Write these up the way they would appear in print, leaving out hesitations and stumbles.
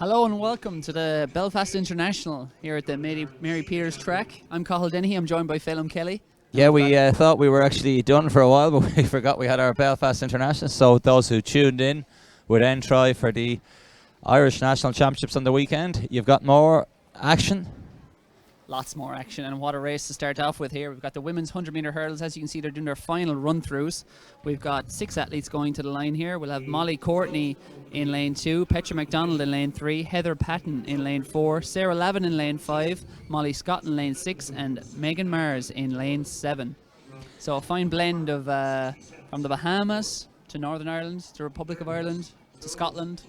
Hello and welcome to the Belfast International here at the Mary Peters track. I'm Cathal Dennehy. I'm joined by Phelim Kelly. Yeah, we thought we were actually done for a while, but we forgot we had our Belfast International. So those who tuned in would then try for the Irish National Championships on the weekend. You've got more action. Lots more action, and what a race to start off with here. We've got the women's 100-metre hurdles. As you can see, they're doing their final run-throughs. We've got 6 athletes going to the line here. We'll have Molly Courtney in lane 2, Petra McDonald in lane 3, Heather Patton in lane 4, Sarah Lavin in lane 5, Molly Scott in lane 6, and Megan Mars in lane 7. So a fine blend of from the Bahamas to Northern Ireland to Republic of Ireland to Scotland.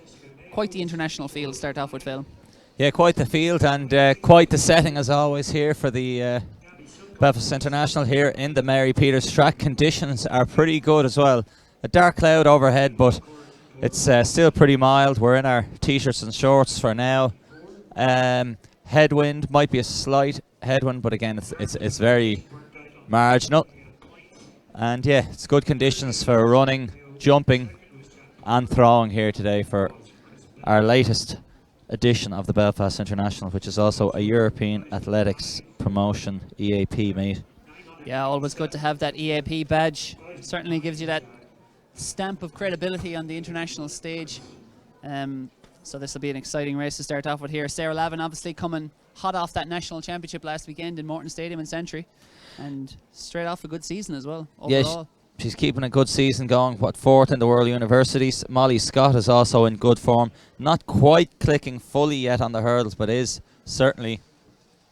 Quite the international field to start off with, Phil. Yeah, quite the field and quite the setting as always here for the Belfast International here in the Mary Peters track. Conditions are pretty good as well. A dark cloud overhead, but it's still pretty mild. We're in our t-shirts and shorts for now. Headwind might be a slight headwind, but again, it's very marginal. And yeah, it's good conditions for running, jumping, and throwing here today for our latest edition of the Belfast International, which is also a European Athletics Promotion EAP meet. Yeah, always good to have that EAP badge. Certainly gives you that stamp of credibility on the international stage. So this will be an exciting race to start off with here. Sarah Lavin obviously coming hot off that national championship last weekend in Morton Stadium in Santry, and straight off a good season as well overall. Yeah, she's keeping a good season going. Fourth in the World Universities. Molly Scott is also in good form. Not quite clicking fully yet on the hurdles, but is certainly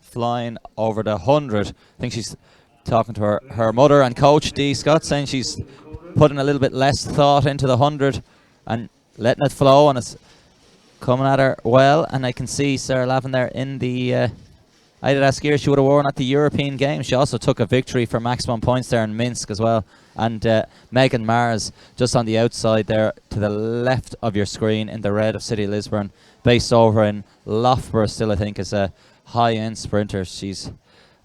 flying over the 100. I think she's talking to her mother and coach, Dee Scott, saying she's putting a little bit less thought into the 100 and letting it flow, and it's coming at her well. And I can see Sarah Lavin there in the I did ask her, she would have worn at the European Games. She also took a victory for maximum points there in Minsk as well. And Megan Mars just on the outside there to the left of your screen in the red of City of Lisburn, based over in Loughborough still, I think, is a high-end sprinter. She's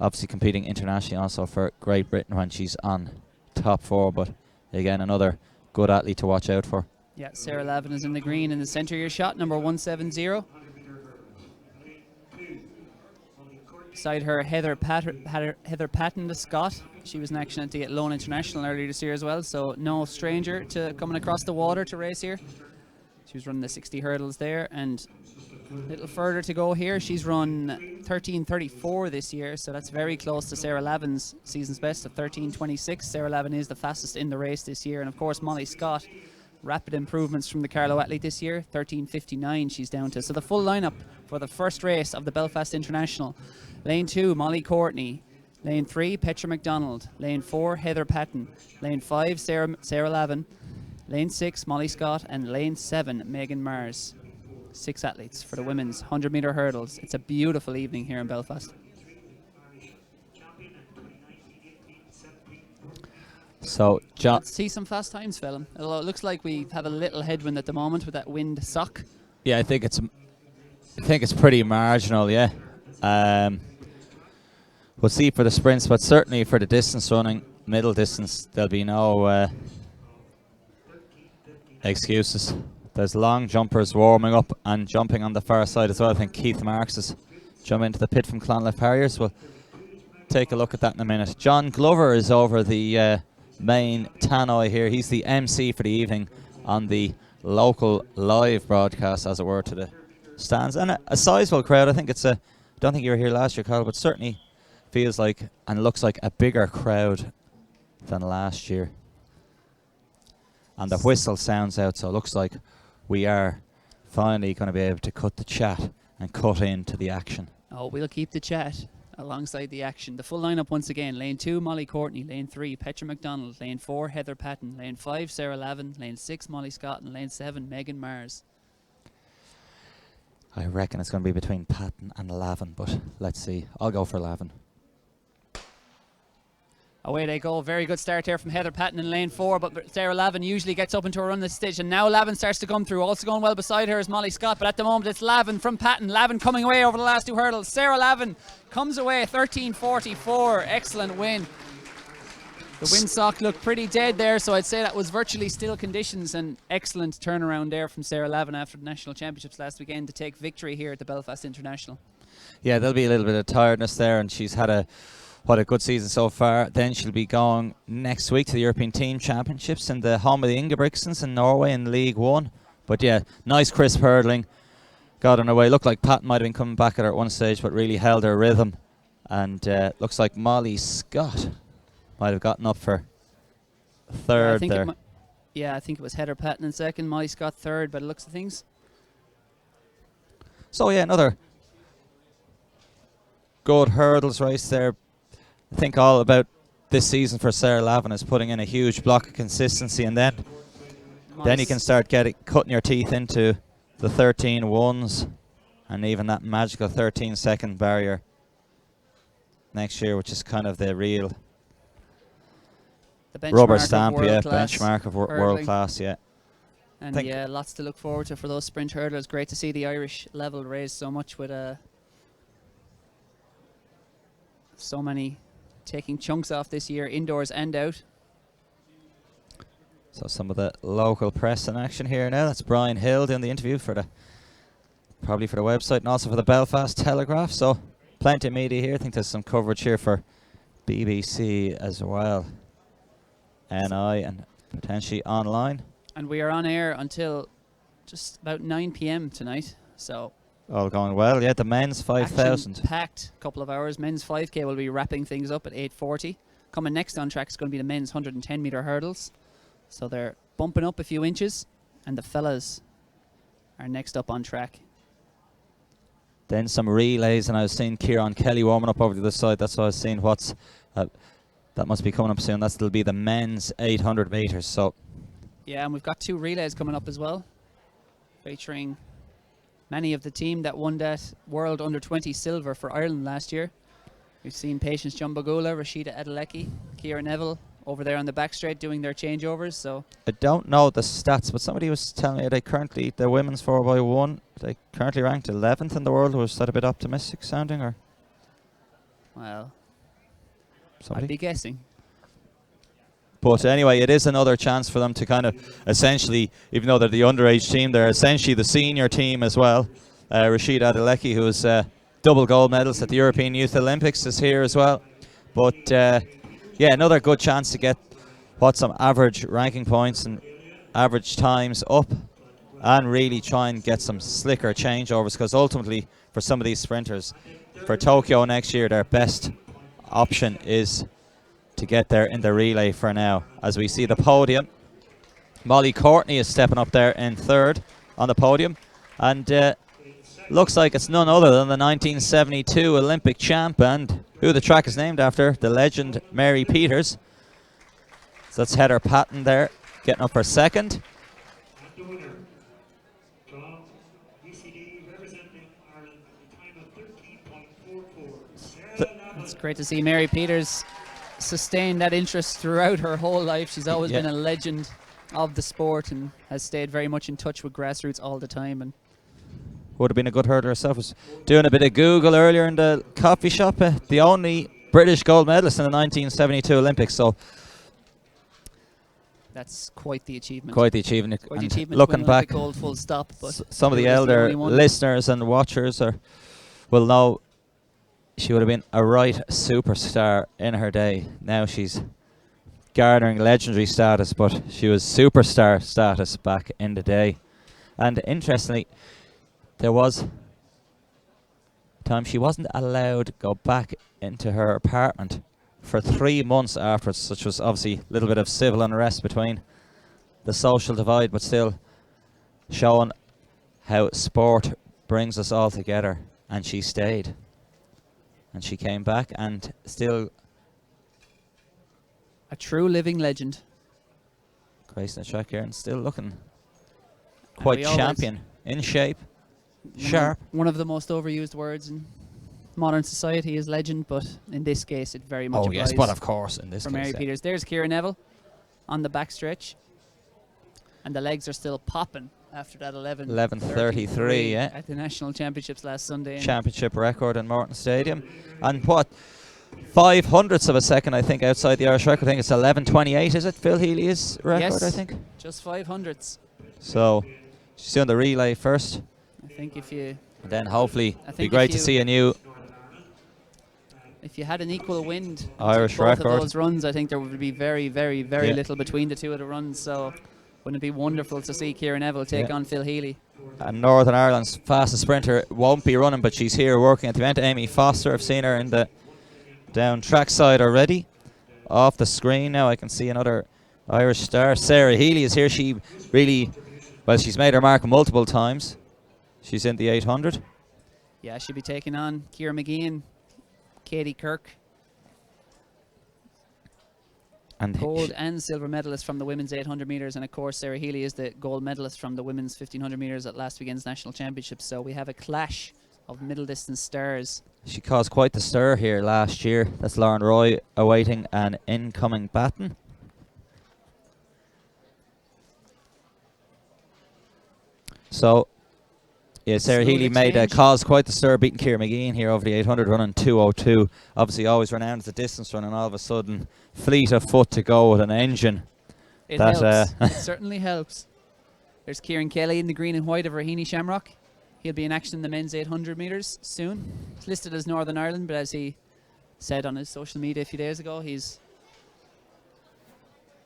obviously competing internationally also for Great Britain when she's on top 4, but again, another good athlete to watch out for. Yeah, Sarah Lavin is in the green in the centre of your shot, number 170. Beside her, Heather Patton, the Scot. She was in action at the Lone International earlier this year as well, so no stranger to coming across the water to race here. She was running the 60 hurdles there, and a little further to go here. She's run 13:34 this year, so that's very close to Sarah Lavin's season's best of 13:26. Sarah Lavin is the fastest in the race this year, and of course Molly Scott, rapid improvements from the Carlow athlete this year, 13:59 she's down to. So the full lineup for the first race of the Belfast International. Lane 2, Molly Courtney. Lane 3, Petra McDonald. Lane 4, Heather Patton. Lane 5, Sarah Lavin. Lane 6, Molly Scott. And Lane 7, Megan Mars. 6 athletes for the women's 100-metre hurdles. It's a beautiful evening here in Belfast. So, John, let's see some fast times, Phelim. Although it looks like we have a little headwind at the moment with that wind sock. Yeah, I think it's pretty marginal. Yeah. We'll see for the sprints, but certainly for the distance running, middle distance, there'll be no excuses. There's long jumpers warming up and jumping on the far side as well. I think Keith Marks is jumping into the pit from Clonliffe Harriers. We'll take a look at that in a minute. John Glover is over the main tannoy here. He's the MC for the evening on the local live broadcast, as it were, to the stands. And a sizable crowd. I think it's I don't think you were here last year, Carl, but certainly feels like and looks like a bigger crowd than last year. And the whistle sounds out, so it looks like we are finally going to be able to cut the chat and cut into the action. Oh, we'll keep the chat alongside the action. The full lineup once again. Lane 2, Molly Courtney. Lane 3, Petra McDonald. Lane 4, Heather Patton. Lane 5, Sarah Lavin. Lane 6, Molly Scott. And Lane 7, Megan Mars. I reckon it's going to be between Patton and Lavin, but let's see. I'll go for Lavin. Away they go. Very good start here from Heather Patton in lane 4, but Sarah Lavin usually gets up into a run this stage, and now Lavin starts to come through. Also going well beside her is Molly Scott, but at the moment it's Lavin from Patton. Lavin coming away over the last 2 hurdles. Sarah Lavin comes away 13:44. Excellent win. The windsock looked pretty dead there, so I'd say that was virtually still conditions, and excellent turnaround there from Sarah Lavin after the National Championships last weekend to take victory here at the Belfast International. Yeah, there'll be a little bit of tiredness there, and she's had a good season so far. Then she'll be going next week to the European Team Championships in the home of the Ingebrigtsens in Norway in League One. But yeah, nice crisp hurdling. Got on her way. Looked like Pat might have been coming back at her at one stage, but really held her rhythm. And looks like Molly Scott might have gotten up for third there. I think it was Heather Patton in second, Molly Scott third by the looks of things. So yeah, another good hurdles race there. I think all about this season for Sarah Lavin is putting in a huge block of consistency, and then you can start cutting your teeth into the 13 ones and even that magical 13-second barrier next year, which is kind of the real rubber stamp, benchmark of world class, yeah. And yeah, lots to look forward to for those sprint hurdlers. Great to see the Irish level raised so much with so many taking chunks off this year, indoors and out. So some of the local press in action here now. That's Brian Hill doing the interview probably for the website and also for the Belfast Telegraph. So plenty of media here. I think there's some coverage here for BBC as well. NI and potentially online. And we are on air until just about 9 p.m. tonight. So all going well. Yeah, the men's 5,000. Packed couple of hours. Men's 5K will be wrapping things up at 8:40. Coming next on track is going to be the men's 110 metre hurdles. So they're bumping up a few inches, and the fellas are next up on track. Then some relays, and I was seeing Kieran Kelly warming up over to the side. That's what I was seeing. That must be coming up soon. That'll be the men's 800 metres. So yeah, and we've got 2 relays coming up as well, featuring many of the team that won that World Under-20 silver for Ireland last year. We've seen Patience Jumbagula, Rashida Adeleke, Ciara Neville over there on the back straight doing their changeovers. So I don't know the stats, but somebody was telling me the women's 4x1, they currently ranked 11th in the world. Was that a bit optimistic sounding, or? Well, somebody? I'd be guessing. But anyway, it is another chance for them to kind of essentially, even though they're the underage team, they're essentially the senior team as well. Rashida Adeleke, who is double gold medalist at the European Youth Olympics, is here as well. But yeah, another good chance to get some average ranking points and average times up, and really try and get some slicker changeovers, because ultimately for some of these sprinters for Tokyo next year, their best option is to get there in the relay for now. As we see the podium, Molly Courtney is stepping up there in third on the podium, and looks like it's none other than the 1972 Olympic champ, and who the track is named after, the legend Mary Peters. So that's Heather Patton there, getting up for second. The winner from UCD representing Ireland at the time of 13.44. It's great to see Mary Peters sustain that interest throughout her whole life. She's always been a legend of the sport and has stayed very much in touch with grassroots all the time. And would have been a good hurdler herself. Was doing a bit of Google earlier in the coffee shop. The only British gold medalist in the 1972 Olympics. So that's quite the achievement. Quite the achievement. Quite the achievement. Looking back, gold full stop. But some of the elder listeners and watchers will know she would have been a right superstar in her day. Now she's garnering legendary status, but she was superstar status back in the day. And interestingly, there was a time she wasn't allowed to go back into her apartment for 3 months afterwards, which was obviously a little bit of civil unrest between the social divide, but still showing how sport brings us all together. And she stayed. And she came back and still a true living legend. Gracing the track here and still looking quite champion, in shape, sharp. One of the most overused words in modern society is legend, but in this case it very much applies. Yes, but of course in this for case. Mary Peters. There's Ciara Neville on the backstretch, and the legs are still popping after that 11:33 yeah, at the National Championships last Sunday. Championship record in Morton Stadium. And what 500ths of a second, I think, outside the Irish record. I think it's 11:28, is it? Phil Healy's record, Yes. I think. Just 500ths. So she's doing the relay first. I think if you And then hopefully I it'd think be great if to you- see a new had an equal wind to Irish both record. of those runs, I think there would be very, very, very Yeah. little between the two of the runs. So wouldn't it be wonderful to see Kieran Neville take Yeah. on Phil Healy? And Northern Ireland's fastest sprinter won't be running, but she's here working at the event. Amy Foster, I've seen her in the down trackside already. Off the screen now, I can see another Irish star. Sarah Healy is here. She really, well, she's made her mark multiple times. She's in the 800. Yeah, she'll be taking on Ciara McGeehan, Katie Kirk, And gold and silver medalist from the women's 800 metres, and of course Sarah Healy is the gold medalist from the women's 1500 metres at last weekend's national championships. So we have a clash of middle distance stars. she caused quite the stir here last year. That's Lauren Roy awaiting an incoming baton. So, yeah, Sarah Smooth Healy made exchange. caused quite the stir, beating Ciara McGeehan here over the 800, running 2:02. Obviously, always renowned as a distance run, and all of a sudden, fleet of foot to go with an engine. It That, helps. It certainly helps. There's Kieran Kelly in the green and white of Raheny Shamrock. He'll be in action in the men's 800 metres soon. He's listed as Northern Ireland, but as he said on his social media a few days ago, he's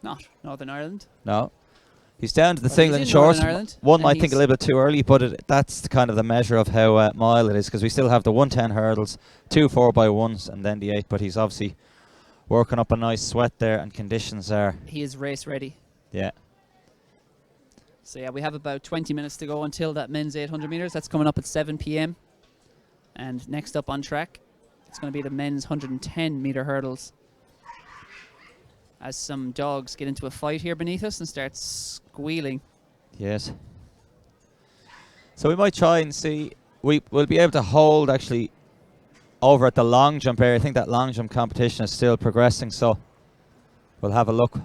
not Northern Ireland. No. He's down to the Well, single he's and in Northern shorts. Ireland, One and might think a he's- little bit too early, but that's kind of the measure of how mile it is, because we still have the 110 hurdles, 2 4x1s, and then the 8. But he's obviously working up a nice sweat there, and conditions are, He is race ready. yeah. So yeah, we have about 20 minutes to go until that men's 800 metres. That's coming up at 7 p.m. And next up on track, it's going to be the men's 110 metre hurdles. As some dogs get into a fight here beneath us and start squealing. Yes. So we might try and see. We'll be able to hold actually over at the long jump area. I think that long jump competition is still progressing, so we'll have a look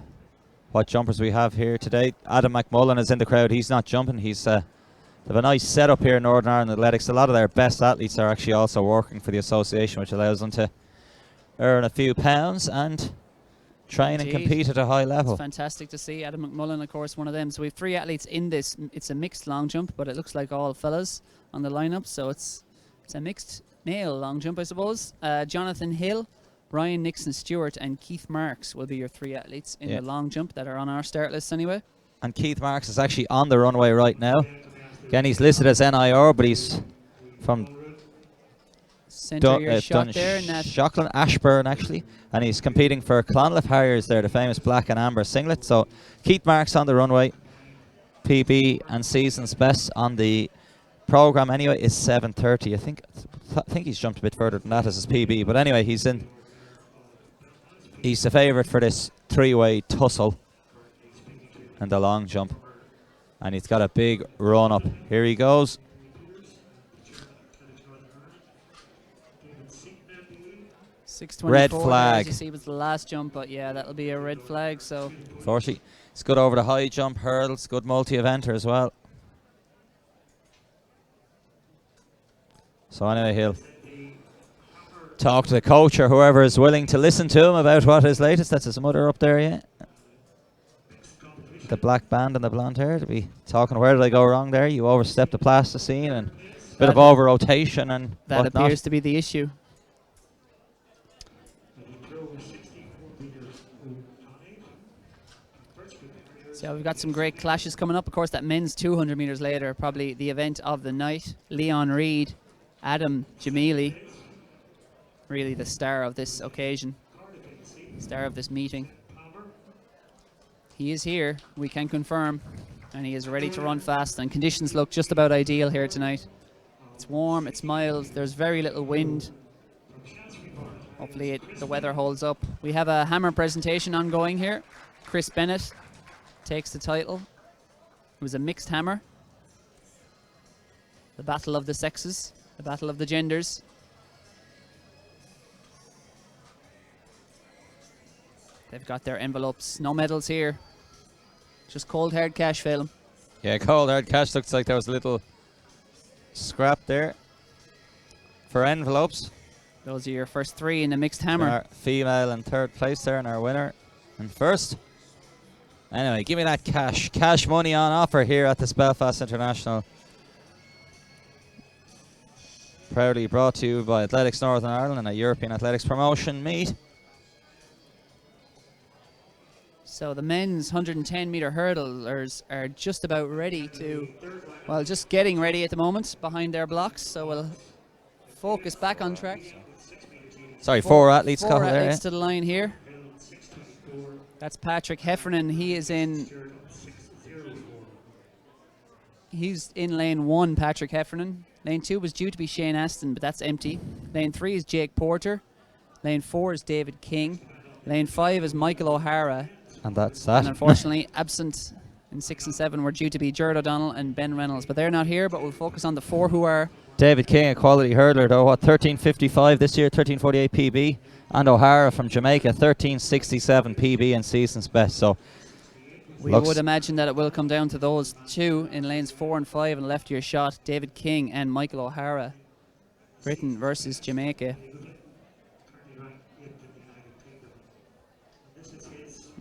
what jumpers we have here today. Adam McMullen is in the crowd. He's not jumping. They have a nice setup here in Northern Ireland Athletics. A lot of their best athletes are actually also working for the association, which allows them to earn a few pounds and train and Indeed. compete at a high level. It's fantastic to see. Adam McMullen, of course, one of them. So we have 3 athletes in this. It's a mixed long jump, but it looks like all fellas on the lineup. So it's a mixed male long jump, I suppose. Jonathan Hill, Ryan Nixon Stewart, and Keith Marks will be your 3 athletes in Yeah. the long jump that are on our start list anyway. And Keith Marks is actually on the runway right now. Again, he's listed as NIR, but he's from Centre your shot there. Nat. Shockland, Ashburn actually, and he's competing for Clonliffe Harriers there, the famous black and amber singlet. So Keith Marks on the runway, PB and season's best on the program anyway is 7:30. I think he's jumped a bit further than that as his PB, but anyway, he's the favourite for this 3-way tussle and the long jump, and he's got a big run up. Here he goes. 6:24 Red there, flag. As you see, was the last jump, but yeah, that'll be a red flag. So Fortunately, he's good over the high jump hurdles, good multi-eventer as well. So anyway, he'll talk to the coach or whoever is willing to listen to him about what is latest. That's his mother up there, yeah. The black band and the blonde hair to be talking. Where did I go wrong there? You overstepped the plasticine and a bit of That- over rotation and that whatnot. appears to be the issue. So we've got some great clashes coming up. Of course, that men's 200 metres later, probably the event of the night. Leon Reid, Adam Jamili, really the star of this occasion, star of this meeting. He is here, we can confirm, and he is ready to run fast, and conditions look just about ideal here tonight. It's warm, it's mild, there's very little wind. Hopefully the weather holds up. We have a hammer presentation ongoing here. Chris Bennett takes the title. It was a mixed hammer. The battle of the sexes, the battle of the genders. They've got their envelopes. No medals here. Just cold hard cash, Phelan. Yeah, cold hard cash. Looks like there was a little scrap there for envelopes. Those are your first three in the mixed hammer. Our female in third place there, and our winner in first. Anyway, give me that cash. Cash money on offer here at this Belfast International. Proudly brought to you by Athletics Northern Ireland and a European Athletics promotion meet. So the men's 110-meter hurdlers are just about ready to, well, just getting ready at the moment behind their blocks. So we'll focus back on track. Sorry, four athletes Four couple there. athletes to the line here. That's Patrick Heffernan. He's in lane 1, Patrick Heffernan. Lane 2 was due to be Shane Aston, but that's empty. Lane 3 is Jake Porter. Lane 4 is David King. Lane 5 is Michael O'Hara. And that's that. And unfortunately, absent in 6 and 7 were due to be Jared O'Donnell and Ben Reynolds, but they're not here. But we'll focus on the 4 who are. David King, a quality hurdler, though, what, 13.55 this year, 13.48 PB. And O'Hara from Jamaica, 13.67 PB and season's best. So we would imagine that it will come down to those two in lanes 4 and 5 and left of your shot, David King and Michael O'Hara. Britain versus Jamaica.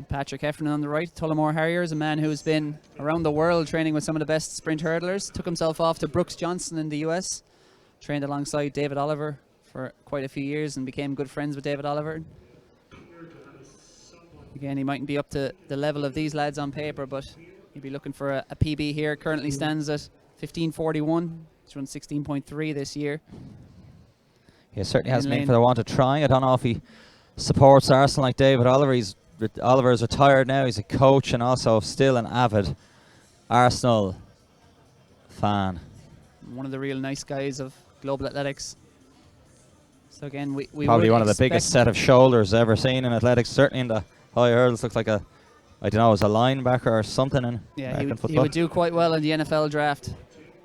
Patrick Heffernan on the right. Tullamore Harriers, a man who's been around the world training with some of the best sprint hurdlers. Took himself off to Brooks Johnson in the US. Trained alongside David Oliver for quite a few years and became good friends with David Oliver. Again, he mightn't be up to the level of these lads on paper, but he'd be looking for a PB here. Currently stands at 15.41. He's run 16.3 this year. He certainly hasn't been for the want of trying. I don't know if he supports Arsenal like David Oliver. Oliver's retired now. He's a coach and also still an avid Arsenal fan. One of the real nice guys of global athletics. So again, we probably would one of the biggest set of shoulders ever seen in athletics. Certainly in the high hurdles, looks like I don't know, as a linebacker or something in American football. He would do quite well in the NFL draft.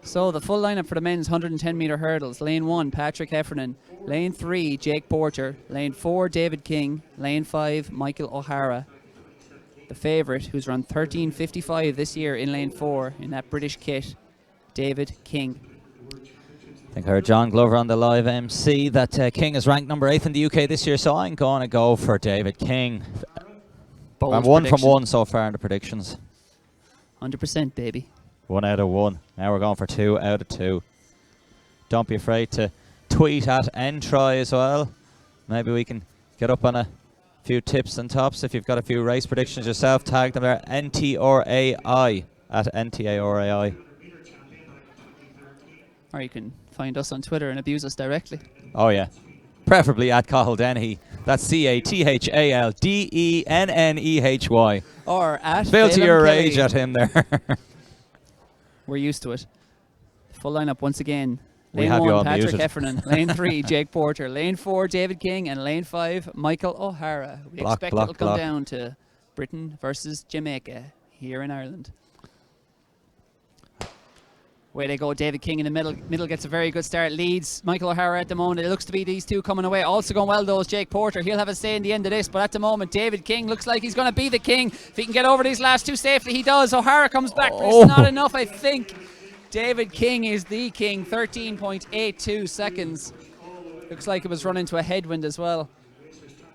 So the full lineup for the men's 110-meter hurdles. Lane 1, Patrick Heffernan. Lane 3, Jake Porter. Lane 4, David King. Lane 5, Michael O'Hara. The favourite, who's run 13.55 this year in lane 4 in that British kit, David King. I think I heard John Glover on the live MC that King is ranked number 8 in the UK this year, so I'm going to go for David King. Bold I'm 1 from prediction. 1 so far in the predictions. 100%, baby. 1 out of 1. Now we're going for 2 out of 2. Don't be afraid to tweet at NTry as well. Maybe we can get up on a few tips and tops. If you've got a few race predictions yourself, tag them there. NTRAI at NTARAI. Or you can find us on Twitter and abuse us directly. Oh yeah, preferably at Cathal Dennehy. That's CATHALDENNEHY. Or at Spill to Phelan your Kelly. rage at him there. We're used to it. Full lineup once again. We Lane have you 1, all Patrick muted. Heffernan. Lane 3, Jake Porter. Lane 4, David King. And Lane 5, Michael O'Hara. We expect it'll come down to Britain versus Jamaica here in Ireland. Way they go, David King in the middle. Middle gets a very good start. Leads Michael O'Hara at the moment. It looks to be these two coming away. Also going well, though, is Jake Porter. He'll have a say in the end of this. But at the moment, David King looks like he's going to be the king. If he can get over these last two safely, he does. O'Hara comes back, but it's not enough, I think. David King is the king. 13.82 seconds. Looks like it was run into a headwind as well.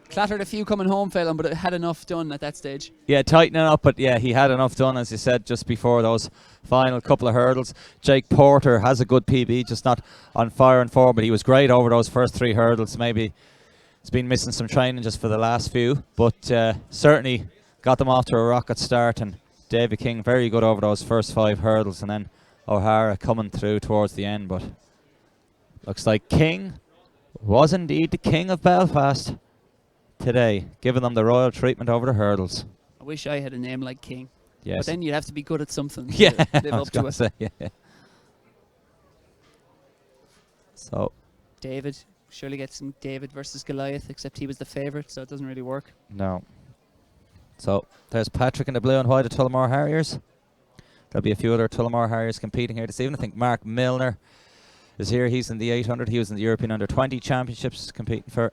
Clattered a few coming home, Phelan, but it had enough done at that stage. Yeah, tightening up, but yeah, he had enough done, as you said, just before those final couple of hurdles. Jake Porter has a good PB, just not on fire and form, but he was great over those first 3 hurdles. Maybe he's been missing some training just for the last few, but certainly got them off to a rocket start. And David King very good over those first 5 hurdles, and then O'Hara coming through towards the end. But looks like King was indeed the king of Belfast today, giving them the royal treatment over the hurdles. I wish I had a name like King. Yes. But then you'd have to be good at something Yeah, to live I was up to going it. to say, yeah. So, David, surely get some David versus Goliath, except he was the favourite, so it doesn't really work. no. So, there's Patrick in the blue and white of Tullamore Harriers. There'll be a few other Tullamore Harriers competing here this evening. I think Mark Milner is here. He's in the 800. He was in the European Under-20 Championships competing for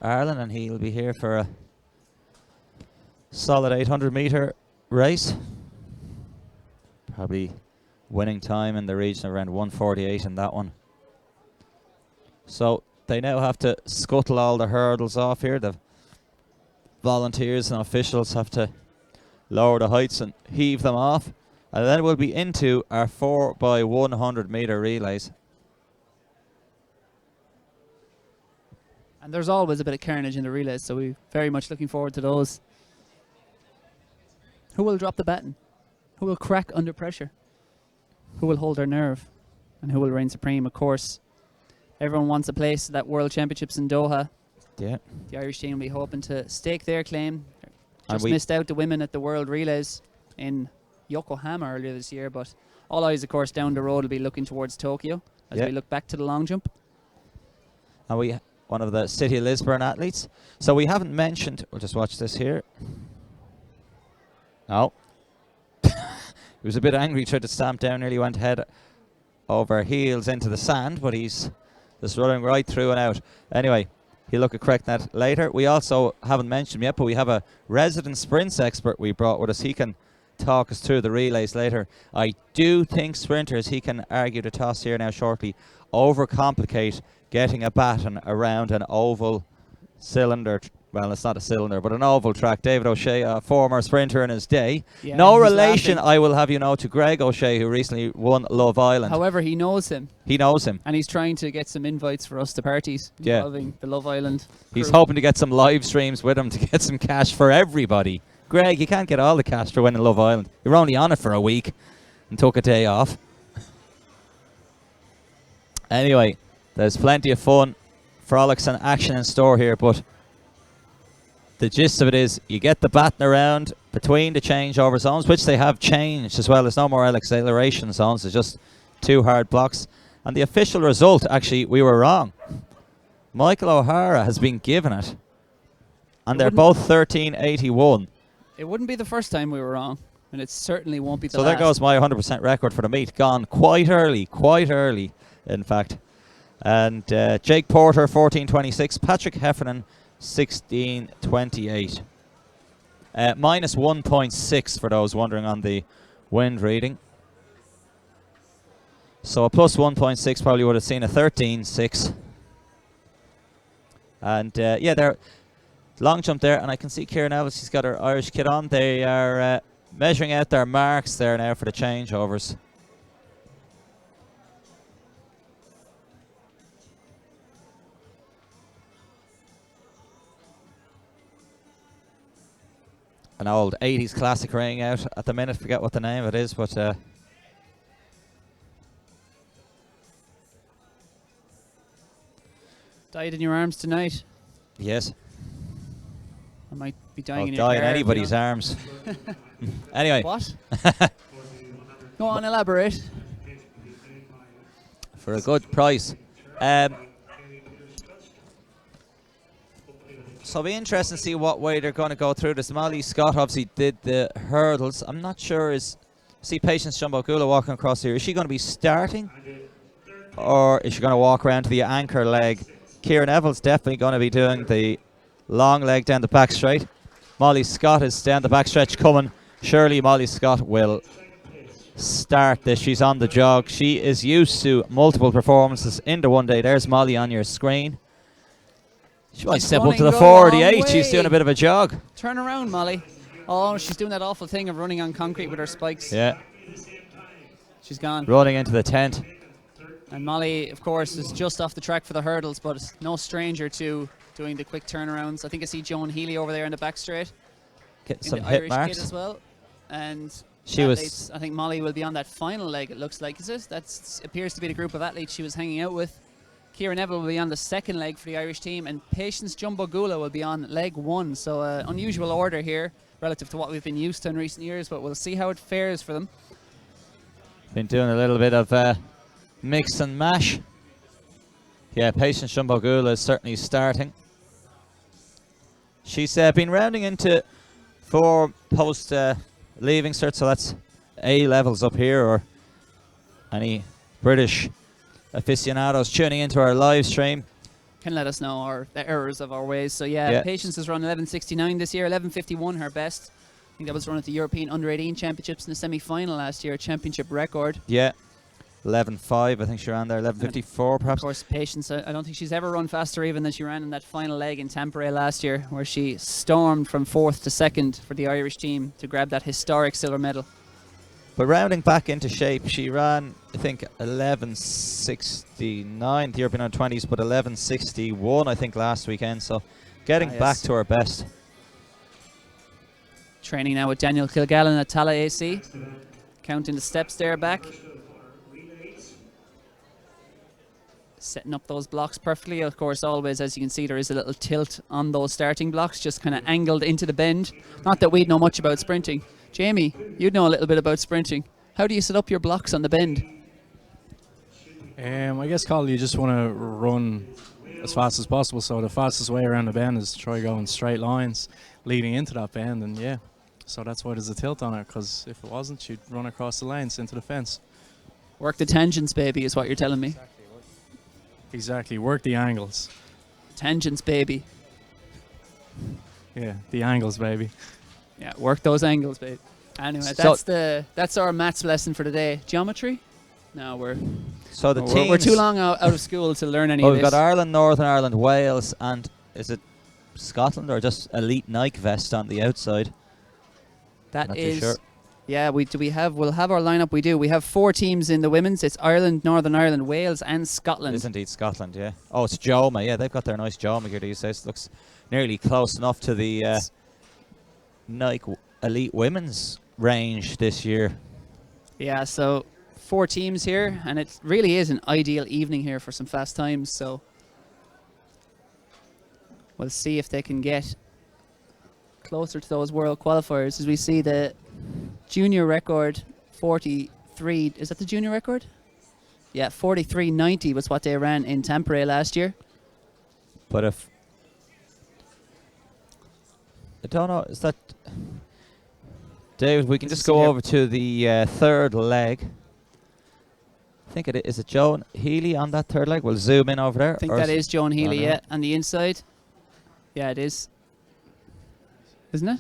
Ireland, and he'll be here for a solid 800-metre race. Probably winning time in the region of around 1:48 in that one. So they now have to scuttle all the hurdles off here. The volunteers and officials have to lower the heights and heave them off. And then we'll be into our 4x100 meter relays. And there's always a bit of carnage in the relays, so we're very much looking forward to those. Who will drop the baton? Who will crack under pressure? Who will hold their nerve? And who will reign supreme? Of course, everyone wants a place at that World Championships in Doha. Yeah. The Irish team will be hoping to stake their claim. And Just we missed out the women at the World Relays in Yokohama earlier this year, but all eyes, of course, down the road will be looking towards Tokyo as we look back to the long jump. And we one of the City of Lisburn athletes. So we haven't mentioned, we'll just watch this here. No. He was a bit angry, tried to stamp down, nearly went head over heels into the sand, but he's just running right through and out. Anyway, he'll look at correct that later. We also haven't mentioned yet, but we have a resident sprints expert we brought with us. He can talk us through the relays later. I do think sprinters, he can argue the toss here now shortly, overcomplicate getting a baton around an oval cylinder. Well, it's not a cylinder, but an oval track. David O'Shea, a former sprinter in his day. Yeah, no he's relation, laughing. I will have you know, to Greg O'Shea, who recently won Love Island. However, he knows him, He knows him. and he's trying to get some invites for us to parties Yeah. involving the Love Island He's crew. hoping to get some live streams with him to get some cash for everybody. Greg, you can't get all the cash for winning Love Island. You're only on it for a week and took a day off. Anyway, there's plenty of fun, frolics and action in store here, but the gist of it is you get the baton around between the changeover zones, which they have changed as well. There's no more acceleration zones. There's just 2 hard blocks. And the official result, actually, we were wrong. Michael O'Hara has been given it. And they're both 13.81. It wouldn't be the first time we were wrong, and it certainly won't be the So last. there goes my 100% record for the meet. Gone quite early, in fact. And Jake Porter, 14.26. Patrick Heffernan, 16.28. Minus 1.6 for those wondering on the wind reading. So a plus 1.6 probably would have seen a 13.6. And yeah, they're long jump there, and I can see Kieran Ellis, she's got her Irish kit on. They are measuring out their marks there now for the changeovers. An old 80s classic ring out at the minute, forget what the name of it is, but Died in your arms tonight. yes, I might be dying I'll in your die in car, anybody's you know. arms. Anyway, What? Go on, elaborate. for a good price. So it'll be interesting to see what way they're going to go through this. Molly Scott obviously did the hurdles. I'm not sure see Patience Jumbo Gula walking across here. Is she going to be starting? Or is she going to walk around to the anchor leg? Kieran Neville's definitely going to be doing the long leg down the back straight. Molly Scott is down the back stretch coming. Surely Molly Scott will start this. She's on the jog. She is used to multiple performances in the one day. There's Molly on your screen. She might She's step up running to the the 48. wrong She's doing a way. bit of a jog. Turn around, Molly. Oh, she's doing that awful thing of running on concrete with her spikes. Yeah, She's gone. running into the tent. And Molly, of course, is just off the track for the hurdles, but is no stranger to doing the quick turnarounds. I think I see Joan Healy over there in the back straight. Getting In some the hit Irish marks. kid as well. And She athletes, was I think Molly will be on that final leg, it looks like. Is it? That appears to be the group of athletes she was hanging out with. Kieran Neville will be on the second leg for the Irish team, and Patience Jumbo Gula will be on leg 1. So unusual order here relative to what we've been used to in recent years, but we'll see how it fares for them. been doing a little bit of mix and mash. Yeah, Patience Jumbo Gula is certainly starting. She's been rounding into 4 post leaving cert, so that's A levels up here, or any British aficionados tuning into our live stream. Can let us know the errors of our ways. So yeah, Yeah. Patience has run 11.69 this year, 11.51 her best. I think that was run at the European Under-18 Championships in the semi-final last year, a championship record. Yeah, 11.5, I think she ran there. 11.54 Of perhaps. course, Patience, I don't think she's ever run faster even than she ran in that final leg in Tampere last year, where she stormed from 4th to 2nd for the Irish team to grab that historic silver medal. But rounding back into shape, she ran, I think, 11.69 the European Under-20s, but 11.61 I think last weekend. So getting yes. back to her best. Training now with Daniel Kilgallen at Tala AC. Counting the steps there back. Setting up those blocks perfectly. Of course, always, as you can see, there is a little tilt on those starting blocks, just kind of angled into the bend. Not that we'd know much about sprinting. Jamie, you'd know a little bit about sprinting. How do you set up your blocks on the bend? I guess, Colin, you just want to run as fast as possible. So the fastest way around the bend is to try going straight lines leading into that bend. And yeah, so that's why there's a tilt on it, because if it wasn't, you'd run across the lanes into the fence. Work the tangents, baby, is what you're telling me. Exactly, work the angles. Tangents, baby. Yeah, the angles, baby. Yeah, work those angles, baby. Anyway, that's our maths lesson for today. Geometry? No, we're too long out of school to learn any of We've this. got Ireland, Northern Ireland, Wales, and is it Scotland or just elite Nike vest on the outside? That Not too is, sure. yeah. We'll have our lineup. We do. We have 4 teams in the women's. It's Ireland, Northern Ireland, Wales, and Scotland. It is indeed Scotland, yeah. Oh, it's Joma. Yeah, they've got their nice Joma gear these days. Looks nearly close enough to the Nike Elite Women's range this year. Yeah. So 4 teams here, and it really is an ideal evening here for some fast times. So we'll see if they can get closer to those world qualifiers. As we see the junior record 43, is that the junior record? Yeah, 43.90 was what they ran in Tampere last year. But if I don't know, is that David? We can just go over to the third leg. I think is it Joan Healy on that third leg? We'll zoom in over there. I think that is Joan Healy, yeah, on the inside. Yeah, it is. Isn't it?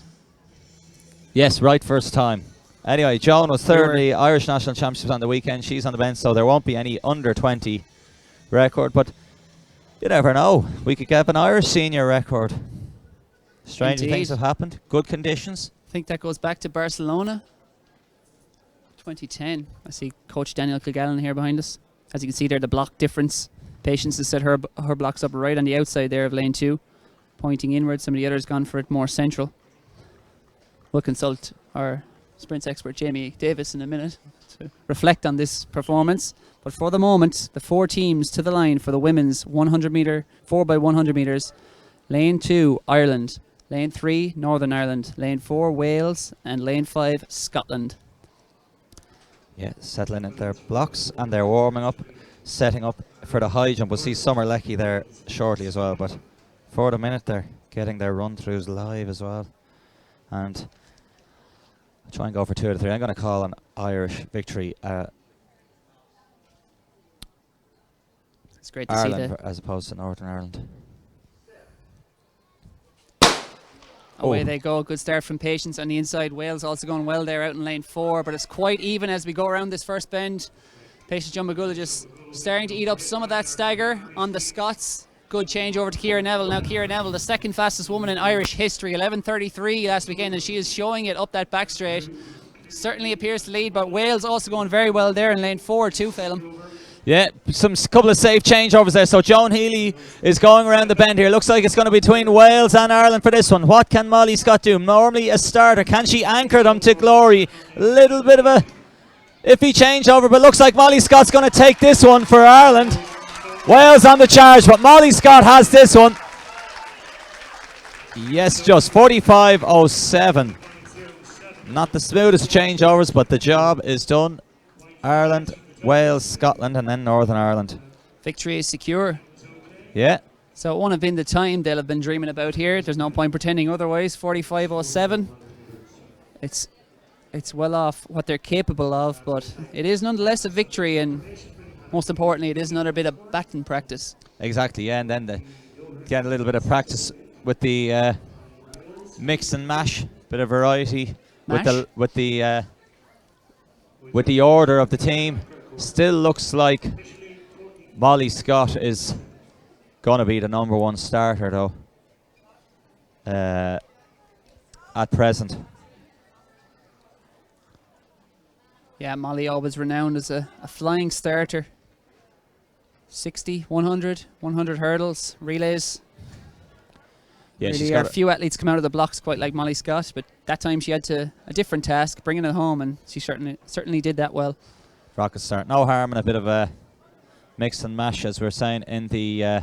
Yes, right first time. Anyway, Joan was third in the Irish National Championships on the weekend. She's on the bench, so there won't be any under 20 record. But you never know. We could get an Irish senior record. Stranger things have happened. Good conditions. I think that goes back to Barcelona. 2010. I see Coach Daniel Kilgallen here behind us. As you can see there, the block difference. Patience has set her blocks up right on the outside there of lane 2, pointing inward. Some of the others gone for it more central. We'll consult our sprints expert Jamie Davis in a minute to reflect on this performance. But for the moment, the 4 teams to the line for the women's 100 metre, 4x100 metres. Lane 2, Ireland. Lane 3, Northern Ireland. Lane 4, Wales. And lane 5, Scotland. Yeah, settling into their blocks, and they're warming up, setting up for the high jump. We'll see Summer Leckie there shortly as well, but for the minute they're getting their run-throughs live as well. And I'll try and go for 2 out of 3. I'm going to call an Irish victory. It's great to Ireland see that. as opposed to Northern Ireland. Away they go. Good start from Patience on the inside. Wales also going well there out in lane 4, but it's quite even as we go around this first bend. Patience John McGulla just starting to eat up some of that stagger on the Scots. Good change over to Ciara Neville. Now Ciara Neville, the second fastest woman in Irish history, 11.33 last weekend, and she is showing it up that back straight. Certainly appears to lead, but Wales also going very well there in lane 4 too, Phelan. Yeah, couple of safe changeovers there. So Joan Healy is going around the bend here. Looks like it's going to be between Wales and Ireland for this one. What can Molly Scott do? Normally a starter. Can she anchor them to glory? A little bit of a iffy changeover, but looks like Molly Scott's going to take this one for Ireland. Wales on the charge, but Molly Scott has this one. Yes, just 45.07. Not the smoothest changeovers, but the job is done. Ireland, Wales, Scotland, and then Northern Ireland. Victory is secure. Yeah. So it won't have been the time they'll have been dreaming about here. There's no point pretending otherwise. 45.07. It's well off what they're capable of, but it is nonetheless a victory, and most importantly, it is another bit of batting practice. Exactly, yeah, and then get a little bit of practice with the mix and mash, bit of variety with the order of the team. Still looks like Molly Scott is going to be the number one starter, though, at present. Yeah, Molly always renowned as a flying starter. 60, 100, 100 hurdles, relays. Yeah, Really, she's a got few athletes come out of the blocks quite like Molly Scott, but that time she had a different task, bringing it home, and she certainly did that well. rocket start. No harm in a bit of a mix and mash, as we're saying in the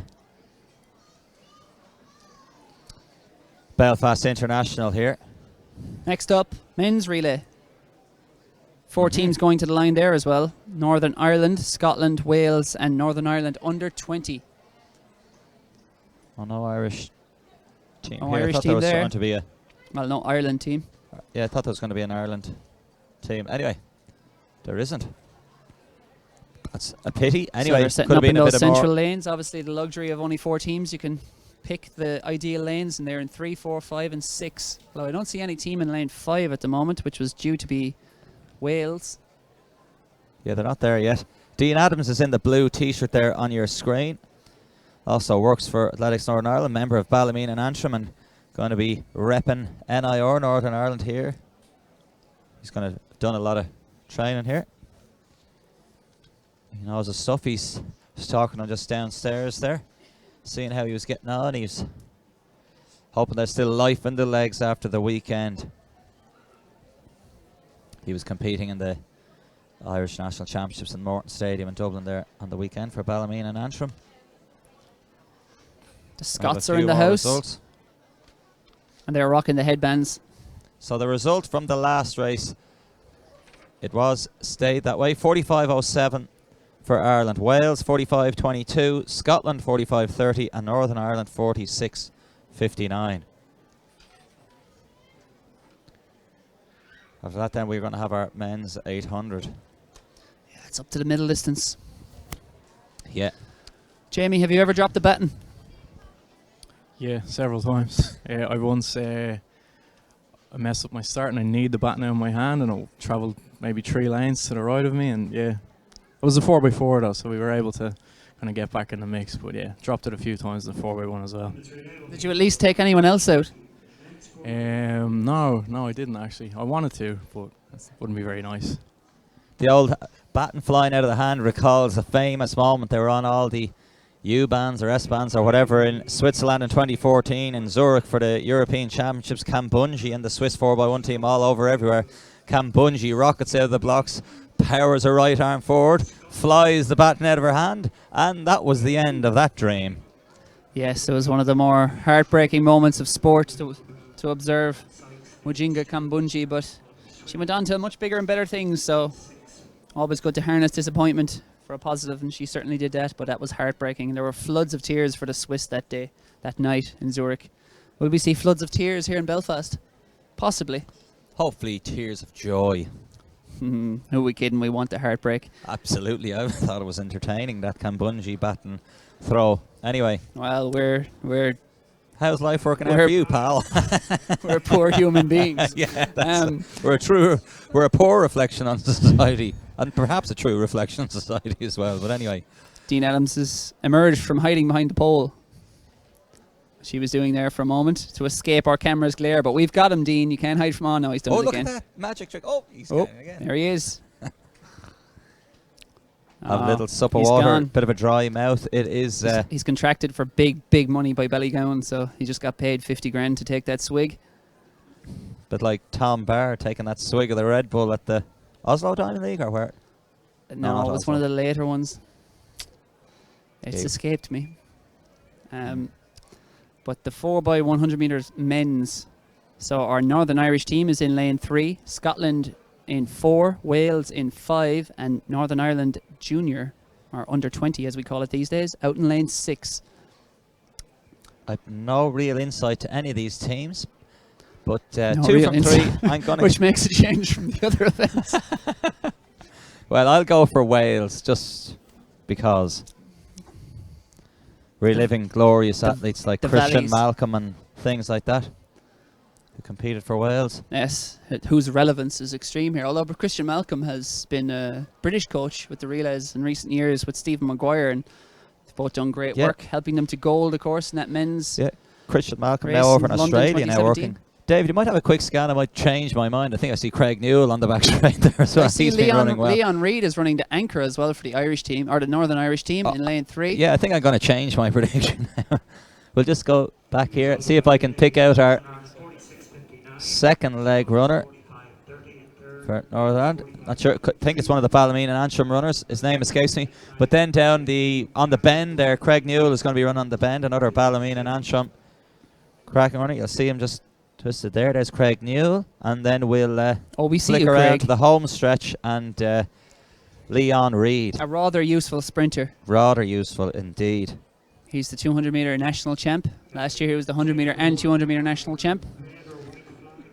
Belfast International here. Next up, men's relay. 4 teams going to the line there as well. Northern Ireland, Scotland, Wales, and Northern Ireland under 20. Oh, no Irish team No here. Irish I thought team there was there. going to be a... Well, no Ireland team. Yeah, I thought there was going to be an Ireland team. Anyway, there isn't. That's a pity. So Anyway, they're could setting have up in been a those bit central more. lanes. Obviously, the luxury of only 4 teams. You can pick the ideal lanes, and they're in 3, 4, 5, and 6. Although I don't see any team in lane 5 at the moment, which was due to be Wales. Yeah, they're not there yet. Dean Adams is in the blue T-shirt there on your screen. Also works for Athletics Northern Ireland, member of Ballymena and Antrim, and going to be repping NIR Northern Ireland here. He's going to done a lot of training here. He knows his stuff. He's talking to him just downstairs there, seeing how he was getting on. He's hoping there's still life in the legs after the weekend. He was competing in the Irish National Championships in Morton Stadium in Dublin there on the weekend for Ballymena and Antrim. The Scots are in the house, Results. and they're rocking the headbands. So the result from the last race, it was stayed that way. 45.07 for Ireland. Wales 45.22, Scotland 45.30, and Northern Ireland 46.59. After that, then we're going to have our men's 800. Yeah, it's up to the middle distance. Yeah. Jamie, have you ever dropped the baton? Yeah, several times. I once I messed up my start and I kneed the baton out of my hand and it travelled maybe 3 lanes to the right of me, and yeah, it was a 4x4 though, so we were able to kind of get back in the mix. But yeah, dropped it a few times in the 4x1 as well. Did you at least take anyone else out? No, I didn't actually. I wanted to, but it wouldn't be very nice. The old baton flying out of the hand recalls a famous moment. They were on all the U-bands or S-bands or whatever in Switzerland in 2014 in Zurich for the European Championships. Kambunji and the Swiss 4x1 team all over everywhere. Kambunji rockets out of the blocks, powers her right arm forward, flies the baton out of her hand, and that was the end of that dream. Yes, it was one of the more heartbreaking moments of sport to observe Mujinga Kambunji, but she went on to much bigger and better things, so always good to harness disappointment for a positive, and she certainly did that, but that was heartbreaking. There were floods of tears for the Swiss that day, that night in Zurich. Will we see floods of tears here in Belfast? Possibly. Hopefully tears of joy. Who are we kidding? We want the heartbreak. Absolutely. I thought it was entertaining, that Kambunji baton throw. Anyway, Well, we're how's life working out for you, pal? we're poor human beings. Yeah, we're a poor reflection on society, and perhaps a true reflection on society as well. But anyway, Dean Adams has emerged from hiding behind the pole. She was doing there for a moment to escape our camera's glare, but we've got him, Dean. You can't hide from... Oh, no, he's done it look again. at that magic trick! Oh, he's Oh, getting it again. there he is. Have a little sup of he's water, gone. bit of a dry mouth. It is. He's contracted for big money by Ballygowan, so he just got paid 50 grand to take that swig. Bit like Tom Barr taking that swig of the Red Bull at the Oslo Diamond League, or where? No, not it was one of Oslo. the later ones. It's Big. escaped me. But the 4x100 metres men's, so our Northern Irish team is in lane 3, Scotland in 4, Wales in 5, and Northern Ireland Junior, or under 20 as we call it these days, out in lane 6. I've no real insight to any of these teams, but No 2 real from 3. insight. I'm gonna. Which makes a change from the other events. Well, I'll go for Wales just because. Reliving glorious athletes like the Christian valleys. Malcolm and things like that. who competed for Wales. Yes, whose relevance is extreme here. Although Christian Malcolm has been a British coach with the relays in recent years with Stephen Maguire, and they've both done great Yeah. work, helping them to gold, of course, in that men's. Yeah, Christian Malcolm race now over in in London Australia now 2017. working. David, you might have a quick scan. I might change my mind. I think I see Craig Newell on the back straight there as well. I see He's been running well. Leon Reid is running the anchor as well for the Irish team, or the Northern Irish team, in lane 3. Yeah, I think I'm going to change my prediction now. We'll just go back here, see if I can pick out our second leg runner for Northern Ireland. Not sure. Think it's one of the Ballymena and Antrim runners. His name escapes me. But then down on the bend there, Craig Newell is going to be running on the bend. Another Ballymena and Antrim cracking runner. You'll see him just twisted there. There's Craig Newell, and then we'll we see flick you, around Craig. to the home stretch and Leon Reid. A rather useful sprinter. Rather useful indeed. He's the 200-meter national champ. Last year he was the 100-meter and 200-meter national champ.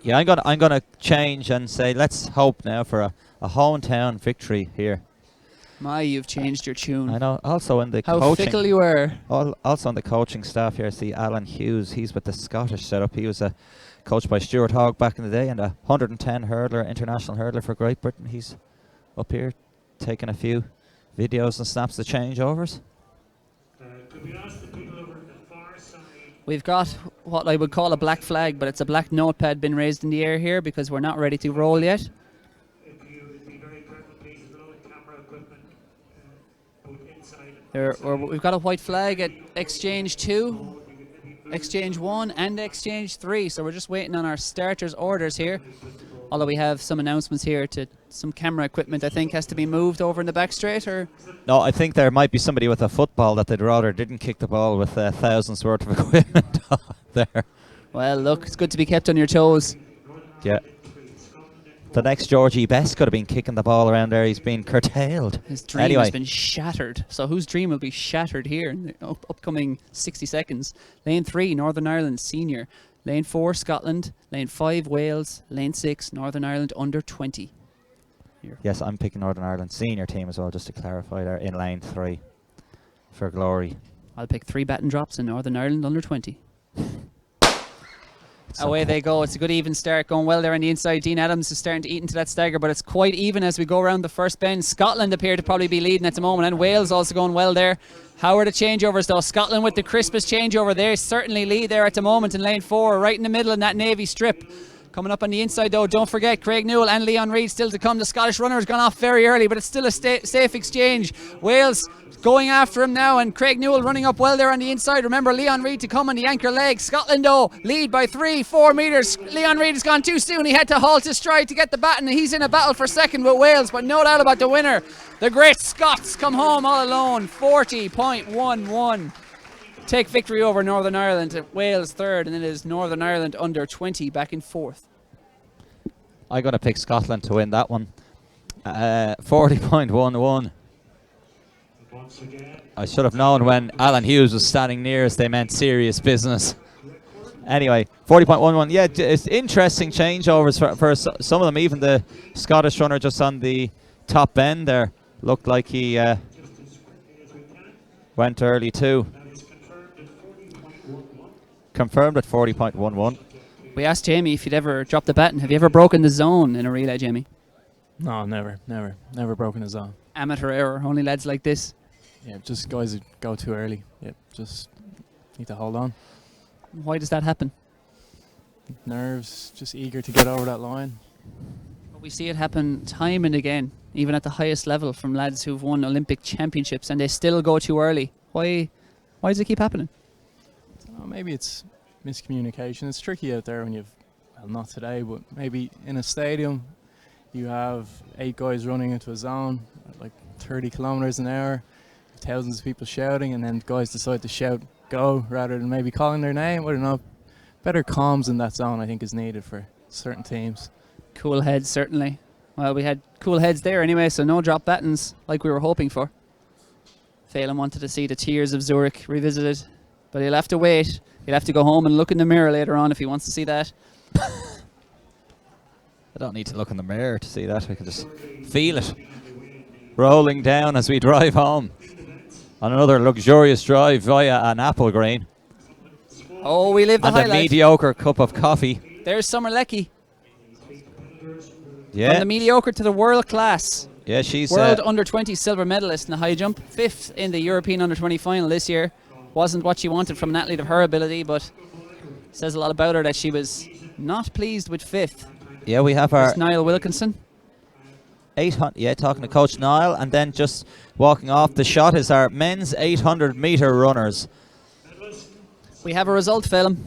Yeah, I'm gonna change and say let's hope now for a hometown victory here. My, you've changed your tune. I know. Also in the How coaching, fickle you were. also on the coaching staff here, I see Alan Hughes. He's with the Scottish setup. He was coached by Stuart Hogg back in the day, and a 110 hurdler, international hurdler for Great Britain. He's up here taking a few videos and snaps of changeovers. Could we ask the people over at the far side? We've got what I would call a black flag, but it's a black notepad been raised in the air here because we're not ready to roll yet. If you would be very careful, please, with all the camera equipment, both inside and We've got a white flag at exchange 2, exchange 1 and exchange 3, so we're just waiting on our starters orders here. Although we have some announcements here to some camera equipment I think has to be moved over in the back straight, or No, I think there might be somebody with a football that they'd rather didn't kick the ball with thousands worth of equipment there. well, look, it's good to be kept on your toes. Yeah. The next Georgie Best could have been kicking the ball around there. He's been curtailed. His dream Anyway. has been shattered. So whose dream will be shattered here in the upcoming 60 seconds? Lane 3, Northern Ireland Senior. Lane 4, Scotland. Lane 5, Wales. Lane 6, Northern Ireland under 20. Here. Yes, I'm picking Northern Ireland senior team as well, just to clarify there, in lane 3 for glory. I'll pick 3 baton drops in Northern Ireland under 20. So Away they go. It's a good even start, going well there on the inside. Dean Adams is starting to eat into that stagger, but it's quite even as we go around the first bend. Scotland appear to probably be leading at the moment, and Wales also going well there. How are the changeovers though? Scotland with the crispest changeover. They certainly lead there at the moment in lane 4, right in the middle in that navy strip. Coming up on the inside though, don't forget Craig Newell and Leon Reid still to come. The Scottish runner has gone off very early, but it's still a safe exchange. Wales going after him now, and Craig Newell running up well there on the inside. Remember Leon Reid to come on the anchor leg. Scotland though lead by 3-4 metres. Leon Reid has gone too soon. He had to halt his stride to get the baton. He's in a battle for second with Wales, but no doubt about the winner. The great Scots come home all alone. 40.11. Take victory over Northern Ireland. Wales third, and it is Northern Ireland under 20 back in fourth. I'm going to pick Scotland to win that one. 40.11. once again. I should have known when Alan Hughes was standing near us they meant serious business. Anyway, 40.11. Yeah, it's interesting changeovers for some of them. Even the Scottish runner just on the top bend there looked like he went early too. That is confirmed at 40.11. Confirmed at 40.11. We asked Jamie if you'd ever dropped the baton. Have you ever broken the zone in a relay, Jamie? No, never broken his arm. Amateur error. Only lads like this. Yeah, just guys who go too early. Yep, just need to hold on. Why does that happen? Nerves, just eager to get over that line. We see it happen time and again, even at the highest level, from lads who've won Olympic championships, and they still go too early. Why does it keep happening? Maybe it's miscommunication. It's tricky out there when you've, well, not today, but maybe in a stadium you have 8 guys running into a zone at like 30 kilometers an hour, thousands of people shouting, and then guys decide to shout go rather than maybe calling their name. I don't know. Better comms in that zone I think is needed for certain teams. Cool heads, certainly. Well, we had cool heads there anyway, so no drop batons like we were hoping for. Phelan wanted to see the Tears of Zurich revisited, but he'll have to wait. He'll have to go home and look in the mirror later on if he wants to see that. I don't need to look in the mirror to see that. I can just feel it rolling down as we drive home on another luxurious drive via an apple green Oh, we live the and a highlight. mediocre cup of coffee. There's Summer Leckie. Yeah. From the mediocre to the world class. Yeah, she's World under-20 silver medalist in the high jump. 5th in the European under-20 final this year. Wasn't what she wanted from an athlete of her ability, but says a lot about her that she was not pleased with 5th. yeah, we have our It's Niall Wilkinson. 800. Yeah, talking to Coach Niall, and then just walking off the shot is our men's 800-meter runners. We have a result, Phelim.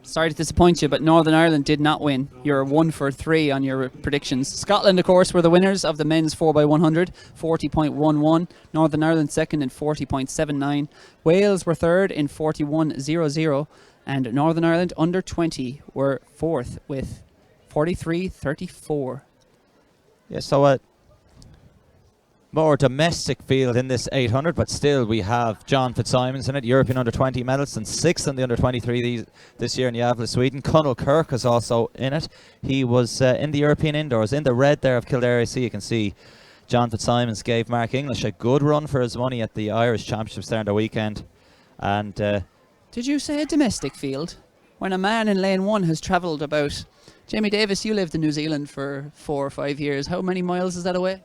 Sorry to disappoint you, but Northern Ireland did not win. You're 1 for 3 on your predictions. Scotland, of course, were the winners of the men's 4x100, 40.11. Northern Ireland second in 40.79. Wales were third in 41.00. And Northern Ireland under 20 were fourth with 43.34. Yeah, so a more domestic field in this 800, but still we have John Fitzsimons in it, European under-20 medalist, and 6th in the under-23 this year in Gävle, Sweden. Conal Kirk is also in it. He was in the European indoors, in the red there of Kildare AC. You can see John Fitzsimons gave Mark English a good run for his money at the Irish Championships there on the weekend. And Did you say a domestic field? When a man in lane 1 has travelled about... Jamie Davis, you lived in New Zealand for 4 or 5 years. How many miles is that away?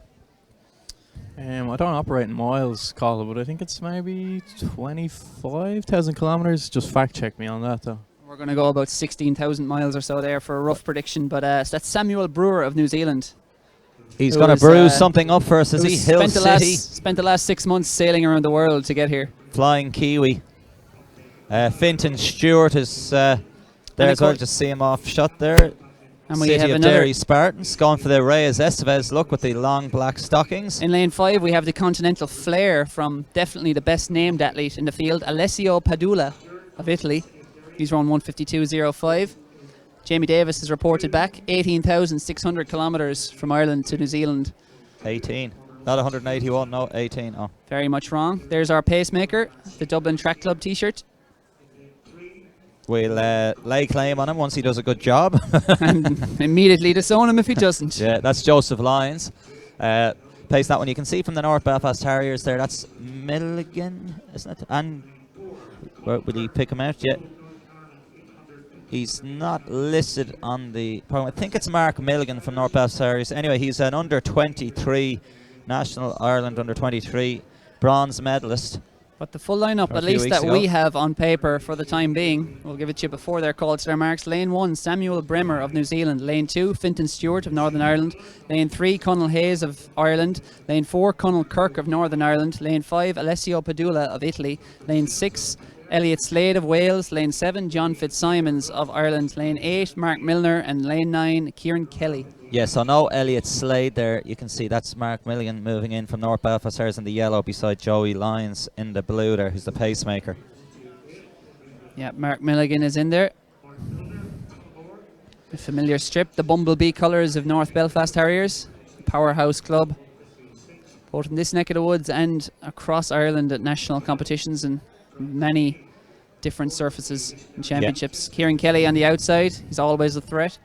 I don't operate in miles, Colin, but I think it's maybe 25,000 kilometres. Just fact check me on that, though. We're going to go about 16,000 miles or so there for a rough prediction. But so that's Samuel Brewer of New Zealand. he's Who going to is, bruise something up for us, is he? Who's Hill City, spent the last 6 months sailing around the world to get here. flying Kiwi. Fintan Stewart is there as well. Just see him off shot there. And we City have of another... Derry Spartans going for the Reyes Estevez look with the long black stockings. In lane 5, we have the Continental Flare from definitely the best named athlete in the field, Alessio Padula of Italy. He's run 152.05. Jamie Davis has reported back 18,600 kilometres from Ireland to New Zealand. 18. Not 181, no, 18. Oh. Very much wrong. There's our pacemaker, the Dublin Track Club t-shirt. We'll lay claim on him once he does a good job. And immediately disown him if he doesn't. Yeah, that's Joseph Lyons. Place that one. You can see from the North Belfast Harriers there. That's Milligan, isn't it? And where will he pick him out yet? He's not listed on the program. I think it's Mark Milligan from North Belfast Harriers. Anyway, he's an under-23 National Ireland under-23 bronze medalist. But the full lineup, at least that we have on paper for the time being, we'll give it to you before they're called to their marks. Lane 1, Samuel Bremer of New Zealand. Lane 2, Fintan Stewart of Northern Ireland. Lane 3, Conal Hayes of Ireland. Lane 4, Conal Kirk of Northern Ireland. Lane 5, Alessio Padula of Italy. Lane 6, Elliot Slade of Wales. Lane 7, John Fitzsimons of Ireland. Lane 8, Mark Milner. And Lane 9, Kieran Kelly. Yeah, so no Elliot Slade there. You can see that's Mark Milligan moving in from North Belfast Harriers in the yellow beside Joey Lyons in the blue there, who's the pacemaker. Yeah, Mark Milligan is in there. A familiar strip, the Bumblebee colours of North Belfast Harriers, powerhouse club, both in this neck of the woods and across Ireland at national competitions and many different surfaces and championships. Yeah. Kieran Kelly on the outside, he's always a threat.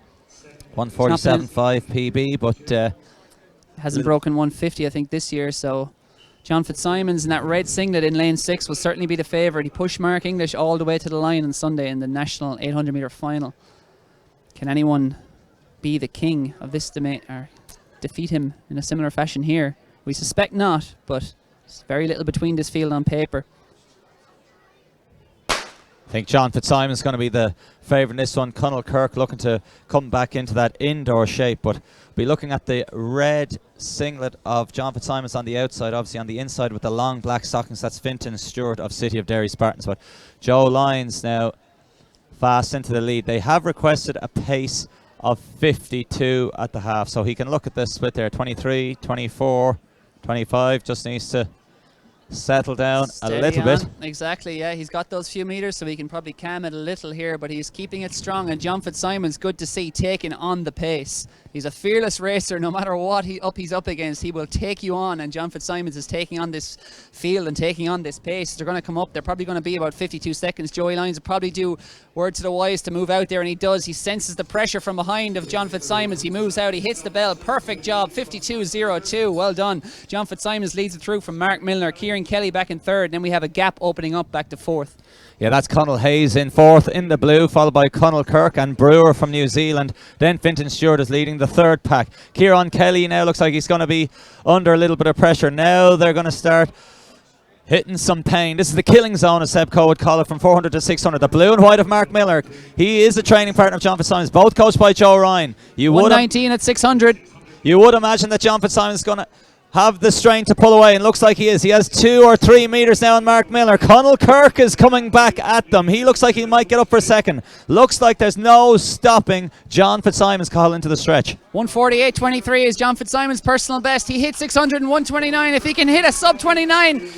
147.5 PB, but hasn't broken 150, I think, this year. So John Fitzsimons in that red singlet in lane 6 will certainly be the favourite. He pushed Mark English all the way to the line on Sunday in the national 800-metre final. Can anyone be the king of this or defeat him in a similar fashion here? We suspect not, but there's very little between this field on paper. I think John Fitzsimons is going to be the favourite in this one. Conal Kirk looking to come back into that indoor shape, but be looking at the red singlet of John Fitzsimons on the outside, obviously on the inside with the long black stockings. That's Fintan Stewart of City of Derry Spartans. But Joe Lyons now fast into the lead. They have requested a pace of 52 at the half, so he can look at this split there. 23, 24, 25, just needs to settle down a little bit. Exactly, yeah. He's got those few meters, so he can probably calm it a little here, but he's keeping it strong. And John Fitzsimons, good to see, taking on the pace. He's a fearless racer. No matter what he's up against, he will take you on. And John Fitzsimons is taking on this field and taking on this pace. They're going to come up. They're probably going to be about 52 seconds. Joey Lyons will probably do word to the wise to move out there, and he does. He senses the pressure from behind of John Fitzsimons. He moves out. He hits the bell. Perfect job. 52.02. Well done. John Fitzsimons leads it through from Mark Milner. Kieran Kieran Kelly back in third. Then we have a gap opening up back to fourth. Yeah, that's Connell Hayes in fourth in the blue, followed by Connell Kirk and Brewer from New Zealand. Then Fintan Stewart is leading the third pack. Kieran Kelly now looks like he's going to be under a little bit of pressure. Now they're going to start hitting some pain. This is the killing zone, as Seb Coe would call it, from 400 to 600. The blue and white of Mark Miller. He is a training partner of John Fitzsimons, both coached by Joe Ryan. 119 at 600. You would imagine that John Fitzsimons is going to have the strength to pull away, and looks like he is. He has 2 or 3 meters now on Mark Miller. Connell Kirk is coming back at them. He looks like he might get up for a second. Looks like there's no stopping John Fitzsimons call into the stretch. 148.23 is John Fitzsimons' personal best. He hit 600 and 129. If he can hit a sub 29,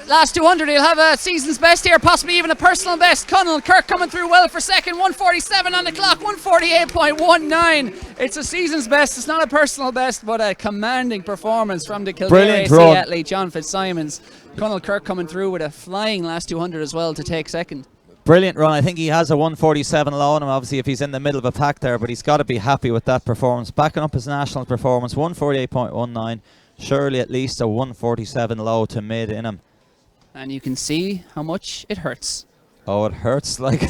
last 200, he'll have a season's best here, possibly even a personal best. Connell Kirk coming through well for second. 147 on the clock, 148.19. It's a season's best. It's not a personal best, but a commanding performance from the Kildare AC athlete John Fitzsimons. Connell Kirk coming through with a flying last 200 as well to take second. Brilliant run. I think he has a 147 low on him, obviously, if he's in the middle of a pack there, but he's got to be happy with that performance. Backing up his national performance, 148.19. Surely at least a 147 low to mid in him. And you can see how much it hurts. Oh, it hurts like...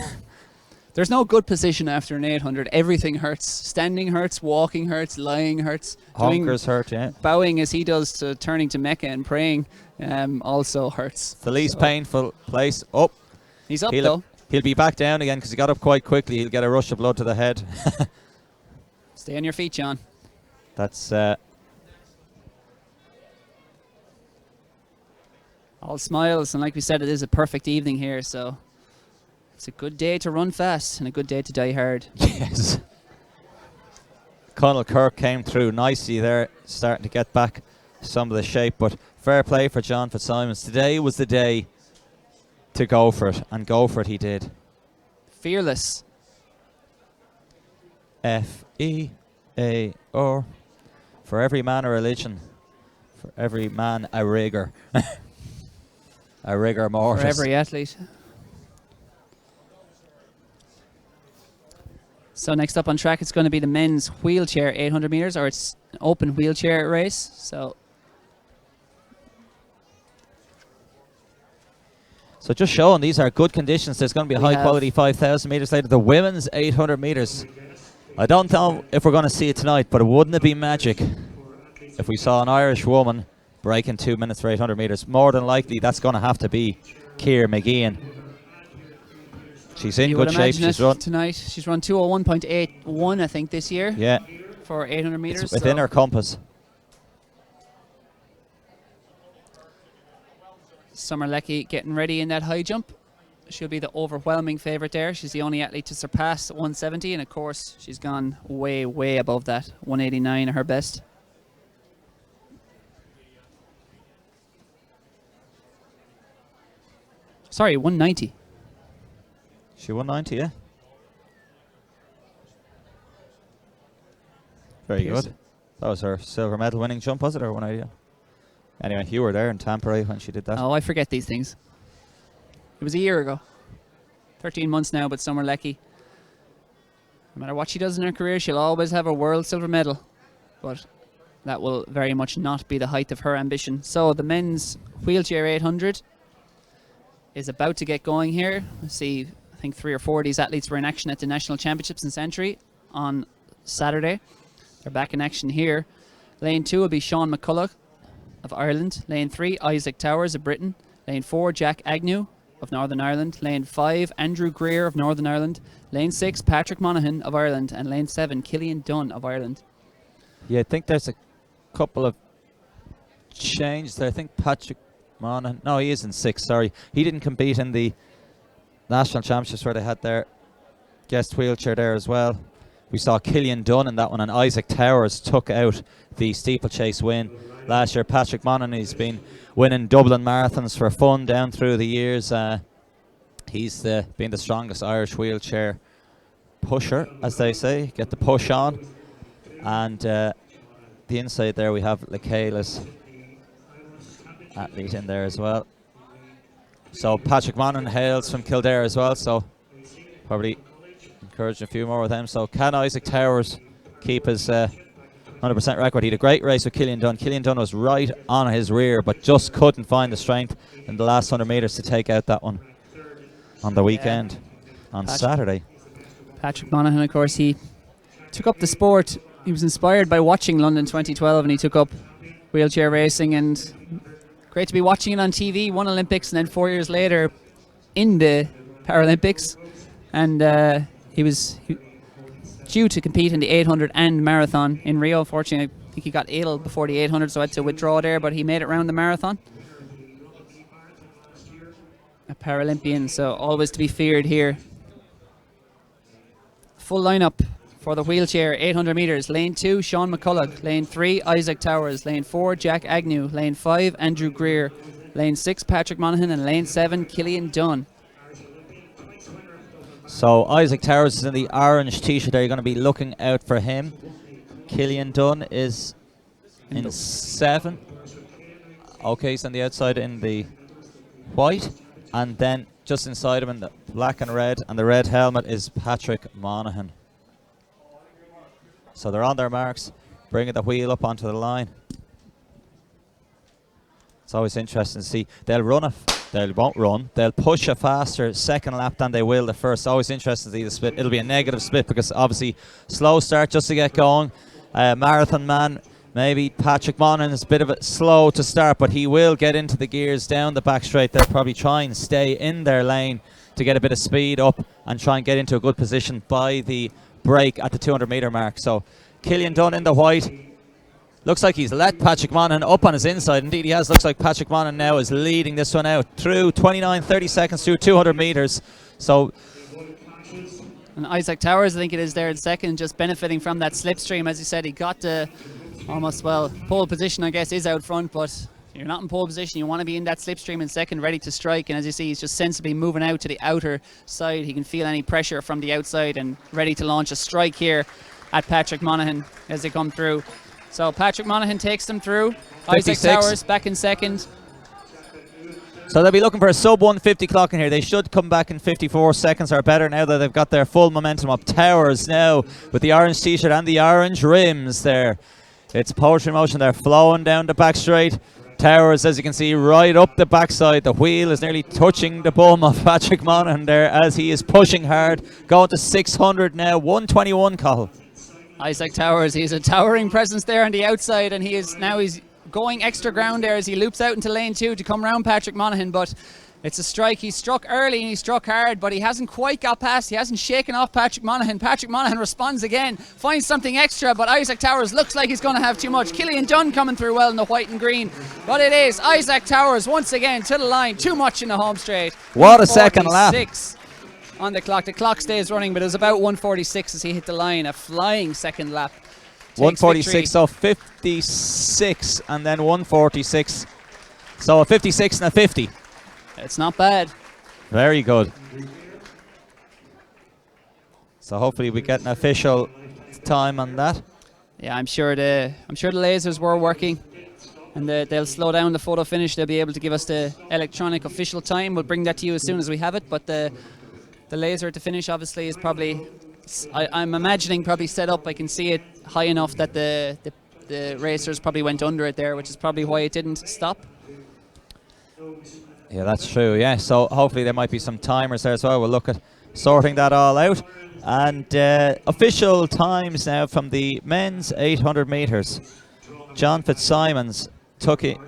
There's no good position after an 800. Everything hurts. Standing hurts, walking hurts, lying hurts. Honkers hurt, yeah. Bowing as he does to turning to Mecca and praying also hurts. It's the least painful place. Up. He's up though. He'll be back down again because he got up quite quickly. He'll get a rush of blood to the head. Stay on your feet, John. That's... all smiles, and like we said, it is a perfect evening here, so it's a good day to run fast and a good day to die hard. Yes. Connell Kirk came through nicely there, starting to get back some of the shape, but fair play for John Fitzsimons. Today was the day to go for it, and go for it he did. Fearless. F-E-A-R. For every man a religion, for every man a rigor. A rigor mortis. For every athlete. So next up on track, it's going to be the men's wheelchair 800 meters, or it's an open wheelchair race. So just showing these are good conditions. There's going to be a high quality 5,000 meters later. The women's 800 meters. I don't know if we're going to see it tonight, but wouldn't it be magic if we saw an Irish woman breaking 2 minutes for 800 meters? More than likely, that's going to have to be Keir McGeehan. She's in good shape. She's run tonight. She's run 201.81, I think, this year. Yeah. For 800 meters. It's within her compass. Summer Leckie getting ready in that high jump. She'll be the overwhelming favourite there. She's the only athlete to surpass 170, and of course, she's gone way, way above that. 189 her best. Sorry, 190. She 190, yeah. Very good. That was her silver medal winning jump, was it, or 180? Anyway, you were there in Tampa when she did that. Oh, I forget these things. It was a year ago. 13 months now, but Summer Leckie, no matter what she does in her career, she'll always have a world silver medal. But that will very much not be the height of her ambition. So the men's wheelchair 800 is about to get going here. Let's see, I think 3 or 4 of these athletes were in action at the National Championships in Santry on Saturday. They're back in action here. Lane 2 will be Sean McCullough of Ireland. Lane 3, Isaac Towers of Britain. Lane 4, Jack Agnew of Northern Ireland. Lane 5, Andrew Greer of Northern Ireland. Lane 6, Patrick Monaghan of Ireland. And Lane 7, Killian Dunn of Ireland. Yeah, I think there's a couple of changes there. I think Patrick Monaghan, no, he is in 6, sorry. He didn't compete in the National Championships where they had their guest wheelchair there as well. We saw Killian Dunn in that one, and Isaac Towers took out the steeplechase win last year. Patrick Monaghan, he's been winning Dublin marathons for fun down through the years. He's been the strongest Irish wheelchair pusher, as they say. Get the push on. And the inside there we have Lekayla's athlete in there as well. So Patrick Monaghan hails from Kildare as well, so probably encouraging a few more with them. So can Isaac Towers keep his 100% record. He had a great race with Killian Dunn. Killian Dunn was right on his rear, but just couldn't find the strength in the last 100 metres to take out that one on the weekend, on Saturday. Patrick Monaghan, of course, he took up the sport. He was inspired by watching London 2012, and he took up wheelchair racing, and great to be watching it on TV. Won Olympics, and then 4 years later in the Paralympics, and he was due to compete in the 800 and marathon in Rio. Fortunately, I think he got ill before the 800, so had to withdraw there, but he made it around the marathon. A Paralympian, so always to be feared here. Full lineup for the wheelchair 800 metres. Lane 2, Sean McCulloch. Lane 3, Isaac Towers. Lane 4, Jack Agnew. Lane 5, Andrew Greer. Lane 6, Patrick Monaghan. And lane 7, Killian Dunn. So Isaac Towers is in the orange t-shirt there. You're going to be looking out for him. Killian Dunn is in 7. Okay, he's on the outside in the white. And then just inside him in the black and red, and the red helmet, is Patrick Monaghan. So they're on their marks, bringing the wheel up onto the line. It's always interesting to see. They won't run. They'll push a faster second lap than they will the first. Always interesting to see the split. It'll be a negative split because obviously slow start just to get going. Marathon man, maybe Patrick Monaghan is a bit of a slow to start, but he will get into the gears down the back straight. They'll probably try and stay in their lane to get a bit of speed up and try and get into a good position by the break at the 200 metre mark. So Killian Dunn in the white. Looks like he's let Patrick Monaghan up on his inside. Indeed he has. Looks like Patrick Monaghan now is leading this one out through 29-30 seconds through 200 metres. So, and Isaac Towers, I think it is there in second, just benefiting from that slipstream. As you said, he got to almost, well, pole position I guess is out front, but you're not in pole position. You want to be in that slipstream in second, ready to strike. And as you see, he's just sensibly moving out to the outer side. He can feel any pressure from the outside and ready to launch a strike here at Patrick Monaghan as they come through. So Patrick Monaghan takes them through. 56. Isaac Towers back in second. So they'll be looking for a sub 150 clock in here. They should come back in 54 seconds or better now that they've got their full momentum up. Towers now with the orange t-shirt and the orange rims there. It's poetry motion. They're flowing down the back straight. Towers, as you can see, right up the backside. The wheel is nearly touching the bum of Patrick Monaghan there as he is pushing hard. Going to 600 now. 121, Cathal. Isaac Towers, he's a towering presence there on the outside, and he's going extra ground there as he loops out into lane 2 to come round Patrick Monaghan, but it's a strike. He struck early and he struck hard, but he hasn't quite got past. He hasn't shaken off Patrick Monaghan. Patrick Monaghan responds again, finds something extra, but Isaac Towers looks like he's going to have too much. Killian Dunn coming through well in the white and green, but it is Isaac Towers once again to the line. Too much in the home straight. What a second lap. On the clock. The clock stays running, but it was about 146 as he hit the line. A flying second lap. 146, so 56 and then 146. So a 56 and a 50. It's not bad. Very good. So hopefully we get an official time on that. Yeah, I'm sure the lasers were working, and they'll slow down the photo finish. They'll be able to give us the electronic official time. We'll bring that to you as soon as we have it, but the laser to finish obviously is probably, I'm imagining, probably set up. I can see it high enough that the racers probably went under it there, which is probably why it didn't stop. Yeah, that's true, yeah. So hopefully there might be some timers there as well. We'll look at sorting that all out. And official times now from the men's 800 metres. John Fitzsimons taking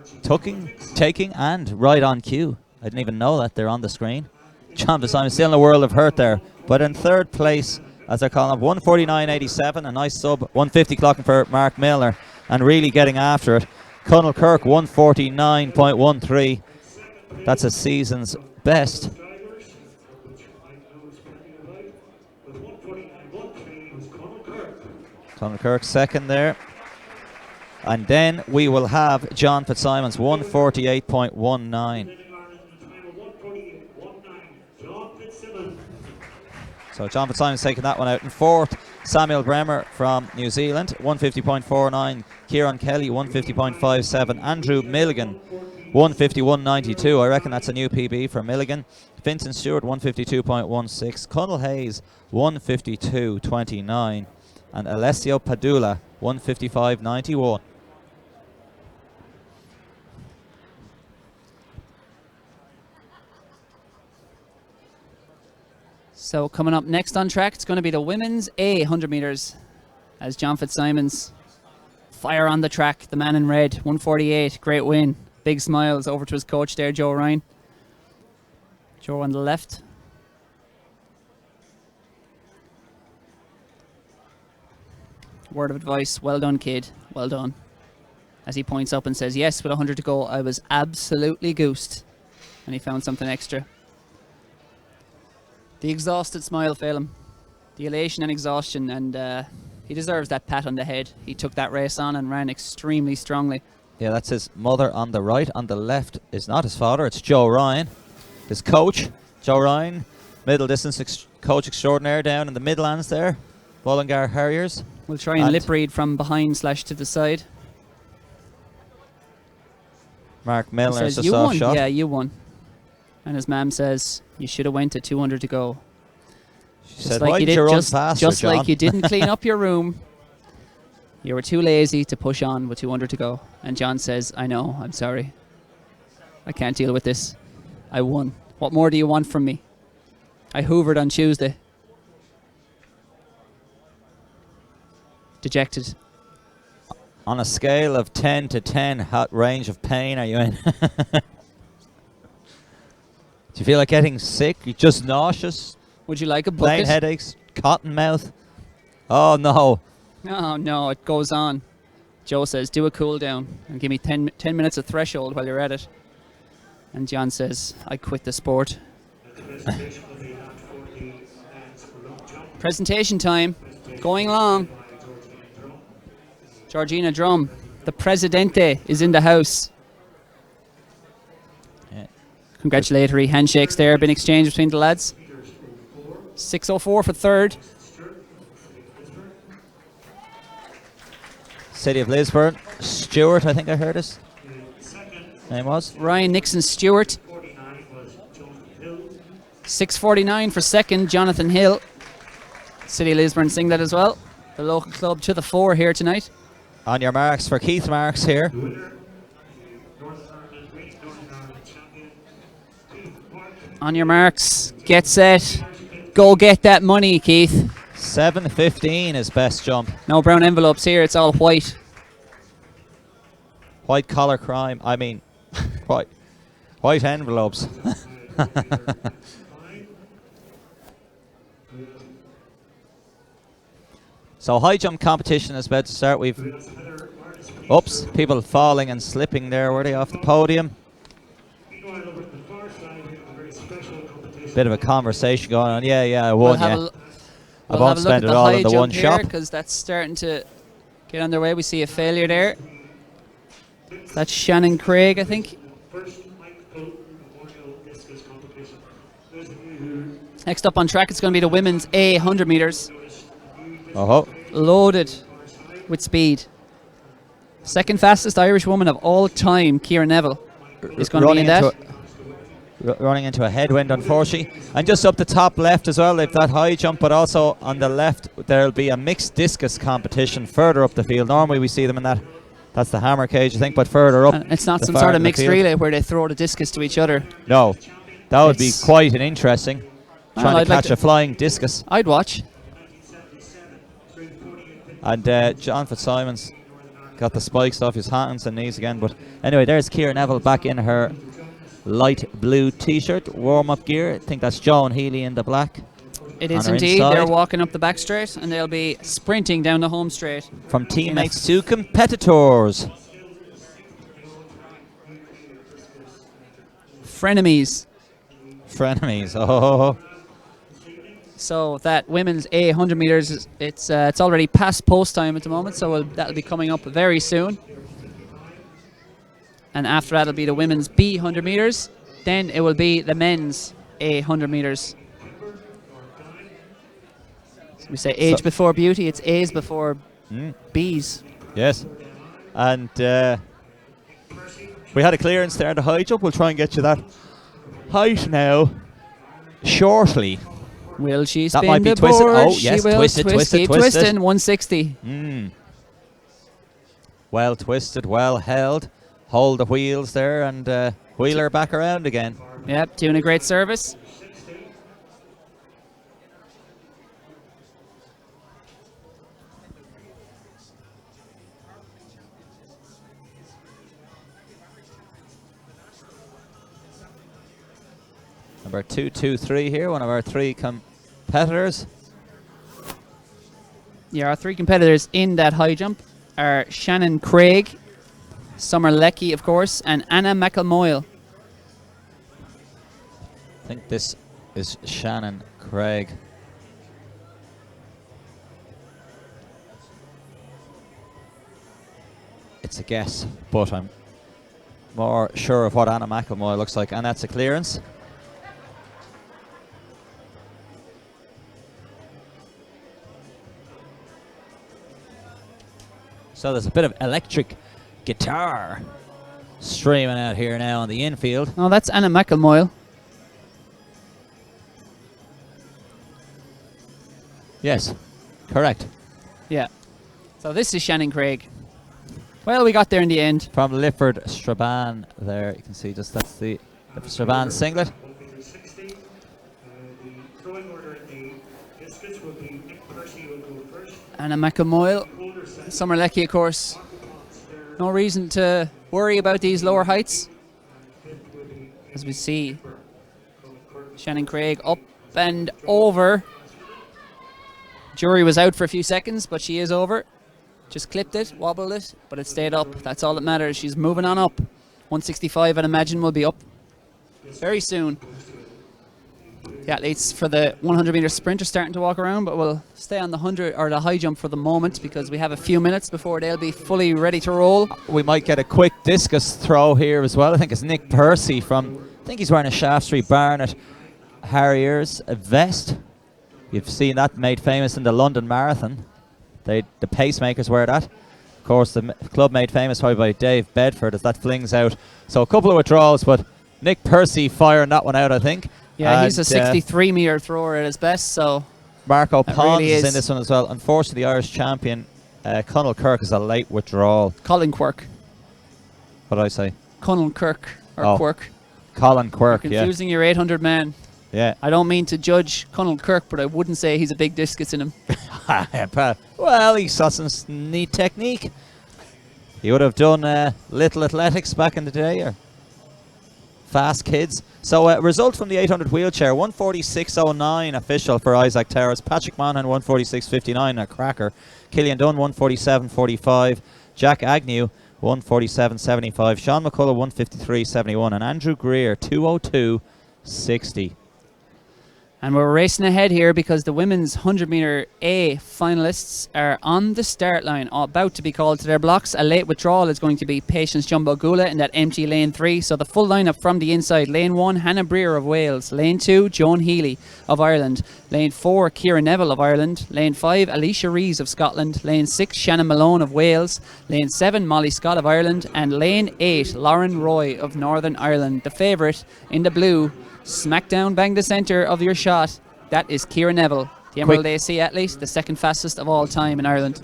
and right on cue. I didn't even know that they're on the screen. John Fitzsimons still in the world of hurt there, but in third place, as they're calling up, 149.87, a nice sub, 150 clocking for Mark Milner, and really getting after it. Connell Kirk, 149.13. That's a season's best. Connell Kirk second there. And then we will have John Fitzsimons, 148.19. So John Fitzsimons taking that one out. In fourth, Samuel Bremer from New Zealand, 150.49. Kieran Kelly, 150.57. Andrew Milligan, 151.92. I reckon that's a new PB for Milligan. Vincent Stewart, 152.16. Connell Hayes, 152.29. And Alessio Padula, 1:55.91. So coming up next on track, it's going to be the women's A 100 meters as John Fitzsimons fire on the track. The man in red, 148, great win. Big smiles over to his coach there, Joe Ryan. Joe on the left. Word of advice, well done, kid, well done. As he points up and says, yes, with 100 to go, I was absolutely goosed. And he found something extra. The exhausted smile fail him. The elation and exhaustion, and he deserves that pat on the head. He took that race on and ran extremely strongly. Yeah, that's his mother on the right. On the left is not his father, it's Joe Ryan. His coach, Joe Ryan, middle distance coach extraordinaire down in the Midlands there. Mullingar Harriers. We'll try and lip read from behind / to the side. Mark Milner is says, a you soft won. shot. Yeah, you won. And his mum says, you should have went at 200 to go. She said, why did you run faster, just John? like you didn't clean up your room. You were too lazy to push on with 200 to go. And John says, I know, I'm sorry. I can't deal with this. I won. What more do you want from me? I hoovered on Tuesday. Dejected. On a scale of 10 to 10, what range of pain are you in? Do you feel like getting sick? You're just nauseous? Would you like a Plain bucket? headaches? Cotton mouth? Oh, no. Oh, no, it goes on. Joe says, do a cool down and give me 10 minutes of threshold while you're at it. And John says, I quit the sport. Presentation time. Going along. Georgina Drum, the Presidente, is in the house. Yeah. Congratulatory handshakes there been exchanged between the lads. 6:04 for third. City of Lisburn. Stewart, I think I heard his name was. Ryan Nixon Stewart. 6:49 for second, Jonathan Hill. City of Lisburn sing that as well. The local club to the fore here tonight. On your marks for Keith Marks here. On your marks, get set, go get that money, Keith. 7:15 is best jump. No brown envelopes here, it's all white. White collar crime. I mean, white envelopes. So high jump competition is about to start. We've oops, people falling and slipping there. Were they off the podium? Bit of a conversation going on. Yeah, I won. I won't spend it all in the one shop because that's starting to get underway. We see a failure there. That's Shannon Craig, I think. Next up on track, it's going to be the women's A 100 meters. Oh, Loaded with speed. Second fastest Irish woman of all time, Ciara Neville, is going to be in that. Running into a headwind, unfortunately. And just up the top left as well, they've that high jump, but also on the left there'll be a mixed discus competition further up the field. Normally we see them in that. That's the hammer cage, I think, but further up. And it's not some sort of mixed relay where they throw the discus to each other. No, that would be quite an interesting. Trying to catch a flying discus. I'd watch. And John Fitzsimons got the spikes off his hands and knees again. But anyway, there's Ciara Neville back in her light blue t-shirt, warm-up gear. I think that's Joan Healy in the black. It is indeed. They're walking up the back straight and they'll be sprinting down the home straight. From teammates to competitors. Frenemies. Frenemies. Oh. So that women's A 100 meters, it's already past post time at the moment, so that'll be coming up very soon. And after that, it'll be the women's B 100 meters. Then it will be the men's A 100 meters. So we say age before beauty, it's A's before B's. Yes. And we had a clearance there in the high jump. We'll try and get you that height now shortly. Will she spin that might be the twisted. board? Oh, yes, she will twisted. Keep twisting. 160. Well twisted, well held. Hold the wheels there and wheel her back around again. Yep, doing a great service. Number 223 here, one of our 3 competitors. Yeah, our 3 competitors in that high jump are Shannon Craig, Summer Leckie, of course, and Anna McElmoyle. I think this is Shannon Craig. It's a guess, but I'm more sure of what Anna McElmoyle looks like, and that's a clearance. So there's a bit of electric guitar streaming out here now on the infield. Oh, that's Anna McElmoyle. Yes, correct. Yeah. So this is Shannon Craig. Well, we got there in the end. From Lifford Strabane there, you can see just that's the Lifford Strabane singlet. 160. The throwing order in the discus will be Nick Percy will go first. Anna McElmoyle, Holder second. Summer Leckie, of course. No reason to worry about these lower heights. As we see, Shannon Craig up and over. Jury was out for a few seconds, but she is over. Just clipped it, wobbled it, but it stayed up. That's all that matters. She's moving on up. 165, I'd imagine, will be up very soon. The athletes for the 100-meter sprint are starting to walk around, but we'll stay on the 100 or the high jump for the moment because we have a few minutes before they'll be fully ready to roll. We might get a quick discus throw here as well. I think it's Nick Percy from, I think he's wearing a Shaftesbury Barnet Harriers vest. You've seen that made famous in the London Marathon. The pacemakers wear that. Of course, the club made famous probably by Dave Bedford as that flings out. So a couple of withdrawals, but Nick Percy firing that one out, I think. Yeah, and he's a 63-meter thrower at his best, so Marco that Pons really is in is. this one as well. Unfortunately, the Irish champion, Conall Kirk, is a late withdrawal. Colin Quirk. What did I say? Conall Kirk, or Oh, Quirk. Colin Quirk, yeah. Confusing your 800 man. Yeah. I don't mean to judge Conall Kirk, but I wouldn't say he's a big discus in him. Well, he's got some neat technique. He would have done little athletics back in the day, or fast kids. So result from the 800 wheelchair, 146.09 official for Isaac Towers. Patrick Monaghan 146.59, a cracker. Killian Dunn 147.45. Jack Agnew 147.75. Sean McCullough 153.71. And Andrew Greer 202.60. And we're racing ahead here because the women's 100-meter A finalists are on the start line, about to be called to their blocks. A late withdrawal is going to be Patience Jumbo Gula in that empty lane 3. So the full lineup from the inside: lane 1, Hannah Breer of Wales; lane 2, Joan Healy of Ireland; lane 4, Ciara Neville of Ireland; lane 5, Alicia Rees of Scotland; lane 6, Shannon Malone of Wales; lane 7, Molly Scott of Ireland; and lane 8, Lauren Roy of Northern Ireland. The favourite in the blue, smack down bang the centre of your shot, that is Ciara Neville, the Emerald AC athlete, the second fastest of all time in Ireland.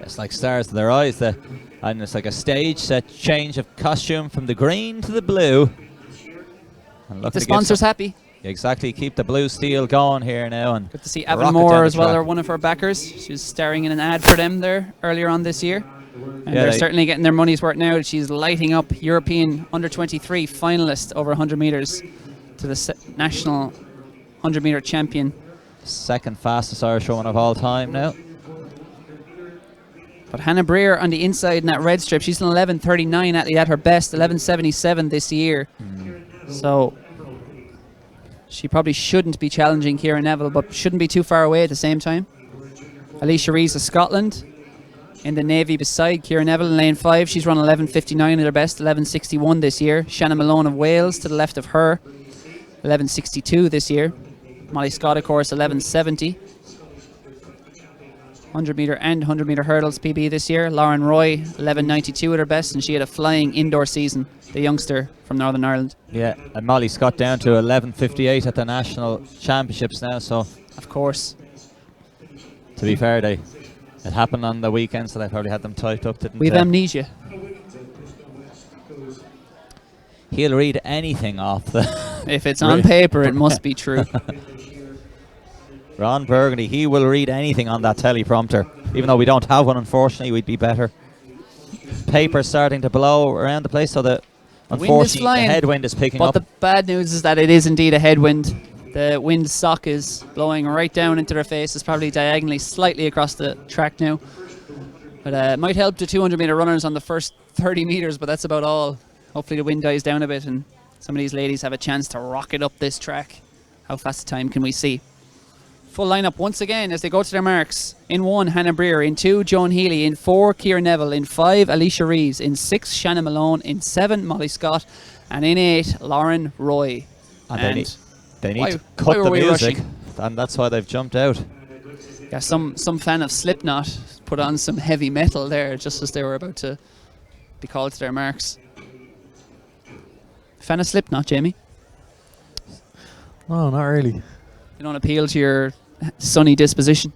It's like stars in their eyes, and it's like a stage set change of costume from the green to the blue. And The sponsors happy. Exactly, keep the blue steel going here now. And Good to see rocket Evan down Moore the as well, track. or one of her backers. She was starring in an ad for them there earlier on this year. And Yeah, they're they- certainly getting their money's worth now. She's lighting up European under-23 finalist over 100 metres to the national 100-metre champion. Second fastest Irish woman of all time now. But Hannah Breer on the inside in that red strip, she's an 11:39 athlete at her best, 11:77 this year. So she probably shouldn't be challenging Ciara Neville, but shouldn't be too far away at the same time. Alicia Rees of Scotland in the navy beside Ciara Neville in lane 5. She's run 11:59 at her best, 11:61 this year. Shannon Malone of Wales to the left of her, 11:62 this year. Molly Scott, of course, 11:70. 100-metre and 100-metre hurdles PB this year. Lauren Roy, 11:92 at her best, and she had a flying indoor season, the youngster from Northern Ireland. Yeah, and Molly Scott down to 11:58 at the national championships now. So Of course. to be fair, they It happened on the weekend, so they probably had them typed up, didn't We've they? amnesia. He'll read anything off the... If it's on paper, it must be true. Ron Burgundy, he will read anything on that teleprompter. Even though we don't have one, unfortunately, we'd be better. Paper's starting to blow around the place, so that unfortunately the headwind is picking up. But the bad news is that it is indeed a headwind. The wind sock is blowing right down into their faces, probably diagonally slightly across the track now. But it might help the 200-meter runners on the first 30 meters, but that's about all. Hopefully the wind dies down a bit and some of these ladies have a chance to rocket up this track. How fast a time can we see? Full lineup once again as they go to their marks. In 1, Hannah Breer. In 2, Joan Healy. In 4, Ciara Neville. In 5, Alicia Rees. In 6, Shannon Malone. In 7, Molly Scott. And in 8, Lauren Roy. And they need to cut the music, and that's why they've jumped out. Yeah, some fan of Slipknot put on some heavy metal there just as they were about to be called to their marks. Fan of Slipknot, Jamie? No, not really. You don't appeal to your sunny disposition?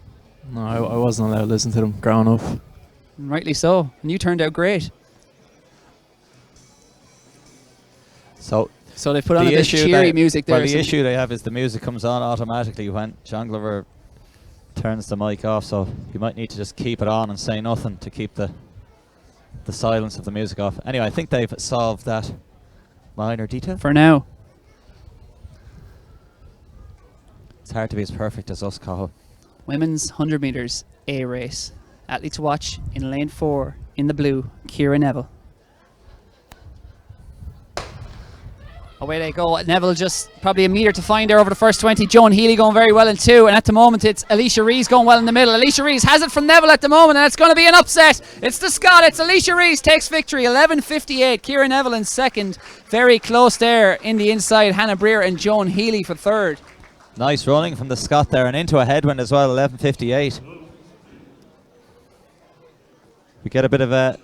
No, I wasn't allowed to listen to them growing up. And rightly so. And you turned out great. So they put on a bit cheery music there. Well, the issue they have is the music comes on automatically when John Glover turns the mic off, so you might need to just keep it on and say nothing to keep the silence of the music off. Anyway, I think they've solved that minor detail. For now. It's hard to be as perfect as us, Cahill. Women's 100 metres A race. Athlete to watch in lane 4 in the blue, Ciara Neville. Away they go. Neville just probably a metre to find there over the first 20. Joan Healy going very well in 2. And at the moment it's Alicia Rees going well in the middle. Alicia Rees has it from Neville at the moment and it's going to be an upset. It's the Scot. It's Alicia Rees takes victory. 11.58. Ciara Neville in 2nd. Very close there in the inside. Hannah Breer and Joan Healy for 3rd. Nice running from the Scot there and into a headwind as well. 11.58. We get a bit of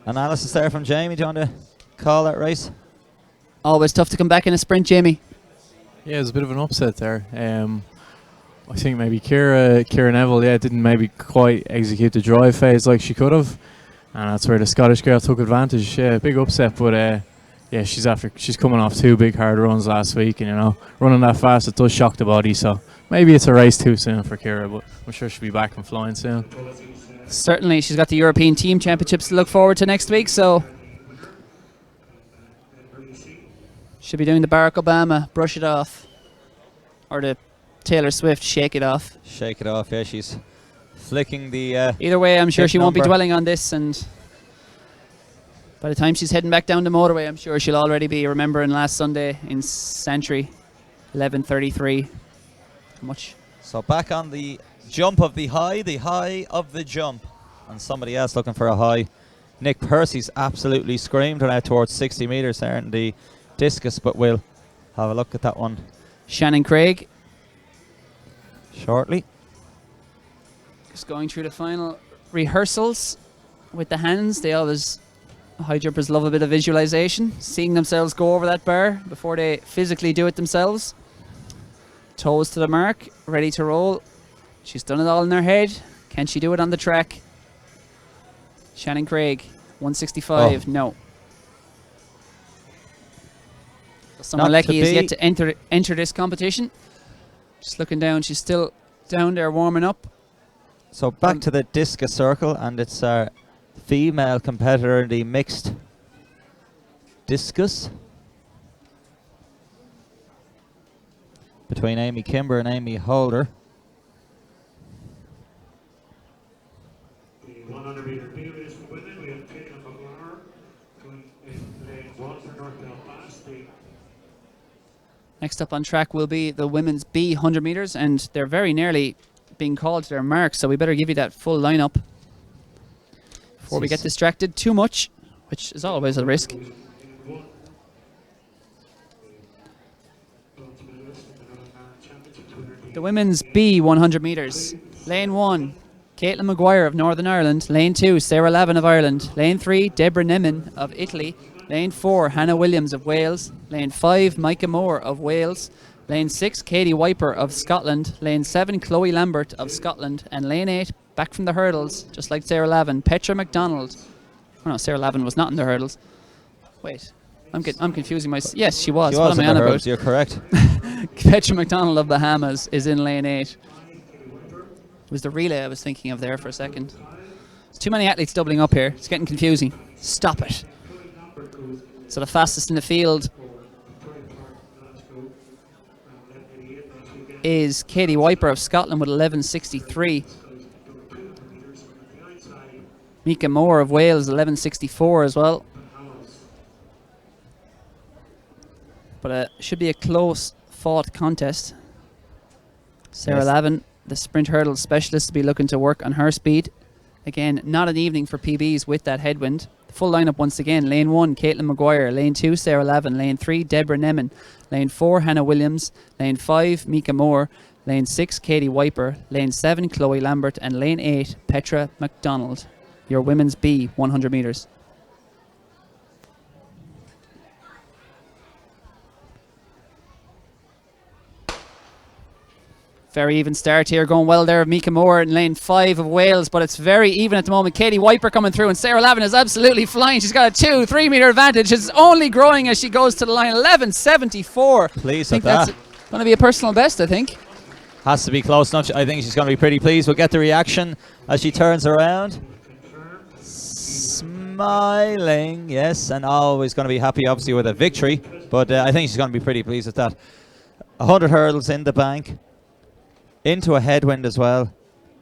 analysis there from Jamie. Do you want to call that race? Always tough to come back in a sprint, Jamie. Yeah, it was a bit of an upset there. I think maybe Ciara Neville, didn't maybe quite execute the drive phase like she could have, and that's where the Scottish girl took advantage. Yeah, big upset, but she's coming off 2 big hard runs last week, and running that fast it does shock the body. So maybe it's a race too soon for Ciara, but I'm sure she'll be back and flying soon. Certainly, she's got the European Team Championships to look forward to next week, so should be doing the Barack Obama brush it off, or the Taylor Swift shake it off. Shake it off, yeah, she's flicking the either way, I'm sure she won't be number. dwelling on this, and by the time she's heading back down the motorway, I'm sure she'll already be remembering last Sunday in Santry, 11:33. Much. So back on the jump of the high of the jump, and somebody else looking for a high. Nick Percy's absolutely screamed out towards 60 metres there in the discus, but we'll have a look at that one. Shannon Craig shortly. Just going through the final rehearsals with the hands. They always, high jumpers love a bit of visualization, seeing themselves go over that bar before they physically do it themselves. Toes to the mark, ready to roll. She's done it all in her head. Can she do it on the track? Shannon Craig, 165, no. Someone lucky is yet to enter this competition. Just looking down, she's still down there warming up. So back to the discus circle, and it's our female competitor in the mixed discus between Amy Kimber and Amy Holder. The 100 meter B race for women, we have Caitlin McGuire going in lane 1 for North Belfast. Next up on track will be the women's B 100 meters, and they're very nearly being called to their marks, so we better give you that full lineup before we get distracted too much, which is always a risk. The women's B 100 meters. Lane 1, Caitlin Maguire of Northern Ireland. Lane 2, Sarah Lavin of Ireland. Lane 3, Deborah Nemin of Italy. Lane 4, Hannah Williams of Wales. Lane 5, Micah Moore of Wales. Lane 6, Katie Wiper of Scotland. Lane 7, Chloe Lambert of Scotland. And Lane 8, back from the hurdles, just like Sarah Lavin. Petra McDonald. Oh no, Sarah Lavin was not in the hurdles. Wait, I'm confusing myself. Yes, she was. She What was am in I the on hurdles, about? you're correct. Petra McDonald of Bahamas is in lane 8. It was the relay I was thinking of there for a second. There's too many athletes doubling up here. It's getting confusing. Stop it. So the fastest in the field is Katie Wiper of Scotland with 11.63. Mika Moore of Wales, 11.64 as well. But it should be a close fought contest. Sarah Yes. Lavin, the sprint hurdle specialist, to be looking to work on her speed. Again, not an evening for PBs with that headwind. The full lineup once again. Lane 1, Caitlin Maguire. Lane 2, Sarah Lavin. Lane 3, Deborah Neman. Lane 4, Hannah Williams. Lane 5, Mika Moore. Lane 6, Katie Wiper. Lane 7, Chloe Lambert. And Lane 8, Petra McDonald. Your women's B, 100 metres. Very even start here, going well there of Mika Moore in lane 5 of Wales, but it's very even at the moment. Katie Wiper coming through, and Sarah Lavin is absolutely flying. She's got a 2-3 metre advantage. It's only growing as she goes to the line. 11.74. Pleased I with think that's that. going to be a personal best, I think. Has to be close enough. I think she's going to be pretty pleased. We'll get the reaction as she turns around. Smiling, yes, and always going to be happy, obviously, with a victory. But I think she's going to be pretty pleased with that. 100 hurdles in the bank, into a headwind as well.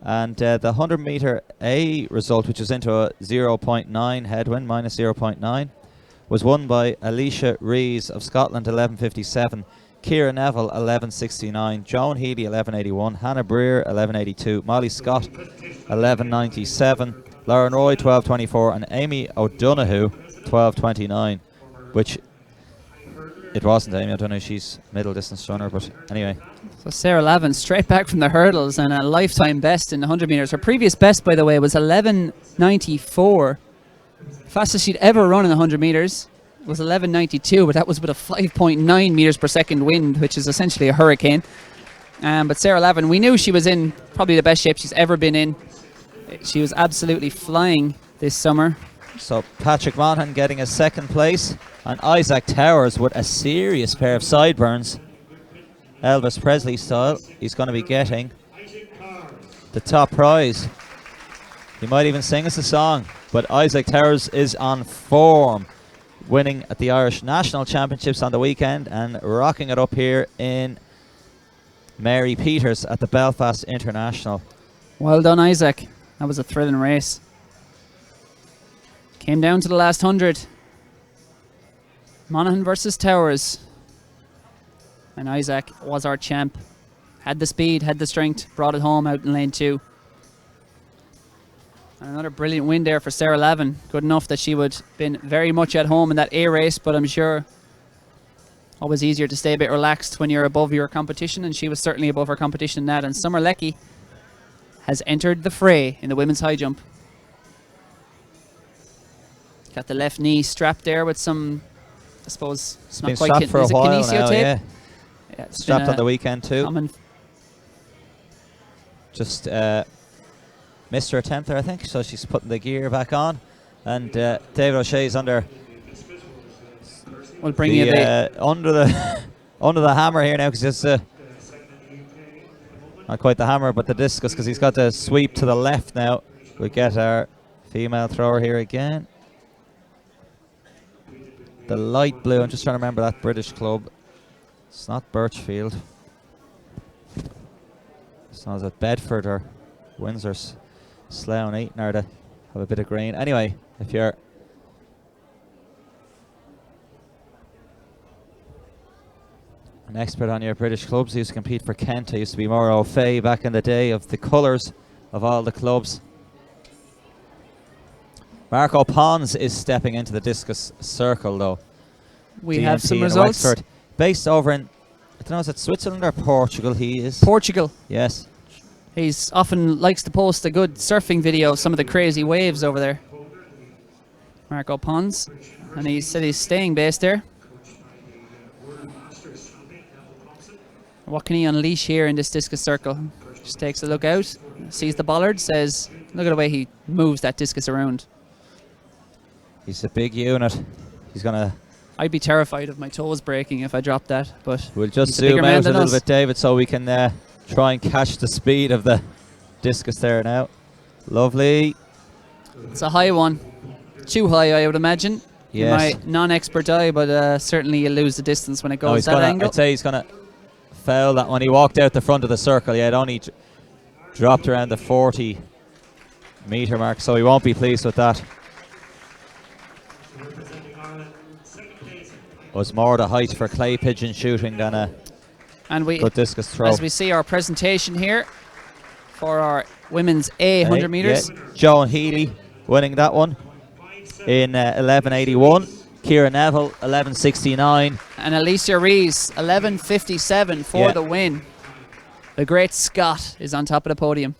And the 100 metre A result, which is into a 0.9 headwind, minus 0.9, was won by Alicia Rees of Scotland, 11.57. Ciara Neville, 11.69. Joan Healy, 11.81. Hannah Breer, 11.82. Molly Scott, 11.97. Lauren Roy, 12.24. And Amy O'Donoghue, 12.29. Which, it wasn't Amy O'Donoghue, she's middle distance runner, but anyway. So Sarah Lavin straight back from the hurdles and a lifetime best in the 100 metres. Her previous best, by the way, was 11.94. Fastest she'd ever run in the 100 metres was 11.92, but that was with a 5.9 metres per second wind, which is essentially a hurricane. But Sarah Lavin, we knew she was in probably the best shape she's ever been in. She was absolutely flying this summer. So Patrick Monaghan getting a second place, and Isaac Towers with a serious pair of sideburns, Elvis Presley style. He's going to be getting the top prize. He might even sing us a song, but Isaac Towers is on form, winning at the Irish National Championships on the weekend and rocking it up here in Mary Peters at the Belfast International. Well done, Isaac. That was a thrilling race. Came down to the last 100. Monaghan versus Towers. And Isaac was our champ. Had the speed, had the strength, brought it home out in lane 2. And another brilliant win there for Sarah Lavin. Good enough that she would have been very much at home in that A race, but I'm sure always easier to stay a bit relaxed when you're above your competition, and she was certainly above her competition in that. And Summer Leckie has entered the fray in the women's high jump. Got the left knee strapped there with some, I suppose, It's not been quite strapped for a is it while kinesio now, tape? yeah. Yeah, it's Strapped been on the weekend too. common. Just missed her attempt there, I think, so she's putting the gear back on. And David O'Shea's under We'll bring you the under the under the hammer here now, because it's not quite the hammer, but the discus, because he's got the sweep to the left now. We get our female thrower here again. The light blue. I'm just trying to remember that British club. It's not Birchfield. It's not at Bedford or Windsor. Slough and Eton are to have a bit of green. Anyway, if you're an expert on your British clubs, you used to compete for Kent. I used to be more au fait back in the day of the colours of all the clubs. Marco Pons is stepping into the discus circle, though. we have GMT some in results. Wexford. Based over in, I don't know, is it Switzerland or Portugal he is? Portugal. Yes. He's often likes to post a good surfing video of some of the crazy waves over there. Marco Pons. And he said he's staying based there. What can he unleash here in this discus circle? Just takes a look out, sees the bollard, says, look at the way he moves that discus around. He's a big unit. He's going to... I'd be terrified of my toes breaking if I dropped that, but We'll just he's a bigger zoom man out a than little us. bit, David, so we can try and catch the speed of the discus there now. Lovely. It's a high one. Too high, I would imagine. Yes. In my non-expert eye, but certainly you lose the distance when it No, goes he's that gonna, angle. I'd say he's going to foul that one. He walked out the front of the circle. Yeah, it only dropped around the 40-metre mark, so he won't be pleased with that. Representing Ireland, second place. Was more the height for clay pigeon shooting than a And we, good discus throw. as we see our presentation here for our women's A 100 metres. Yeah. Joan Healy winning that one in 11.81. Ciara Neville 11.69. And Alicia Rees, 11.57 for Yeah. the win. The great Scot is on top of the podium.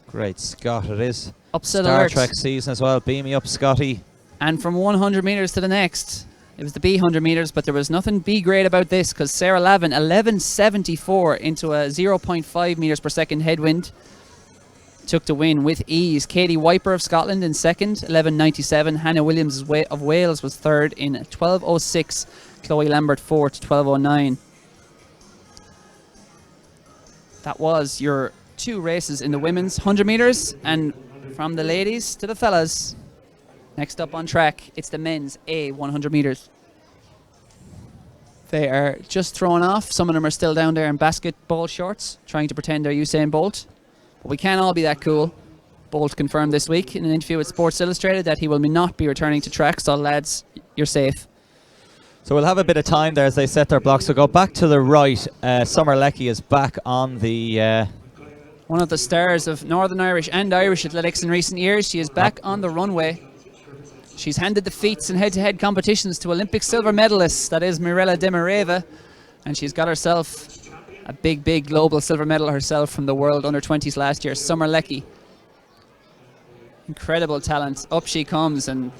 Great Scott, it is. Upset Star alert. Trek season as well. Beam me up, Scotty. And from 100 metres to the next, it was the B 100 metres, but there was nothing B grade about this because Sarah Lavin, 11.74 into a 0.5 metres per second headwind, took the win with ease. Katie Wiper of Scotland in second, 11.97. Hannah Williams of Wales was third in 12.06. Chloe Lambert fourth, 12.09. That was your two races in the women's 100 metres. And from the ladies to the fellas, next up on track, it's the men's A 100 metres. They are just thrown off. Some of them are still down there in basketball shorts, trying to pretend they're Usain Bolt. But we can't all be that cool. Bolt confirmed this week in an interview with Sports Illustrated that he will not be returning to track, so lads, you're safe. So we'll have a bit of time there as they set their blocks. So go back to the right. Summer Leckie is back on the... One of the stars of Northern Irish and Irish athletics in recent years. She is back on the runway. She's handed the feats in head-to-head competitions to Olympic silver medalists, that is Mirella Demireva, and she's got herself a big global silver medal herself from the World Under-20s last year. Summer Leckie. Incredible talent. Up she comes, and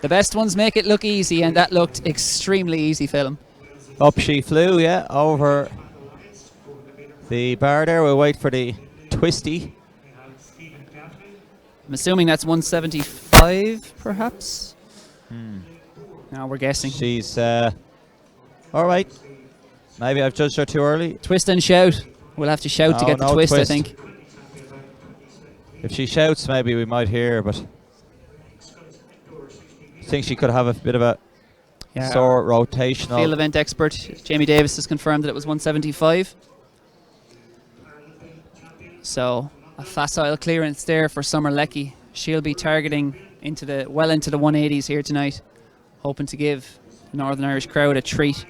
the best ones make it look easy, and that looked extremely easy, Phil. Up she flew, yeah, over the bar there. We'll wait for the twisty. I'm assuming that's 175, perhaps? Now we're guessing. She's... all right. Maybe I've judged her too early. Twist and shout. We'll have to shout to No, get the no twist, twist. I think. If she shouts, maybe we might hear her, but I think she could have a bit of a sore rotational. Field event expert Jamie Davis has confirmed that it was 175. So a facile clearance there for Summer Leckie. She'll be targeting into the 180s here tonight, hoping to give the Northern Irish crowd a treat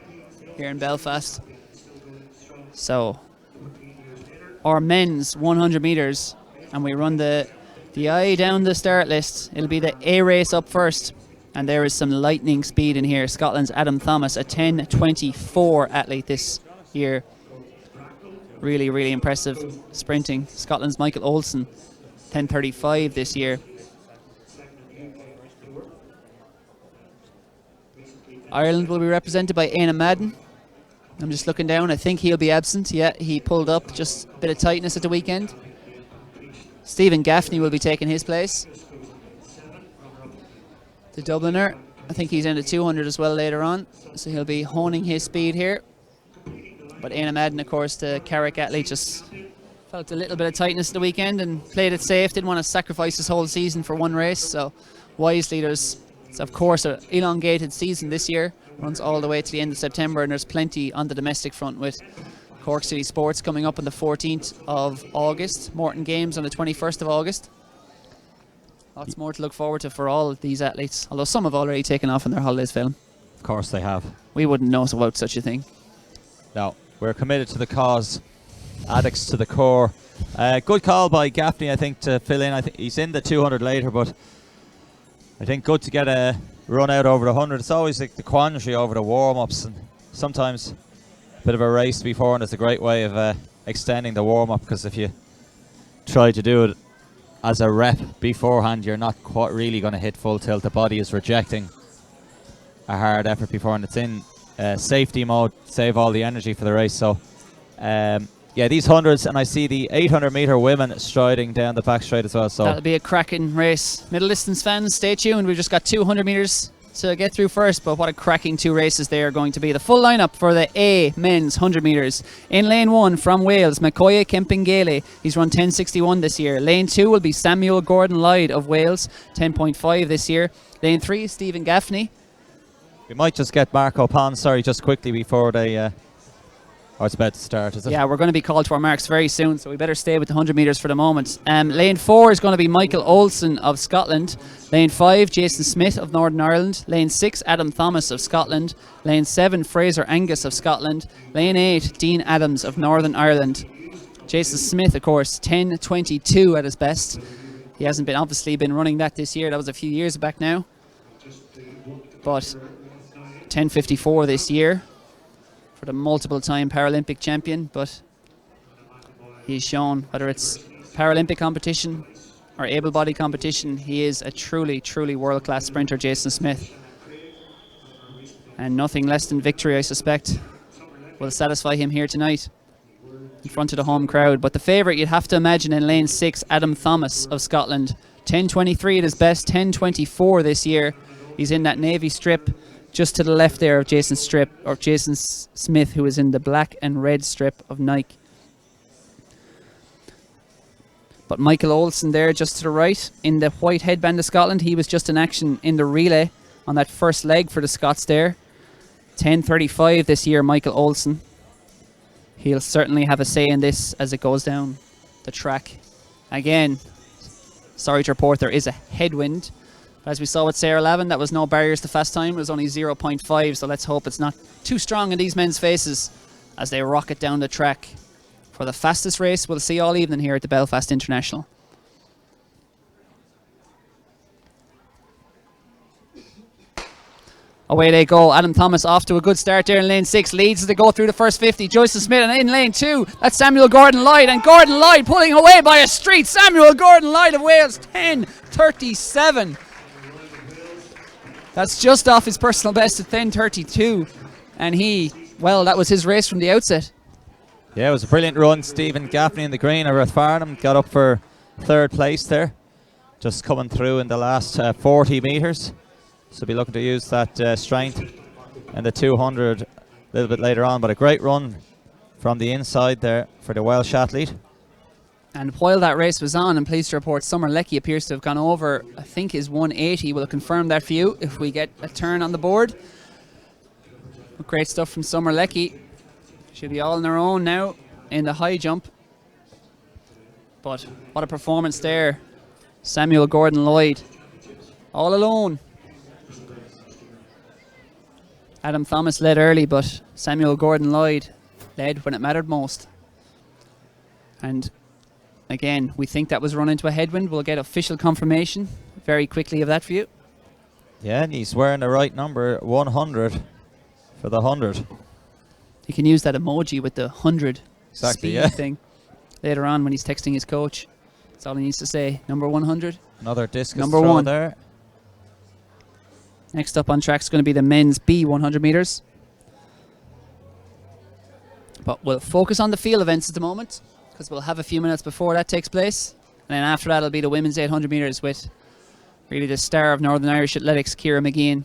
here in Belfast. So our men's 100 metres, and we run the eye down the start list. It'll be the A race up first, and there is some lightning speed in here. Scotland's Adam Thomas, a 10.24 athlete this year. Really impressive sprinting. Scotland's Michael Olsen, 10.35 this year. Ireland will be represented by Éanna Madden. I'm just looking down. I think he'll be absent. Yeah, he pulled up. Just a bit of tightness at the weekend. Stephen Gaffney will be taking his place. The Dubliner, I think he's in the 200 as well later on, so he'll be honing his speed here. But Éanna Madden, of course, the Carrick athlete, just felt a little bit of tightness at the weekend and played it safe. Didn't want to sacrifice his whole season for one race, so wisely it's of course an elongated season this year. Runs all the way to the end of September, and there's plenty on the domestic front with Cork City Sports coming up on the 14th of August, Morton Games on the 21st of August. Lots more to look forward to for all of these athletes, although some have already taken off on their holidays, Phil. Of course they have. We wouldn't know about such a thing. No, we're committed to the cause. Addicts to the core. Good call by Gaffney, I think, to fill in. I think he's in the 200 later, but I think good to get a run out over the 100. It's always like the quandary over the warm-ups, and sometimes a bit of a race before, and it's a great way of extending the warm-up, because if you try to do it as a rep beforehand, you're not quite really going to hit full tilt. The body is rejecting a hard effort before, and it's in safety mode, save all the energy for the race. So Yeah, these hundreds, and I see the 800-meter women striding down the back straight as well. So That'll be a cracking race. Middle distance fans, stay tuned. We've just got 200 metres to get through first, but what a cracking 2 races they are going to be. The full lineup for the A men's 100 metres. In lane 1 from Wales, Makoye Kempingele. He's run 10.61 this year. Lane 2 will be Samuel Gordon-Lloyd of Wales, 10.5 this year. Lane 3, Stephen Gaffney. we might just get Marco Pansari just quickly before they... Oh, it's about to start, is it? Yeah, we're going to be called to our marks very soon, so we better stay with the 100 metres for the moment. Lane 4 is going to be Michael Olsen of Scotland. Lane 5, Jason Smith of Northern Ireland. Lane 6, Adam Thomas of Scotland. Lane 7, Fraser Angus of Scotland. Lane 8, Dean Adams of Northern Ireland. Jason Smith, of course, 10.22 at his best. He hasn't been obviously been running that this year. That was a few years back now. But 10.54 this year for the multiple-time Paralympic champion, but he's shown, whether it's Paralympic competition or able-bodied competition, he is a truly, truly world-class sprinter, Jason Smith. And nothing less than victory, I suspect, will satisfy him here tonight in front of the home crowd. But the favourite, you'd have to imagine, in lane 6, Adam Thomas of Scotland. 10.23 at his best, 10.24 this year. He's in that navy strip just to the left there of Jason Smith, who is in the black and red strip of Nike. But Michael Olsen there just to the right in the white headband of Scotland. He was just in action in the relay on that first leg for the Scots there. 10.35 this year, Michael Olsen. He'll certainly have a say in this as it goes down the track. Again, sorry to report, there is a headwind. As we saw with Sarah Lavin, that was no barriers to fast time. It was only 0.5, so let's hope it's not too strong in these men's faces as they rocket down the track for the fastest race we'll see all evening here at the Belfast International. Away they go. Adam Thomas off to a good start there in lane 6. Leads as they go through the first 50. Joyce Smith, and in lane 2, that's Samuel Gordon-Lloyd. And Gordon-Lloyd pulling away by a street. Samuel Gordon-Lloyd of Wales, 10.37. That's just off his personal best at 10.32. And that was his race from the outset. Yeah, it was a brilliant run. Stephen Gaffney in the green of Rathfarnham got up for 3rd place there. Just coming through in the last 40 metres. So be looking to use that strength in the 200 a little bit later on. But a great run from the inside there for the Welsh athlete. And while that race was on, I'm pleased to report Summer Leckie appears to have gone over, I think, his 180. We'll confirm that for you if we get a turn on the board. Great stuff from Summer Leckie. She'll be all on her own now in the high jump. But what a performance there. Samuel Gordon-Lloyd, all alone. Adam Thomas led early, but Samuel Gordon-Lloyd led when it mattered most. And again, we think that was run into a headwind. We'll get official confirmation very quickly of that for you. Yeah, and he's wearing the right number, 100 for the 100. You can use that emoji with the 100 Exactly, speed thing later on when he's texting his coach. That's all he needs to say. Number 100. Another discus Number throw 1 there. Next up on track is going to be the men's B 100 metres. But we'll focus on the field events at the moment, because we'll have a few minutes before that takes place. And then after that it'll be the women's 800 metres with really the star of Northern Irish athletics, Ciara McGeehan.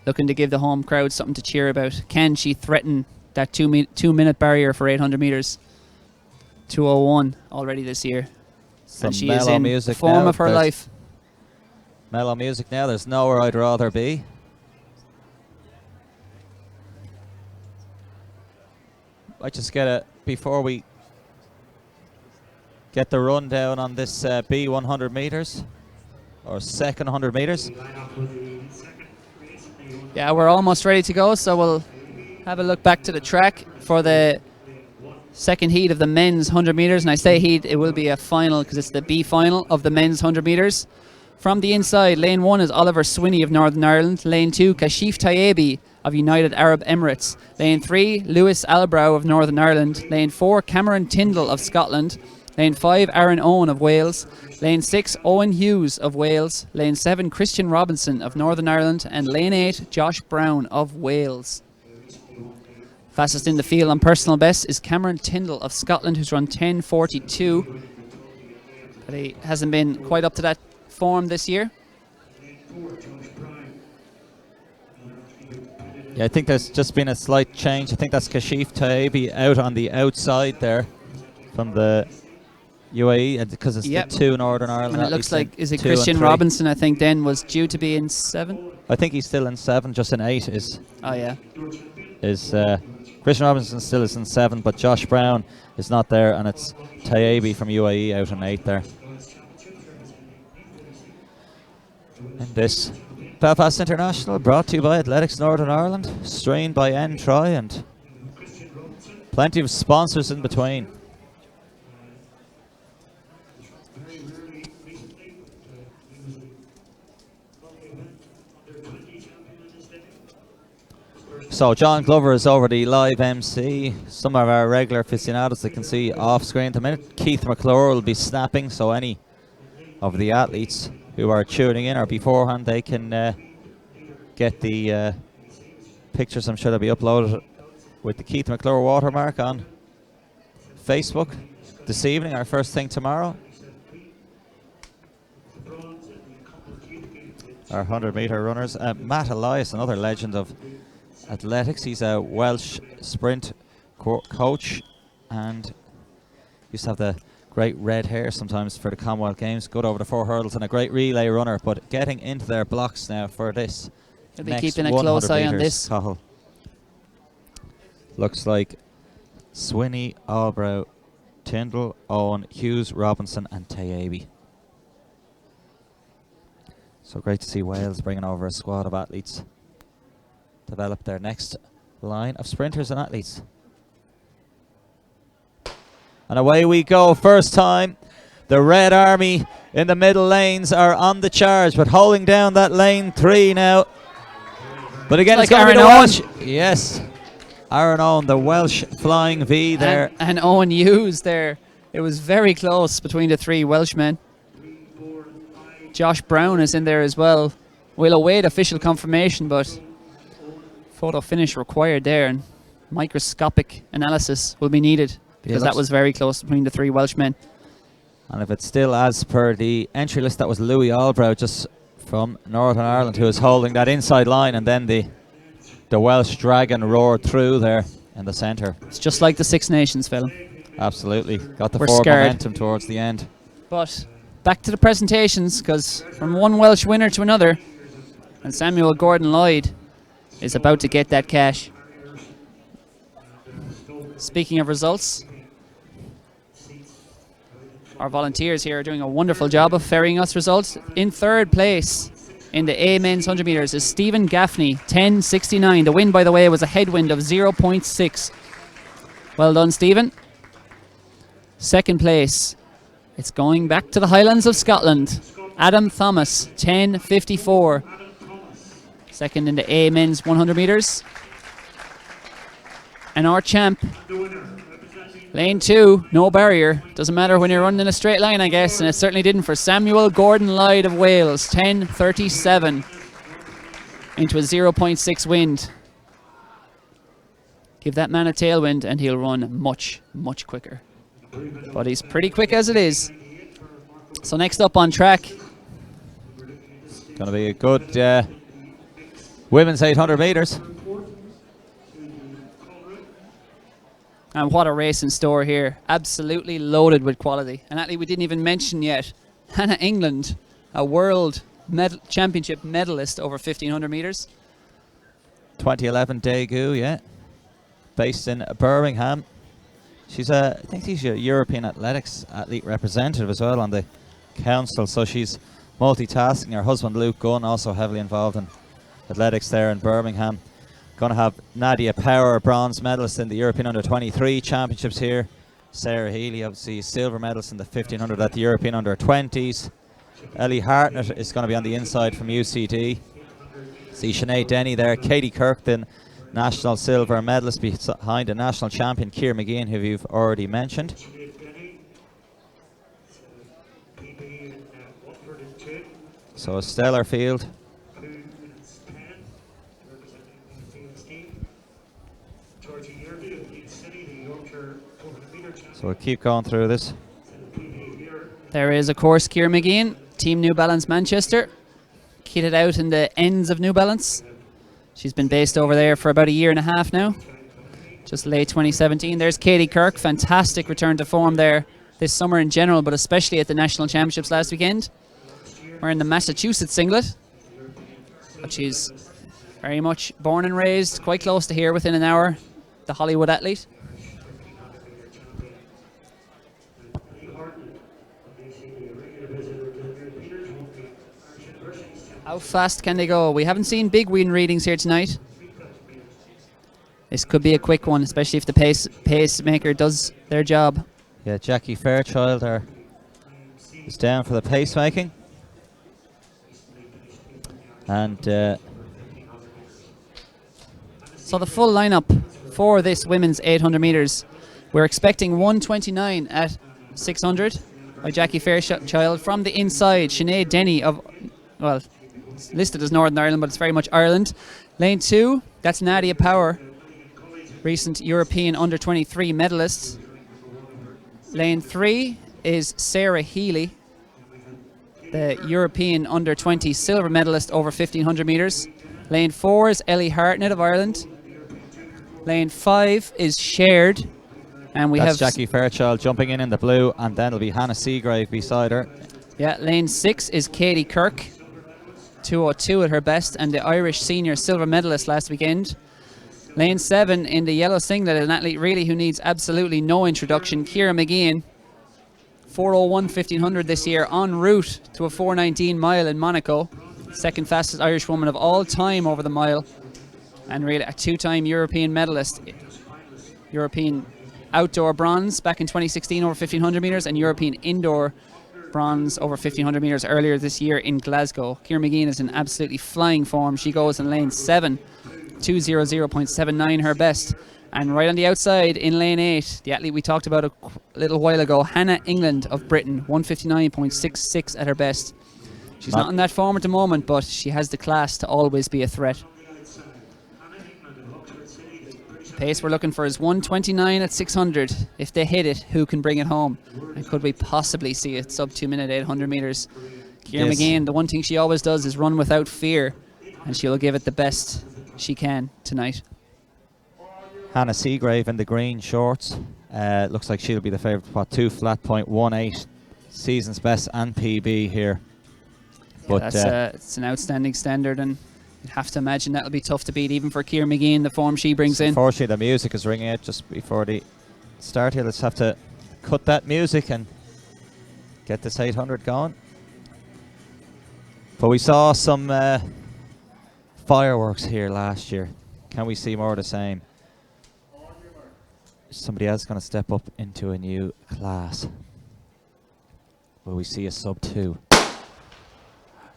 Looking to give the home crowd something to cheer about. Can she threaten that 2-minute barrier for 800 metres? 2:01 already this year. Some and she is mellow in the music form now. of her There's life. Mellow music now. There's nowhere I'd rather be. I just get it before we get the rundown on this B 100 metres or second 100 metres. Yeah, we're almost ready to go, so we'll have a look back to the track for the second heat of the men's 100 metres. And I say heat, it will be a final because it's the B final of the men's 100 metres. From the inside, lane 1 is Oliver Swinney of Northern Ireland. Lane 2, Kashif Tayebi of United Arab Emirates. Lane 3, Lewis Albrow of Northern Ireland. Lane 4, Cameron Tyndall of Scotland. Lane 5, Aaron Owen of Wales. Lane 6, Owen Hughes of Wales. Lane 7, Christian Robinson of Northern Ireland. And Lane 8, Josh Brown of Wales. Fastest in the field on personal best is Cameron Tyndall of Scotland, who's run 10:42. But he hasn't been quite up to that form this year. Yeah, I think there's just been a slight change. I think that's Kashif Tayebi out on the outside there from the UAE because it's Yep. the two Northern Ireland And it athletes looks like, in is it 2 and Christian 3. Robinson, I think, then was due to be in 7? I think he's still in 7, just in 8 Oh, yeah. is Christian Robinson still is in 7, but Josh Brown is not there, and it's Tayebi from UAE out in 8 there. And this Belfast International brought to you by Athletics Northern Ireland, strained by N-Try, and plenty of sponsors in between. So John Glover is over the live MC. Some of our regular aficionados that can see off screen at the minute. Keith McClure will be snapping, so any of the athletes who are tuning in or beforehand, they can get the pictures. I'm sure they'll be uploaded with the Keith McClure watermark on Facebook this evening, our first thing tomorrow. Our 100-metre runners. Matt Elias, another legend of athletics. He's a Welsh sprint coach and used to have the great red hair sometimes for the Commonwealth Games. Good over the 4 hurdles and a great relay runner, but getting into their blocks now for this. He'll be keeping a close eye on this. Cahill. Looks like Swinney, Albrow, Tyndall, Owen, Hughes, Robinson and Tayebi. So great to see Wales bringing over a squad of athletes. Develop their next line of sprinters and athletes. And away we go. First time the Red Army in the middle lanes are on the charge, but holding down that lane 3 now. But again, like it's going to be the Aaron Welsh. Yes, Aaron Owen, the Welsh flying V there. And Owen Hughes there. It was very close between the 3 Welshmen. Josh Brown is in there as well. We'll await official confirmation, but photo finish required there, and microscopic analysis will be needed because that was very close between the 3 Welshmen. And if it's still as per the entry list, that was Louis Albrow just from Northern Ireland who was holding that inside line, and then the Welsh Dragon roared through there in the centre. It's just like the Six Nations film. Absolutely. Got the We're forward scared. momentum towards the end. But back to the presentations, because from one Welsh winner to another, and Samuel Gordon-Lloyd is about to get that cash. Speaking of results, our volunteers here are doing a wonderful job of ferrying us results. In 3rd place in the A men's 100 metres is Stephen Gaffney, 10:69. The win, by the way, was a headwind of 0.6. Well done, Stephen. 2nd place, it's going back to the Highlands of Scotland. Adam Thomas, 10:54. 2nd in the A men's 100 metres. And our champ, lane 2, no barrier. Doesn't matter when you're running in a straight line, I guess, and it certainly didn't for Samuel Gordon-Lloyd of Wales, 10:37 into a 0.6 wind. Give that man a tailwind and he'll run much, much quicker. But he's pretty quick as it is. So next up on track, Going to be a good women's 800 metres. and what a race in store here. Absolutely loaded with quality. And actually, we didn't even mention yet Hannah England, a world championship medalist over 1500 metres. 2011 Daegu, yeah. Based in Birmingham. I think she's a European athletics athlete representative as well on the council, so she's multitasking. Her husband Luke Gunn also heavily involved in athletics there in Birmingham. Going to have Nadia Power, bronze medalist in the European Under-23 Championships here. Sarah Healy, obviously silver medalist in the 1500 at the European Under-20s. Ellie Hartnett is going to be on the inside from UCD. See Sinead Denny there. Katie Kirkton, national silver medalist behind the national champion Keir McGeehan, who you've already mentioned. So a stellar field. Georgie Yerby of Leeds City, the Yorkshire 400-metre champion. So we'll keep going through this. There is, of course, Ciara McGeehan, Team New Balance Manchester, kitted out in the ends of New Balance. She's been based over there for about a year and a half now, just late 2017. There's Katie Kirk, fantastic return to form there this summer in general, but especially at the National Championships last weekend. Wearing the Massachusetts singlet, but she's very much born and raised quite close to here, within an hour, the Hollywood athlete. How fast can they go? We haven't seen big wind readings here tonight. This could be a quick one, especially if the pacemaker does their job. Yeah, Jackie Fairchild is down for the pacemaking. And so the full lineup for this women's 800 metres. We're expecting 1:29 at 600 by Jackie Fairchild. From the inside, Sinead Denny of, well, it's listed as Northern Ireland, but it's very much Ireland. Lane 2, that's Nadia Power, recent European under-23 medalist. Lane 3 is Sarah Healy, the European under-20 silver medalist over 1500 metres. Lane 4 is Ellie Hartnett of Ireland. Lane 5 is shared, and we that's have Jackie Fairchild jumping in the blue, and then it'll be Hannah Seagrave beside her. Yeah, lane 6 is Katie Kirk, 2:02 at her best, and the Irish senior silver medalist last weekend. Lane 7 in the yellow singlet, an athlete really who needs absolutely no introduction, Ciara McGeehan, 4:01 1500 this year, en route to a 4:19 mile in Monaco, second fastest Irish woman of all time over the mile, and really a two-time European medalist, European outdoor bronze back in 2016 over 1500 metres, and European indoor bronze over 1500 metres earlier this year in Glasgow. Ciara McGeehan is in absolutely flying form. She goes in lane 7, 2:00.79 her best. And right on the outside in lane 8, the athlete we talked about a little while ago, Hannah England of Britain, 1:59.66 at her best. She's not in that form at the moment, but she has the class to always be a threat. Pace we're looking for is 1:29 at 600. If they hit it, who can bring it home? And could we possibly see it sub 2 minute 800 metres? Ciara McGeehan, the one thing she always does is run without fear, and she'll give it the best she can tonight. Hannah Seagrave in the green shorts. Looks like she'll be the favourite. 2 flat point 1:8, season's best and PB here. Yeah, but it's an outstanding standard, and you'd have to imagine that'll be tough to beat even for Ciara McGeehan, the form she brings in. Unfortunately, the music is ringing out just before the start here. Let's have to cut that music and get this 800 going. But we saw some fireworks here last year. Can we see more of the same? Somebody else going to step up into a new class. Will we see a sub 2?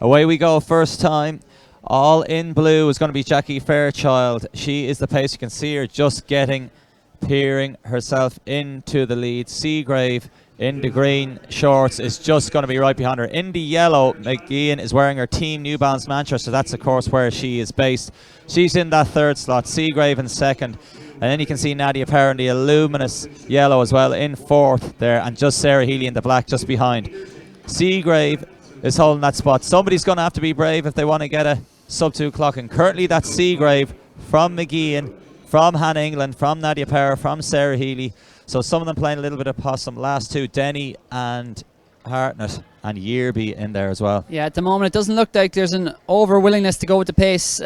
Away we go, first time. All in blue is going to be Jackie Fairchild. She is the pace. You can see her just peering herself into the lead. Seagrave in the green shorts is just going to be right behind her. In the yellow, McGeehan is wearing her Team New Balance Manchester. That's, of course, where she is based. She's in that third slot. Seagrave in second. And then you can see Nadia Power in the luminous yellow as well in fourth there. And just Sarah Healy in the black just behind. Seagrave is holding that spot. Somebody's going to have to be brave if they want to get a sub 2 clock. And currently that's Seagrave from McGeehan, from Hannah England, from Nadia Power, from Sarah Healy. So some of them playing a little bit of possum. Last two, Denny and Hartnett, and Yearby in there as well. Yeah, at the moment it doesn't look like there's an over willingness to go with the pace.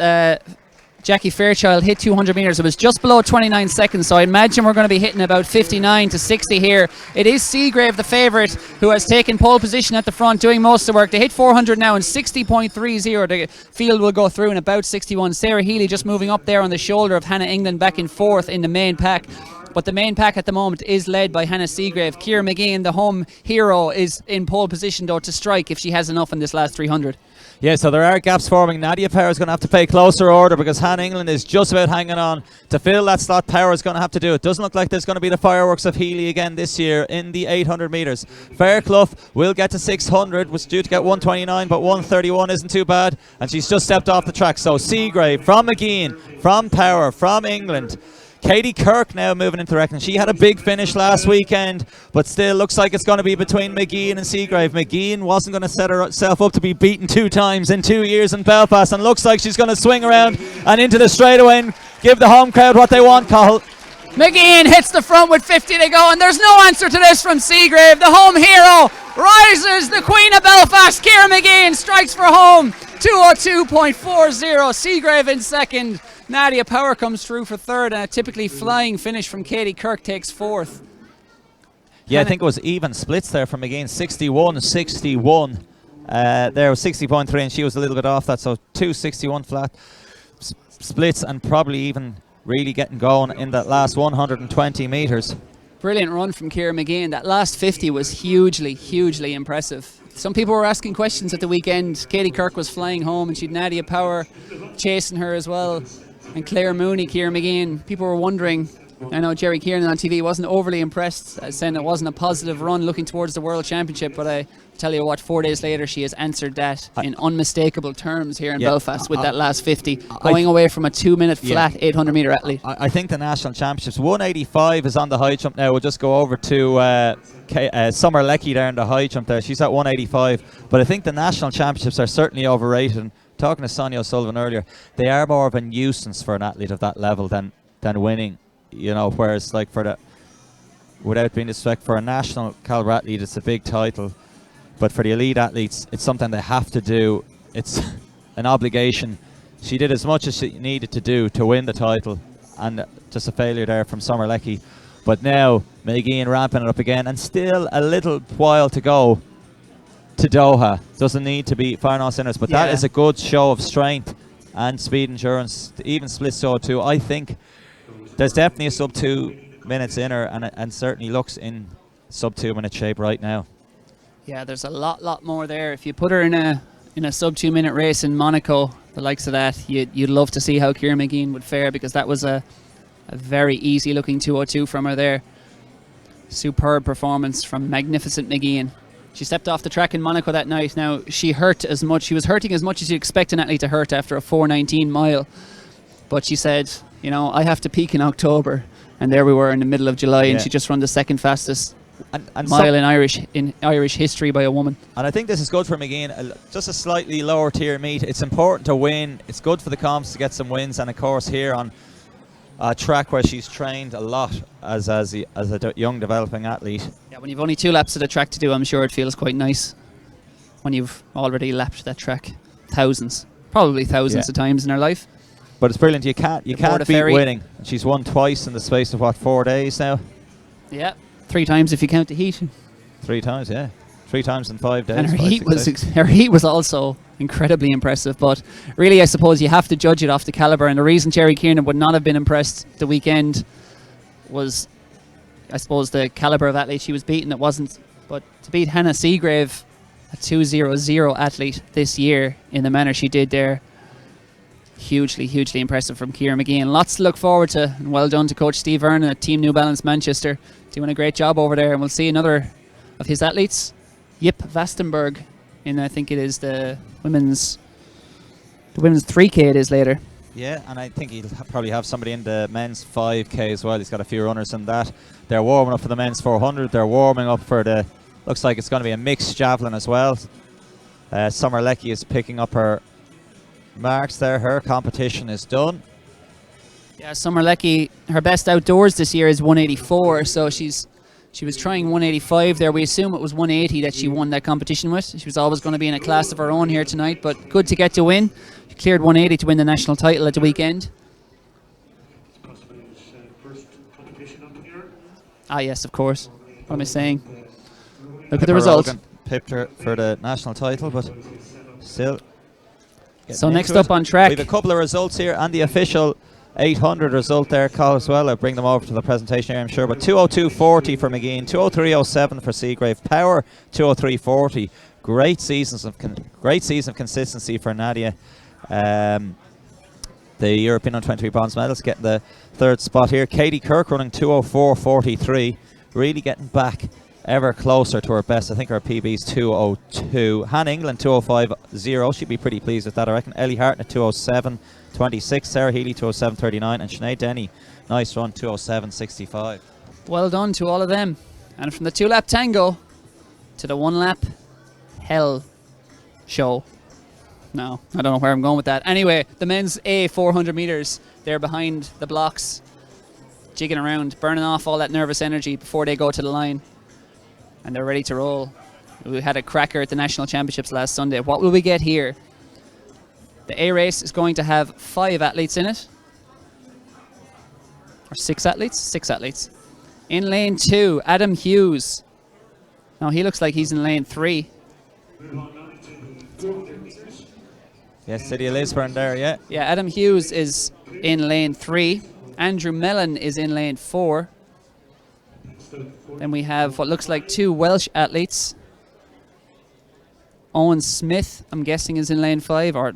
Jackie Fairchild hit 200 metres. It was just below 29 seconds, so I imagine we're going to be hitting about 59 to 60 here. It is Seagrave, the favourite, who has taken pole position at the front, doing most of the work. They hit 400 now in 60.30. The field will go through in about 61. Sarah Healy just moving up there on the shoulder of Hannah England, back in fourth in the main pack. But the main pack at the moment is led by Hannah Seagrave. Ciara McGeehan, the home hero, is in pole position though to strike if she has enough in this last 300. Yeah, so there are gaps forming. Nadia Power is going to have to pay closer order because Hannah England is just about hanging on. To fill that slot, Power is going to have to do it. Doesn't look like there's going to be the fireworks of Healy again this year in the 800 metres. Fairclough will get to 600, was due to get 129, but 131 isn't too bad, and she's just stepped off the track. So Seagrave from McGeehan, from Power, from England, Katie Kirk now moving into the reckoning. She had a big finish last weekend, but still looks like it's going to be between McGeehan and Seagrave. McGeehan wasn't going to set herself up to be beaten 2 times in 2 years in Belfast, and looks like she's going to swing around and into the straightaway and give the home crowd what they want, Cathal. McGeehan hits the front with 50 to go, and there's no answer to this from Seagrave. The home hero rises. The Queen of Belfast, Ciara McGeehan, strikes for home. 2:02.40. Seagrave in second. Nadia Power comes through for third, and a typically flying finish from Katie Kirk takes fourth. Yeah, I think it was even splits there from McGeehan. 61-61. There was 60.3, and she was a little bit off that, so 2:61 flat splits, and probably even really getting going in that last 120 metres. Brilliant run from Ciara McGeehan. That last 50 was hugely impressive. Some people were asking questions at the weekend. Katie Kirk was flying home, and she'd Nadia Power chasing her as well, and Claire Mooney, Ciara McGeehan. People were wondering. I know Jerry Kieran on TV wasn't overly impressed, saying it wasn't a positive run looking towards the World Championship, but I tell you what, 4 days later she has answered that in unmistakable terms here in Belfast with that last 50, going away from a 2-minute flat 800 metre athlete. I think the National Championships, 185 is on the high jump now. We'll just go over to Summer Leckie there in the high jump there. She's at 185, but I think the National Championships are certainly overrated. And talking to Sonia O'Sullivan earlier, they are more of a nuisance for an athlete of that level than winning. You know, whereas like without being disrespectful, for a national caliber athlete, it's a big title. But for the elite athletes, it's something they have to do. It's an obligation. She did as much as she needed to do to win the title, and just a failure there from Summer Leckie. But now McGeehan ramping it up again, and still a little while to go to Doha. Doesn't need to be far on sinners, but that is a good show of strength and speed endurance. Even split so too. I think there's definitely a sub 2 minutes in her, and certainly looks in sub 2 minute shape right now. Yeah, there's a lot more there. If you put her in a sub 2 minute race in Monaco, the likes of that, you'd love to see how Ciara McGeehan would fare, because that was a very easy looking 2:02 from her there. Superb performance from magnificent McGeehan. She stepped off the track in Monaco that night. Now, she was hurting as much as you expect an athlete to hurt after a 4:19 mile. But she said, you know, I have to peak in October, and there we were in the middle of July, and she just run the second fastest mile in Irish history by a woman. And I think this is good for McGeehan. Just a slightly lower tier meet. It's important to win. It's good for the comps to get some wins, and of course here on a track where she's trained a lot as a young developing athlete. Yeah, when you've only 2 laps of the track to do, I'm sure it feels quite nice when you've already lapped that track probably thousands of times in her life. But it's brilliant. You can't beat winning. She's won twice in the space of 4 days now. Yeah, 3 times if you count the heat. 3 times, yeah. 3 times in 5 days. And her heat was also incredibly impressive. But really, I suppose you have to judge it off the caliber. And the reason Jerry Kiernan would not have been impressed the weekend was, I suppose, the caliber of athlete she was beating. It wasn't. But to beat Hannah Seagrave, a 2:00 athlete this year in the manner she did there, hugely impressive from Ciara McGeehan. Lots to look forward to, and well done to Coach Steve Vernon at Team New Balance Manchester, doing a great job over there. And we'll see another of his athletes, Yip Vastenberg, in I think it is the women's 3K it is later. Yeah, and I think he'll probably have somebody in the men's 5K as well. He's got a few runners in that. They're warming up for the men's 400. They're warming up for the, looks like it's going to be a mixed javelin as well. Summer Leckie is picking up her marks there. Her competition is done. Yeah, Summer Leckie, her best outdoors this year is 184, so she was trying 185 there. We assume it was 180 that she won that competition with. She was always going to be in a class of her own here tonight, but good to get to win. She cleared 180 to win the national title at the weekend. Possibly his first competition up here. Ah yes, of course. What am I saying? Look at the result. Pipped her for the national title, but still. So next up on track, we have a couple of results here, and the official 800 result there, Carl, as well. I'll bring them over to the presentation here, I'm sure. But 2:02.40 for McGeehan, 2:03.07 for Seagrave, Power 2:03.40. Great season of consistency for Nadia. The European Under-23 bronze medalist getting the 3rd spot here. Katie Kirk running 2:04.43, really getting back ever closer to her best. I think her PB's 2:02. Han England 2:05.0. She'd be pretty pleased with that, I reckon. Ellie Hartnett 2:07.26. Sarah Healy 2:07.39. And Sinead Denny, nice run, 2:07.65. Well done to all of them. And from the 2-lap tango to the 1-lap hell show. No, I don't know where I'm going with that. Anyway, the men's A 400 meters, they're behind the blocks, jigging around, burning off all that nervous energy before they go to the line. And they're ready to roll. We had a cracker at the National Championships last Sunday. What will we get here? The A race is going to have 5 athletes in it. Or 6 athletes? 6 athletes. In lane 2, Adam Hughes. Now he looks like he's in lane 3. Yes, City of Lisburn there, yeah. Yeah, Adam Hughes is in lane 3. Andrew Mellon is in lane 4. Then we have what looks like 2 Welsh athletes. Owen Smith, I'm guessing, is in lane 5. Or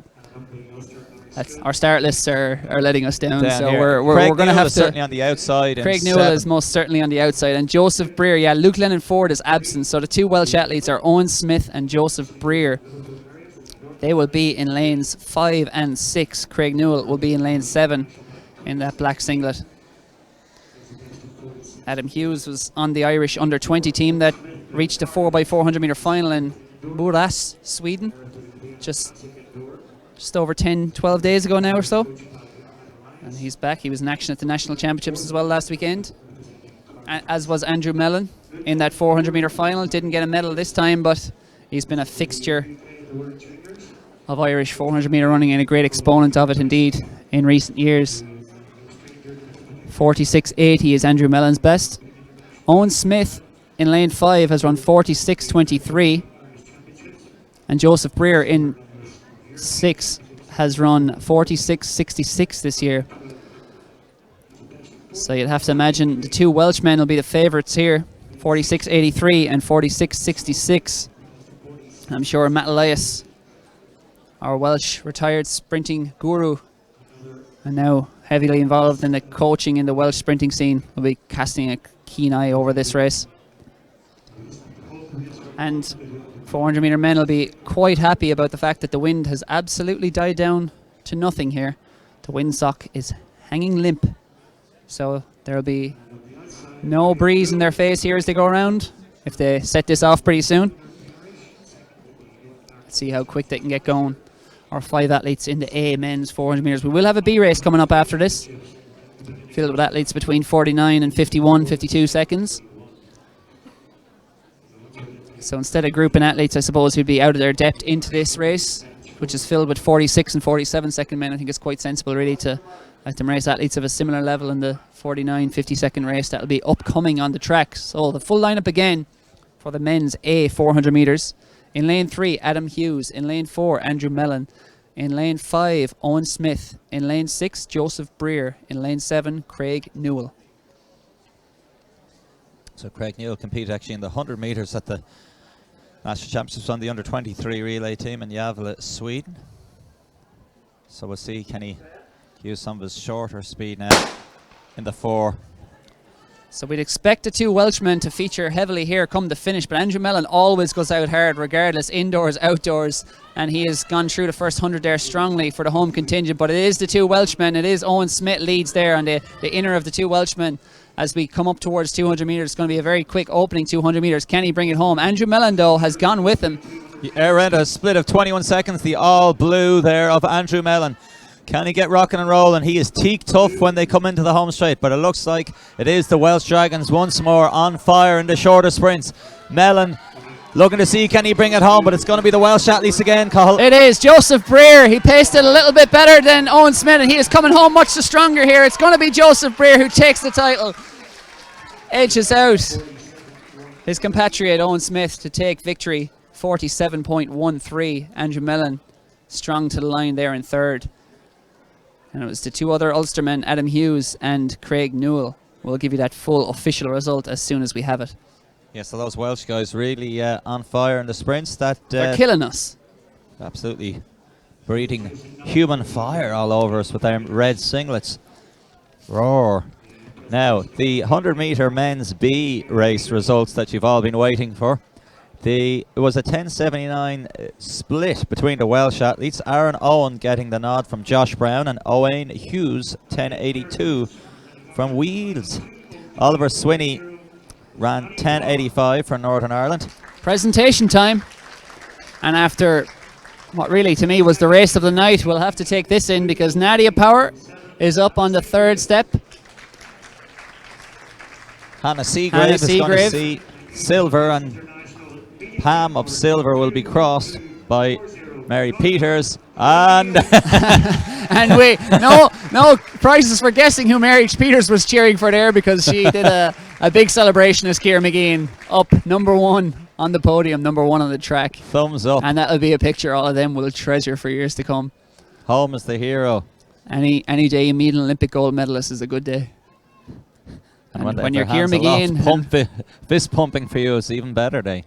that's our start lists are letting us down. So we're going to have to. Certainly on the outside. Craig Newell is most certainly on the outside, and Joseph Breer. Yeah, Luke Lennon Ford is absent. So the 2 Welsh athletes are Owen Smith and Joseph Breer. They will be in lanes 5 and 6. Craig Newell will be in lane 7 in that black singlet. Adam Hughes was on the Irish under-20 team that reached a 4x400 meter final in Borås, Sweden, just over 12 days ago now or so. And he's back. He was in action at the National Championships as well last weekend, as was Andrew Mellon in that 400 meter final. Didn't get a medal this time, but he's been a fixture of Irish 400 meter running and a great exponent of it indeed in recent years. 46.80 is Andrew Mellon's best. Owen Smith in lane 5 has run 46.23, and Joseph Breer in 6 has run 46.66 this year. So you'd have to imagine the 2 Welshmen will be the favourites here, 46.83 and 46.66. I'm sure Matt Elias, our Welsh retired sprinting guru, and now heavily involved in the coaching in the Welsh sprinting scene, will be casting a keen eye over this race. And 400 meter men will be quite happy about the fact that the wind has absolutely died down to nothing here. The windsock is hanging limp, so there'll be no breeze in their face here as they go around if they set this off pretty soon. Let's see how quick they can get going. Our 5 athletes in the A men's 400 metres. We will have a B race coming up after this, filled with athletes between 49 and 51, 52 seconds. So instead of grouping athletes, I suppose who'd be out of their depth into this race, which is filled with 46 and 47 second men, I think it's quite sensible really to let them race athletes of a similar level in the 49, 50 second race that'll be upcoming on the track. So the full lineup again for the men's A 400 metres. In lane 3, Adam Hughes. In lane 4, Andrew Mellon. In lane 5, Owen Smith. In lane 6, Joseph Breer. In lane 7, Craig Newell. So Craig Newell competed actually in the 100 metres at the National Championships on the under-23 relay team in Gävle, Sweden. So we'll see, can he use some of his shorter speed now in the 4. So we'd expect the 2 Welshmen to feature heavily here come the finish, but Andrew Mellon always goes out hard regardless, indoors, outdoors, and he has gone through the first 100 there strongly for the home contingent. But it is the 2 Welshmen. It is Owen Smith leads there on the inner of the 2 Welshmen. As we come up towards 200 metres, it's going to be a very quick opening 200 metres. Can he bring it home? Andrew Mellon, though, has gone with him. Around a split of 21 seconds, the all blue there of Andrew Mellon. Can he get rocking and rolling? He is teak tough when they come into the home straight, but it looks like it is the Welsh Dragons once more on fire in the shorter sprints. Mellon looking to see can he bring it home, but it's going to be the Welsh athletes again, Cathal. It is Joseph Breer. He paced it a little bit better than Owen Smith, and he is coming home much the stronger here. It's going to be Joseph Breer who takes the title. Edges out his compatriot Owen Smith to take victory, 47.13. Andrew Mellon strong to the line there in 3rd. And it was the 2 other Ulstermen, Adam Hughes and Craig Newell. We'll give you that full official result as soon as we have it. Yeah, so those Welsh guys really on fire in the sprints. They're killing us. Absolutely breathing human fire all over us with their red singlets. Roar. Now, the 100-metre men's B race results that you've all been waiting for. It was a 10.79 split between the Welsh athletes. Aaron Owen getting the nod from Josh Brown, and Owain Hughes 10.82 from Wheels. Oliver Swinney ran 10.85 for Northern Ireland. Presentation time. And after what really to me was the race of the night, we'll have to take this in because Nadia Power is up on the third step. Hannah Seagrave is going to see silver, and Pam of silver will be crossed by Mary Peters, and and we no prizes for guessing who Mary Peters was cheering for there, because she did a big celebration as Ciara McGeehan up #1 on the podium, #1 on the track. Thumbs up. And that'll be a picture all of them will treasure for years to come. Home is the hero. Any day you meet an Olympic gold medalist is a good day. And when you're Ciara McGeehan, fist pumping for you is even better day.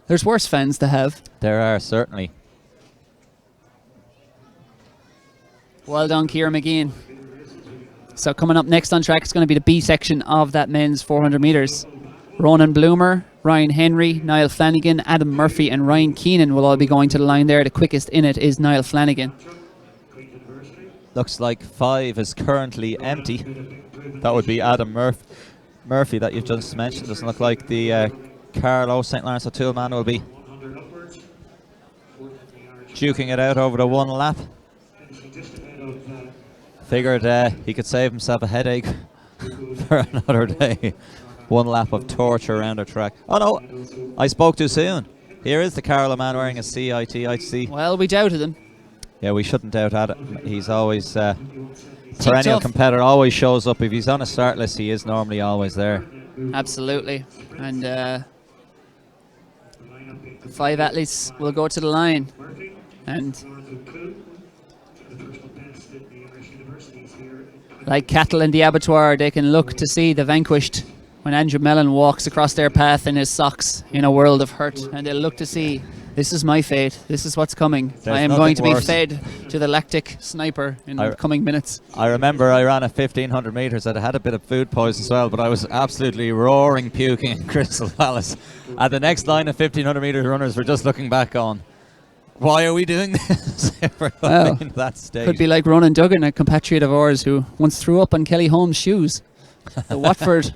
There's worse fans to have. There are, certainly. Well done, Ciara McGeehan. So coming up next on track is going to be the B section of that men's 400 metres. Ronan Bloomer, Ryan Henry, Niall Flanagan, Adam Murphy and Ryan Keenan will all be going to the line there. The quickest in it is Niall Flanagan. Looks like 5 is currently empty. That would be Adam Murphy that you've just mentioned. Doesn't look like the Carlow St. Lawrence O'Toole man will be duking it out over the one lap. Figured he could save himself a headache for another day. One lap of torture around the track. Oh no, I spoke too soon. Here is the Carlow man wearing a CITIC. Well, we doubted him. Yeah, we shouldn't doubt Adam. He's always perennial competitor, always shows up. If he's on a start list, he is normally always there. Absolutely. And 5 athletes will go to the line. And like cattle in the abattoir, they can look to see the vanquished when Andrew Mellon walks across their path in his socks in a world of hurt. And they'll look to see, this is my fate, this is what's coming. There's I am going to be fed to the lactic sniper in the coming minutes. I remember I ran a 1500 metres. I had a bit of food poison as well, but I was absolutely roaring puking in Crystal Palace. At the next line of 1500 metre runners were just looking back on, why are we doing this? We're into that stage. Could be like Ronan Duggan, a compatriot of ours who once threw up on Kelly Holmes' shoes. The Watford.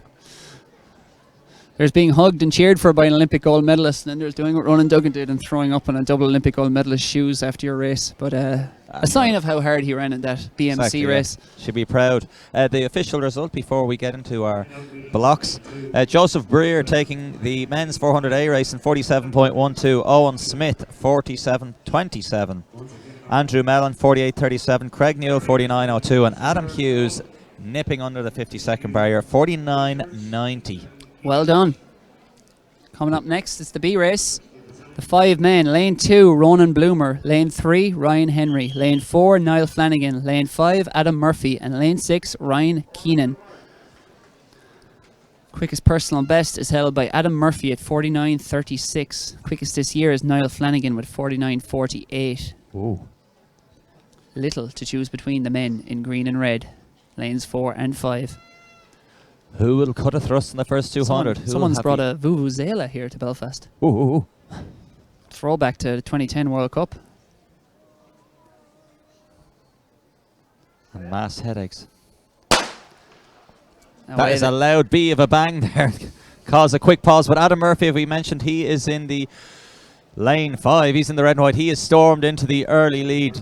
There's being hugged and cheered for by an Olympic gold medalist, and then there's doing what Ronan Duggan did and throwing up on a double Olympic gold medalist shoes after your race. But a sign of how hard he ran in that BMC exactly, race. Yeah. Should be proud. The official result before we get into our blocks. Joseph Breer taking the men's 400A race in 47.12. Owen Smith 47.27. Andrew Mellon 48.37. Craig Newell 49.02. And Adam Hughes nipping under the 50-second barrier 49.90. Well done. Coming up next, it's the B race. The 5 men. Lane 2, Ronan Bloomer. Lane 3, Ryan Henry. Lane 4, Niall Flanagan. Lane 5, Adam Murphy. And lane 6, Ryan Keenan. Quickest personal best is held by Adam Murphy at 49.36. Quickest this year is Niall Flanagan with 49.48. Ooh. Little to choose between the men in green and red. Lanes 4 and 5. Who will cut a thrust in the first 200? Someone's brought a Vuvuzela here to Belfast. Ooh. Throwback to the 2010 World Cup. And mass headaches. That is a loud B of a bang there. Cause a quick pause. But Adam Murphy, as we mentioned, he is in the lane 5. He's in the red and white. He is stormed into the early lead.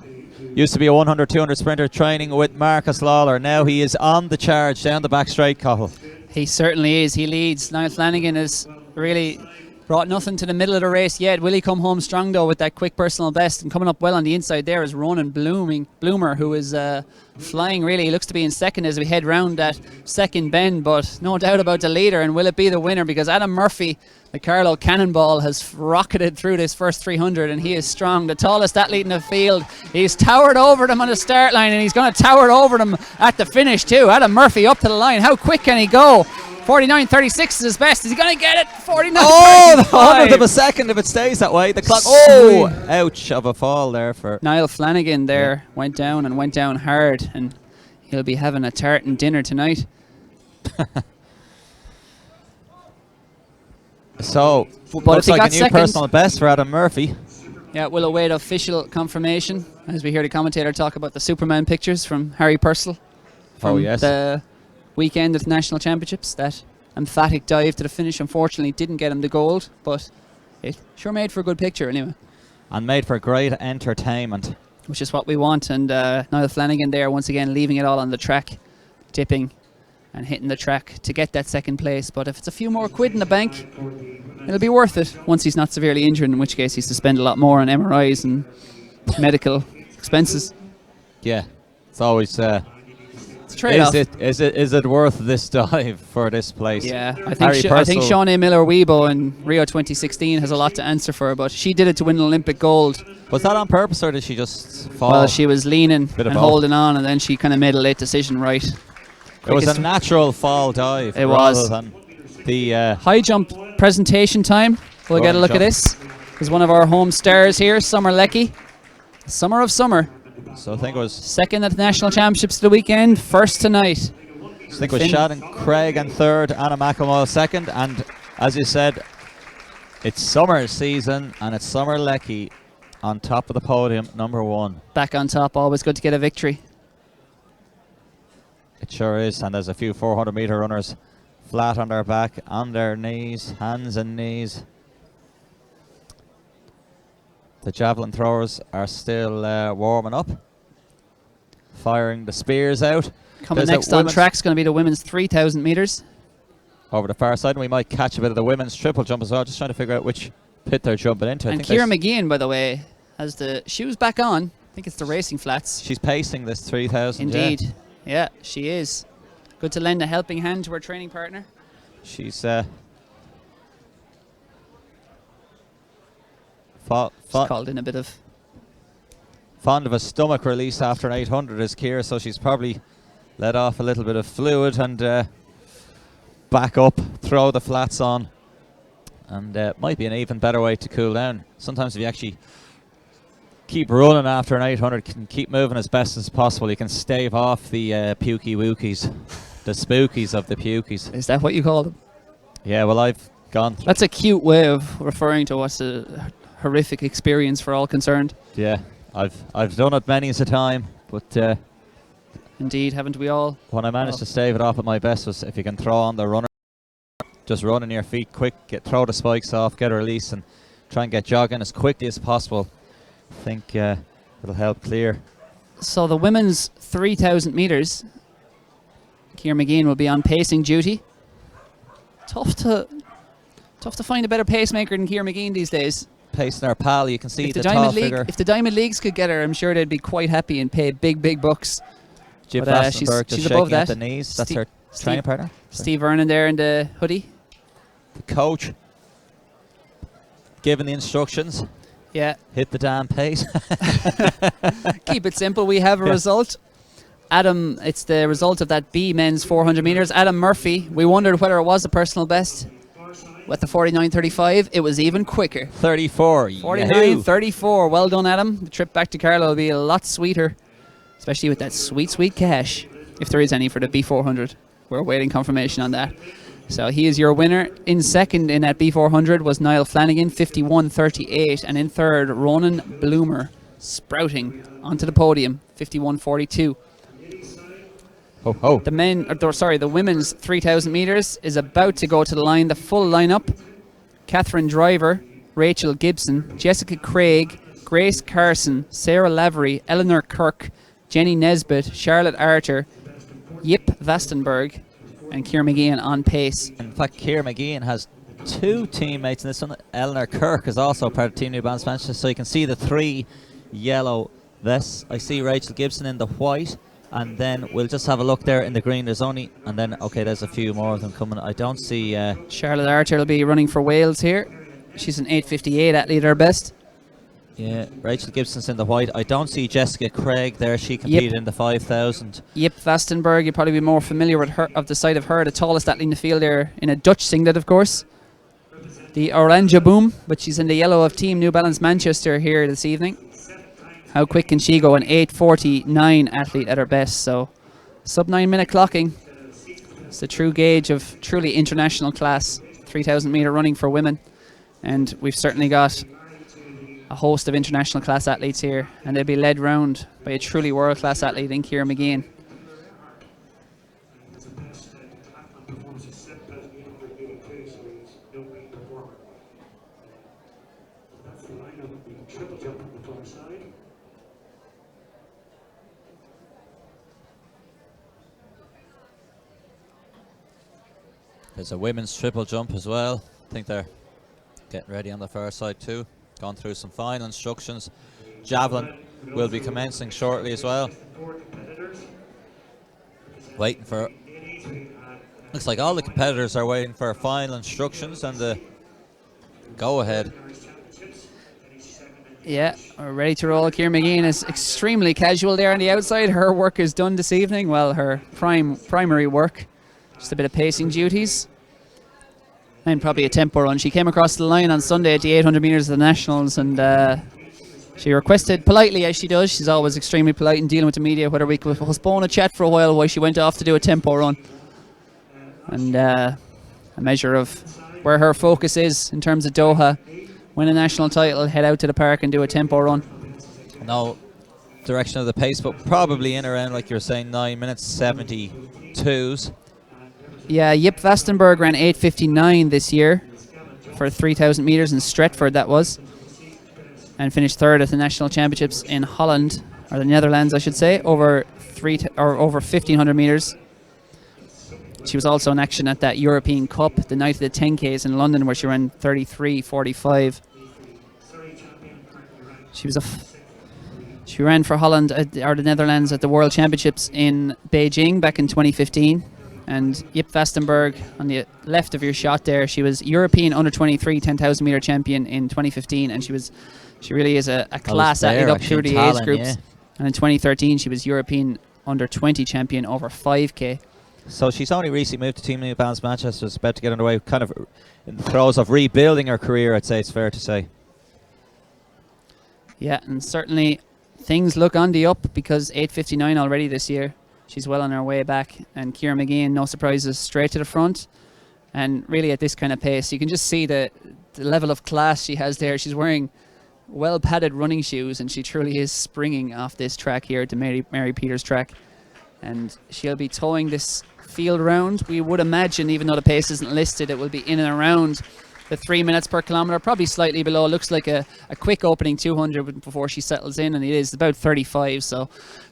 Used to be a 100, 200 sprinter training with Marcus Lawler. Now he is on the charge down the back straight, Cahill. He certainly is. He leads. Niall Flanagan has really brought nothing to the middle of the race yet. Will he come home strong though with that quick personal best? And coming up well on the inside there is Ronan Bloomer, who is flying really. He looks to be in second as we head round that second bend, but no doubt about the leader. And will it be the winner? Because Adam Murphy, the Carlow Cannonball, has rocketed through this first 300 and he is strong. The tallest athlete in the field. He's towered over them on the start line and he's going to tower over them at the finish too. Adam Murphy up to the line. How quick can he go? 49.36 is his best. Is he going to get it? 49. Oh, the 100th of a second if it stays that way. The clock. Oh, ouch of a fall there for Niall Flanagan there. Went down and went down hard. And He'll be having a tartan dinner tonight. So, But looks if he like got a new second, personal best for Adam Murphy. yeah, we'll await official confirmation as we hear the commentator talk about the Superman pictures from Harry Purcell from Oh, yes. the weekend at the National Championships. That emphatic dive to the finish unfortunately didn't get him the gold, but it sure made for a good picture anyway, And made for great entertainment. which is what we want. And Niall Flanagan there once again leaving it all on the track, dipping and hitting the track to get that second place. But if it's a few more quid in the bank, it'll be worth it once he's not severely injured, in which case he's to spend a lot more on MRIs and medical expenses. Yeah, it's always. It's a trade-off. Is it worth this dive for this place? Yeah, I Harry think Purcell- Shawnee Miller-Weibo in Rio 2016 has a lot to answer for, but she did it to win an Olympic gold. Was that on purpose or did she just fall? Well, she was leaning Bit of and both. holding on, and then she kind of made a late decision right. It was a Quickest- natural fall dive. It rather was. than the High jump presentation time. We'll get a Running look at jump. this. There's one of our home stars here, Summer Leckie. Summer of summer. So I think it was Second at the National Championships of the weekend, first tonight. Shannon Craig and third, Anna McElmoyle second, and as you said, it's summer season and it's Summer Leckie on top of the podium, number one. Back on top, always good to get a victory. It sure is, and there's a few 400-meter runners flat on their back, on their knees, hands and knees. The javelin throwers are still warming up, firing the spears out. Coming There's a next on women's- track is going to be the women's 3,000 metres. Over the far side, and we might catch a bit of the women's triple jump as well, just trying to figure out which pit they're jumping into. And Ciara McGeehan, by the way, has the shoes back on. I think it's the racing flats. she's pacing this 3,000. Indeed. Yeah, she is. Good to lend a helping hand to her training partner. She's She's called in a bit of... fond of a stomach release after an 800 is Ciara, so she's probably let off a little bit of fluid and back up, throw the flats on, and might be an even better way to cool down. Sometimes if you actually keep running after an 800, can keep moving as best as possible, you can stave off the pukey wookies, the spookies of the pukies. Is that what you call them? Yeah, well, I've gone. That's a cute way of referring to what's a horrific experience for all concerned. Yeah, I've done it many a time, but Indeed, haven't we all? when I managed to stave it off at my best was if you can throw on the runner, just run in your feet quick, throw the spikes off, get a release, and try and get jogging as quickly as possible. I think it'll help clear. So the women's 3,000 metres, Ciara McGeehan will be on pacing duty. Tough to find a better pacemaker than Ciara McGeehan these days. Pacing our pal, you can see If the the tall Diamond League, figure. if the Diamond Leagues could get her, I'm sure they'd be quite happy and pay big bucks. Jim but, she's Vastenberg just above shaking at that. the knees. That's Steve- her training partner. Steve Vernon there in the hoodie. The coach giving the instructions. Yeah, Hit the damn pace. keep it simple. We have a result. Adam, it's the result of that B men's 400 metres. Adam Murphy, we wondered whether it was a personal best. With the 49.35, it was even quicker. 34. 49.34. Well done, Adam. The trip back to Carlow will be a lot sweeter, especially with that sweet cash, if there is any for the B400. We're awaiting confirmation on that. So he is your winner. In second in that B400 was Niall Flanagan, 51.38, and in third, Ronan Bloomer, sprouting onto the podium, 51.42. Oh. The women's 3,000 metres is about to go to the line. The full lineup: Catherine Driver, Rachel Gibson, Jessica Craig, Grace Carson, Sarah Lavery, Eleanor Kirk, Jenny Nesbitt, Charlotte Archer, Yip Vastenberg, and Ciara McGeehan on pace. In fact, Ciara McGeehan has two teammates in this one. Eleanor Kirk is also part of Team New Balance Manchester, so you can see the three yellow vests. I see Rachel Gibson in the white, and then we'll just have a look there in the green. There's a few more of them coming. I don't see... Charlotte Archer will be running for Wales here. She's an 8.58 athlete at her best. Yeah, Rachel Gibson's in the white. I don't see Jessica Craig there. She competed in the 5,000. Yip Vastenberg, you'll probably be more familiar with her, of the sight of her, the tallest athlete in the field there, in a Dutch singlet, of course. The Oranje Boom, but she's in the yellow of Team New Balance Manchester here this evening. How quick can she go? An 8.49 athlete at her best, so Sub 9 minute clocking. It's the true gauge of truly international class, 3,000 meter running for women. And we've certainly got a host of international class athletes here, and they'll be led round by a truly world class athlete in Ciara McGeehan. There's a women's triple jump as well. I think they're getting ready on the far side too. Gone through some final instructions. Javelin will be commencing shortly as well. Waiting for... Looks like all the competitors are waiting for final instructions and the go-ahead. Yeah, we're ready to roll. Ciara McGeehan is extremely casual there on the outside. Her work is done this evening. Well, her primary work. Just a bit of pacing duties. And probably a tempo run. She came across the line on Sunday at the 800 metres of the Nationals, and she requested politely, as she does, she's always extremely polite in dealing with the media, whether we could postpone a chat for a while she went off to do a tempo run. And a measure of where her focus is in terms of Doha. Win a national title, head out to the park and do a tempo run. No direction of the pace, but probably in around, like you were saying, 9 minutes 72s. Yeah, Jip Vastenberg ran 8:59 this year for 3,000 metres in Stretford, that was, and finished third at the national championships in Holland, or the Netherlands, I should say, over 1,500 metres. She was also in action at that European Cup, the night of the 10Ks in London, where she ran 33:45. She ran for Holland or the Netherlands at the World Championships in Beijing back in 2015. And Jip Vastenberg, on the left of your shot there, she was European under-23 10,000 metre champion in 2015, and she really is a class athlete up through the age groups. Yeah. And in 2013, she was European under-20 champion over 5K. So she's only recently moved to Team New Balance Manchester. It's about to get underway, kind of in the throes of rebuilding her career, I'd say it's fair to say. Yeah, and certainly things look on the up, because 8:59 already this year. She's well on her way back, and Ciara McGeehan, no surprises, straight to the front. And really at this kind of pace, you can just see the level of class she has there. She's wearing well-padded running shoes, and she truly is springing off this track here at the Mary Peters track. And she'll be towing this field round. We would imagine, even though the pace isn't listed, it will be in and around the 3 minutes per kilometre, probably slightly below. It looks like a quick opening 200 before she settles in, and it is about 35, so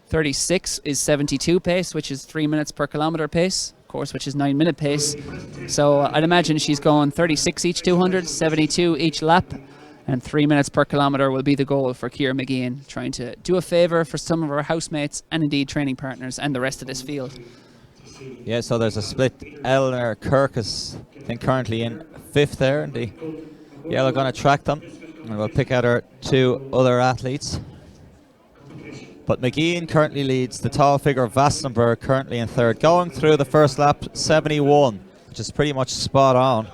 36 is 72 pace, which is 3 minutes per kilometre pace, of course, which is 9 minute pace. So I'd imagine she's going 36 each 200, 72 each lap, and 3 minutes per kilometre will be the goal for Ciara McGeehan, trying to do a favour for some of her housemates and indeed training partners and the rest of this field. Yeah, so there's a split. Eleanor Kirk is, I think, currently in fifth there, and the yellow going to track them, and we'll pick out our two other athletes. But McGeehan currently leads. The tall figure of Vastenberg currently in third. Going through the first lap, 71, which is pretty much spot on.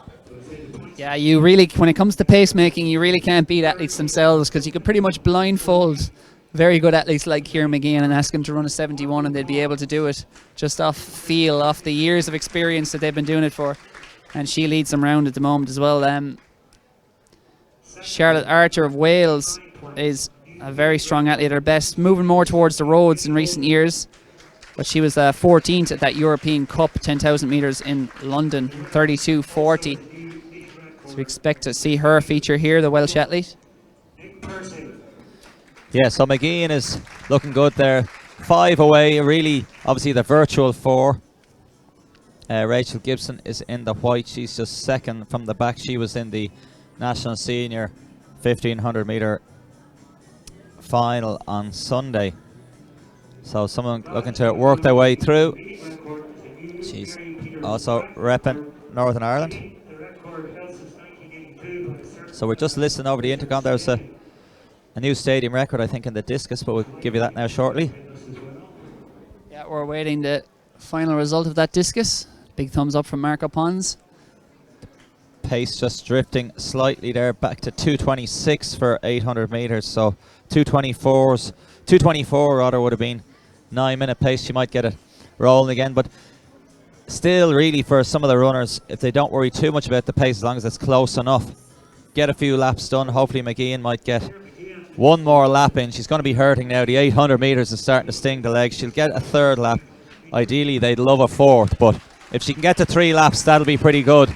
Yeah, you really, when it comes to pacemaking, you really can't beat athletes themselves, because you could pretty much blindfold very good athletes like Ciara McGeehan and ask them to run a 71, and they'd be able to do it just off feel, off the years of experience that they've been doing it for. And she leads them round at the moment as well. Charlotte Archer of Wales is a very strong athlete at her best, moving more towards the roads in recent years, but she was 14th at that European Cup 10,000 metres in London, 32:40. So we expect to see her feature here, the Welsh athlete. Yeah, so McGeehan is looking good there. 5 away, really, obviously the virtual 4. Rachel Gibson is in the white. She's just second from the back. She was in the National Senior 1500 metre final on Sunday. So someone looking to work their way through. She's also repping Northern Ireland. So we're just listening over the intercom. There's a new stadium record, I think, in the discus, but we'll give you that now shortly. Yeah, we're awaiting the final result of that discus. Big thumbs up from Marco Pons. Pace just drifting slightly there, back to 2:26 for 800 metres. So 2:24 rather would have been 9 minute pace. She might get it rolling again. But still, really, for some of the runners, if they don't worry too much about the pace, as long as it's close enough, get a few laps done. Hopefully McGeehan might get one more lap in. She's going to be hurting now. The 800 metres is starting to sting the legs. She'll get a third lap. Ideally, they'd love a fourth, but if she can get to 3 laps, that'll be pretty good.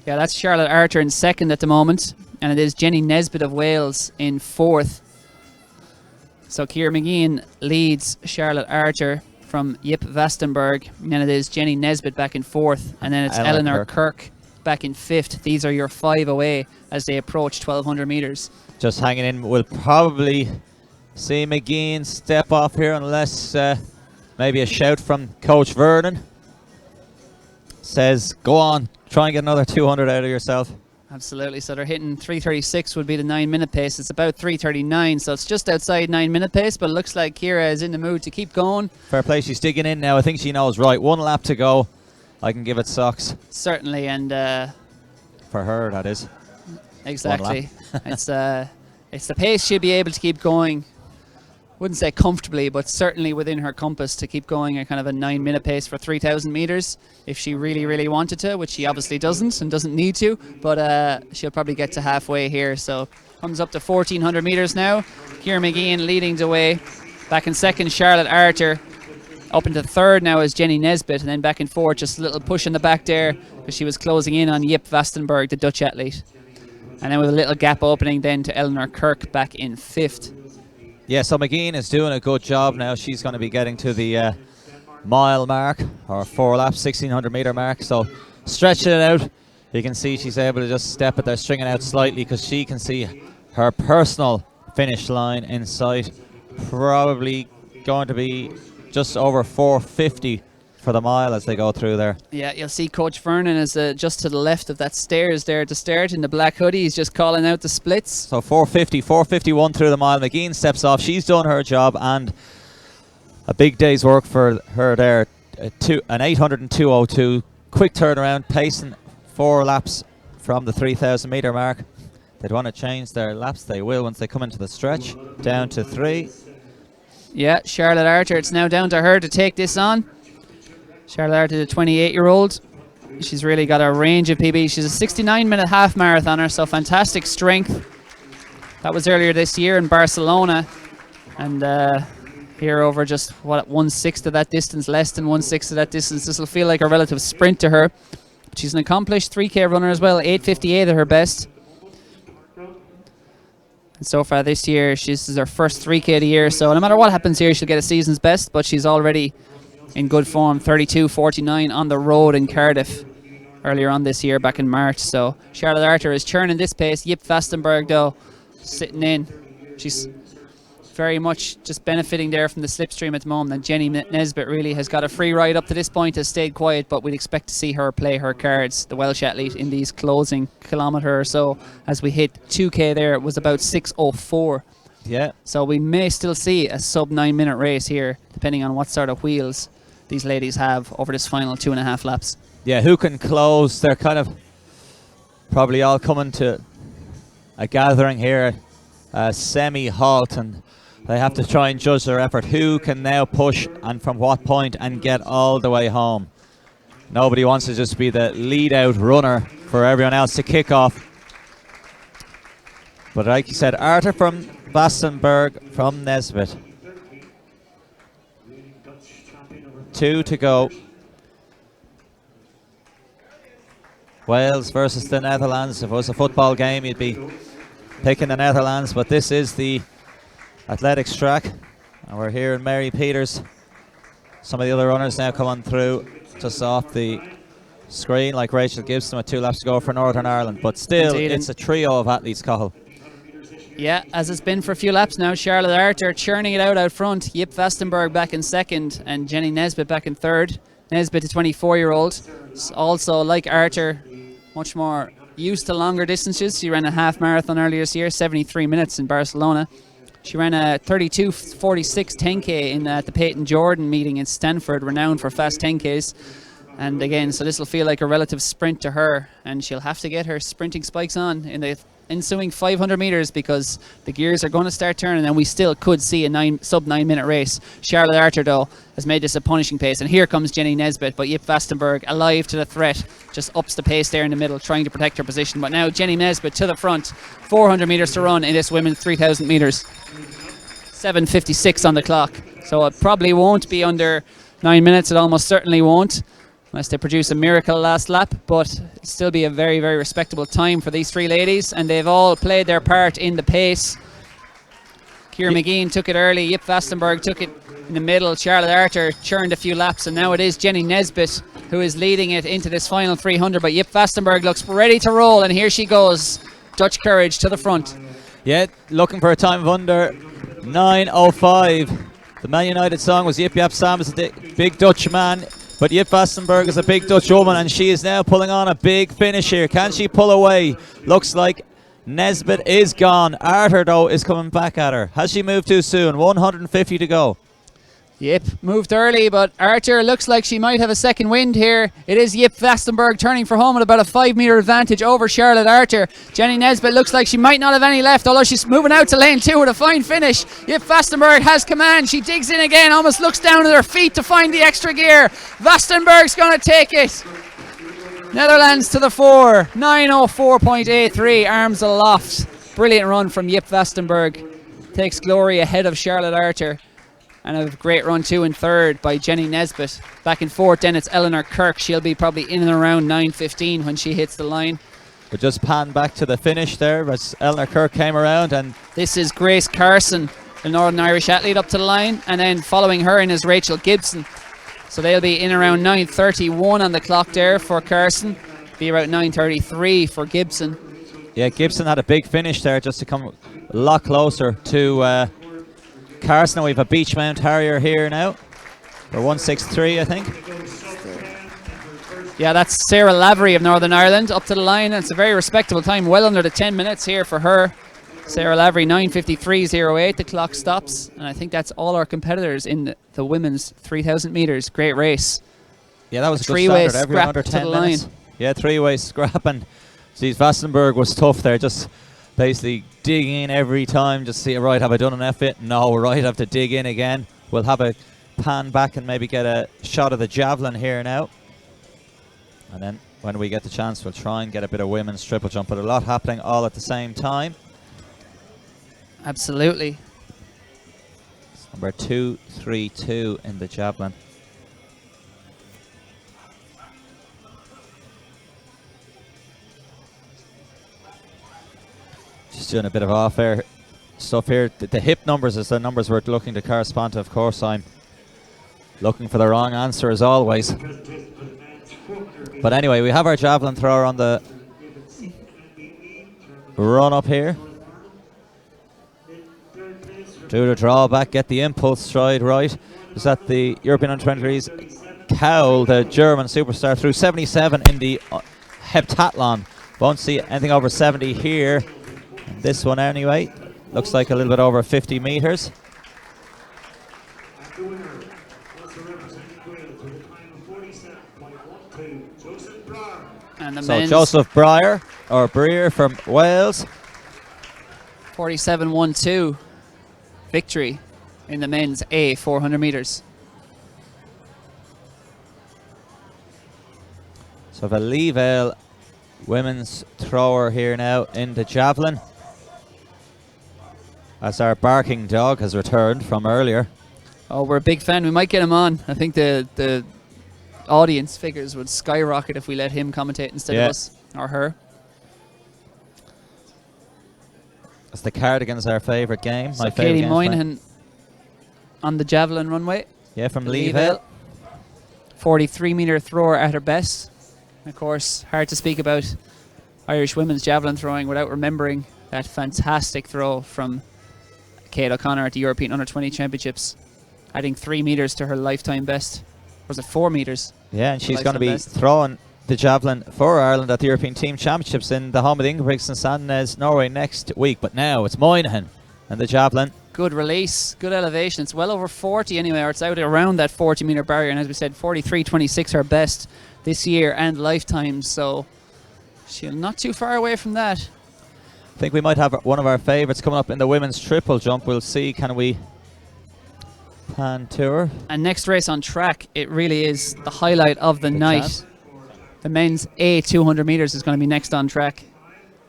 Yeah, that's Charlotte Archer in second at the moment, and it is Jenny Nesbitt of Wales in fourth. So Ciara McGeehan leads Charlotte Archer from Jip Vastenberg, and then it is Jenny Nesbitt back in fourth, and then it's Eleanor Kirk back in fifth. These are your 5 away as they approach 1,200 metres. Just hanging in. We'll probably see McGeehan step off here unless maybe a shout from Coach Vernon says, go on, try and get another 200 out of yourself. Absolutely. So they're hitting 3:36 would be the 9-minute pace. It's about 3:39, so it's just outside 9-minute pace, but it looks like Ciara is in the mood to keep going. Fair play. She's digging in now. I think she knows, right, 1 lap to go. I can give it socks. Certainly, and for her, that is. Exactly. It's the pace she'll be able to keep going. Wouldn't say comfortably, but certainly within her compass to keep going at kind of a 9-minute pace for 3,000 meters if she really, really wanted to, which she obviously doesn't and doesn't need to, but she'll probably get to halfway here. So comes up to 1,400 meters now. Ciara McGeehan leading the way. Back in second, Charlotte Archer. Up into third now is Jenny Nesbitt, and then back in fourth, just a little push in the back there because she was closing in on Jip Vastenberg, the Dutch athlete. And then with a little gap opening then to Eleanor Kirk back in fifth. Yeah, so McGeehan is doing a good job now. She's going to be getting to the mile mark, or 4 laps, 1,600 metre mark. So stretching it out, you can see she's able to just step it there, stringing out slightly because she can see her personal finish line in sight. Probably going to be just over 4:50 for the mile as they go through there. Yeah, you'll see Coach Vernon is just to the left of that stairs there at the start in the black hoodie. He's just calling out the splits. So 4:50, 4:51 through the mile. McGeehan steps off. She's done her job, and a big day's work for her there. An 800 and 2:02. Quick turnaround, pacing 4 laps from the 3,000 metre mark. They'd want to change their laps. They will once they come into the stretch. Down to 3. Yeah, Charlotte Archer, it's now down to her to take this on. Charlotte Archer, the 28-year-old. She's really got a range of PBs. She's a 69-minute half marathoner, so fantastic strength. That was earlier this year in Barcelona. And here over just, 1/6 of that distance, less than 1/6 of that distance. This will feel like a relative sprint to her. But she's an accomplished 3K runner as well, 8:58 at her best. And so far this year, this is her first 3K of the year, so no matter what happens here, she'll get a season's best, but she's already in good form, 32:49 on the road in Cardiff earlier on this year, back in March. So Charlotte Archer is churning this pace. Jip Vastenberg, though, sitting in. She's very much just benefiting there from the slipstream at the moment, and Jenny Nesbitt really has got a free ride up to this point, has stayed quiet, but we'd expect to see her play her cards, the Welsh athlete, in these closing kilometre or so. As we hit 2K there, it was about 6:04. Yeah. So we may still see a sub 9-minute race here, depending on what sort of wheels these ladies have over this final 2.5 laps. Yeah, who can close? They're kind of probably all coming to a gathering here, a semi-halt, and they have to try and judge their effort. Who can now push and from what point and get all the way home? Nobody wants to just be the lead-out runner for everyone else to kick off. But like you said, Arthur from Vastenberg from Nesbitt. 2 to go. Wales versus the Netherlands. If it was a football game, you'd be picking the Netherlands, but this is the athletics track, and we're here in Mary Peters. Some of the other runners now coming through just off the screen, like Rachel Gibson with 2 laps to go for Northern Ireland, but still it's a trio of athletes, Cathal. Yeah, as it's been for a few laps now. Charlotte Archer churning it out front. Jip Vastenberg back in second, and Jenny Nesbitt back in third. Nesbitt, a 24-year-old, also like Archer, much more used to longer distances. She ran a half marathon earlier this year, 73 minutes in Barcelona. She ran a 32:46 10K in the Peyton Jordan meeting in Stanford, renowned for fast 10Ks. And again, so this will feel like a relative sprint to her, and she'll have to get her sprinting spikes on in the ensuing 500 metres because the gears are going to start turning, and we still could see a sub 9 minute race. Charlotte Archer, though, has made this a punishing pace, and here comes Jenny Nesbitt, but Yip Vastenberg, alive to the threat, just ups the pace there in the middle, trying to protect her position. But now Jenny Nesbitt to the front, 400 metres to run in this women's 3,000 metres. 7:56 on the clock, so it probably won't be under 9 minutes. It almost certainly won't, unless they produce a miracle last lap, but it'll still be a very, very respectable time for these three ladies, and they've all played their part in the pace. Ciara McGeehan took it early, Yip Vastenberg took it in the middle, Charlotte Archer churned a few laps, and now it is Jenny Nesbitt who is leading it into this final 300, but Yip Vastenberg looks ready to roll, and here she goes. Dutch courage to the front. Yeah, looking for a time of under 9:05. The Man United song was Yip Yap Sam is a big Dutch man, but Yip Vastenberg is a big Dutch woman, and she is now pulling on a big finish here. Can she pull away? Looks like Nesbitt is gone. Arthur, though, is coming back at her. Has she moved too soon? 150 to go. Yip moved early, but Archer looks like she might have a second wind here. It is Yip Vastenberg turning for home at about a 5 metre advantage over Charlotte Archer. Jenny Nesbitt looks like she might not have any left, although she's moving out to lane 2 with a fine finish. Yip Vastenberg has command. She digs in again, almost looks down at her feet to find the extra gear. Vastenberg's going to take it. Netherlands to the fore. 9:04.83, arms aloft. Brilliant run from Yip Vastenberg. Takes glory ahead of Charlotte Archer. And a great run too in third by Jenny Nesbitt. Back and forth then it's Eleanor Kirk. She'll be probably in and around 9:15 when she hits the line. But just pan back to the finish there as Eleanor Kirk came around, and this is Grace Carson, the Northern Irish athlete, up to the line, and then following her in is Rachel Gibson. So they'll be in around 9:31 on the clock there for Carson. Be about 9:33 for Gibson. Yeah, Gibson had a big finish there just to come a lot closer to Carson. We have a Beachmount Harrier here now for 163, I think. Yeah, that's Sarah Lavery of Northern Ireland up to the line. It's a very respectable time, well under the 10 minutes here for her. Sarah Lavery, 9:53.08. The clock stops, and I think that's all our competitors in the women's 3,000 metres. Great race. Yeah, that was a good three-way standard. Everyone scrap under to 10 the minutes. line. Yeah, three-way scrap, and geez, Vastenberg was tough there, just basically digging in every time, just see, right, have I done an F-fit? No, right, I have to dig in again. We'll have a pan back and maybe get a shot of the javelin here now. And then when we get the chance, we'll try and get a bit of women's triple jump, but a lot happening all at the same time. Absolutely. It's number 232 in the javelin. Just doing a bit of off-air stuff here. The hip numbers is the numbers we're looking to correspond to. Of course, I'm looking for the wrong answer as always. But anyway, we have our javelin thrower on the run up here. Do the drawback, get the impulse stride right. Is that the European Under-23's Cowell, the German superstar, through 77 in the heptathlon. Won't see anything over 70 here. This one anyway, looks like a little bit over 50 metres. And the So men's Joseph Breyer, or Breer from Wales. 47.12 victory in the men's A 400 metres. So the Leevale women's thrower here now in the javelin, as our barking dog has returned from earlier. Oh, we're a big fan. We might get him on. I think the audience figures would skyrocket if we let him commentate instead of us or her. That's the Cardigans, our favourite game. So my favourite Katie game. Moynihan on the javelin runway. Yeah, from Leevale. Leevale. 43 metre thrower at her best. Of course, hard to speak about Irish women's javelin throwing without remembering that fantastic throw from Kate O'Connor at the European Under-20 Championships, adding 3 metres to her lifetime best. Or was it 4 metres? Yeah, and she's going to Lifetime be best. throwing the javelin for Ireland at the European Team Championships in the home of the Ingebrigtsen Sandnes, Norway next week. But now it's Moynihan and the javelin. Good release, good elevation. It's well over 40 anyway, or it's out around that 40 metre barrier. And as we said, 43.26 her best this year and lifetime. So she's not too far away from that. I think we might have one of our favourites coming up in the women's triple jump. We'll see, can we pan to her? And next race on track, it really is the highlight of the night. chance. The men's A 200 metres is going to be next on track.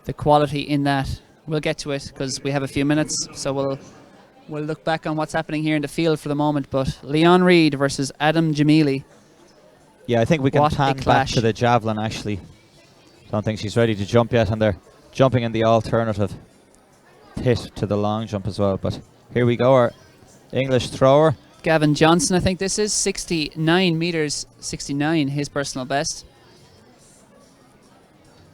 The quality in that. We'll get to it because we have a few minutes, so we'll look back on what's happening here in the field for the moment. But Leon Reid versus Adam Jamili. Yeah, I think we can What a pan back clash. to the javelin, actually. Don't think she's ready to jump yet, and they're jumping in the alternative pit to the long jump as well. But here we go, our English thrower. Gavin Johnson, I think this is 69 metres, 69, his personal best.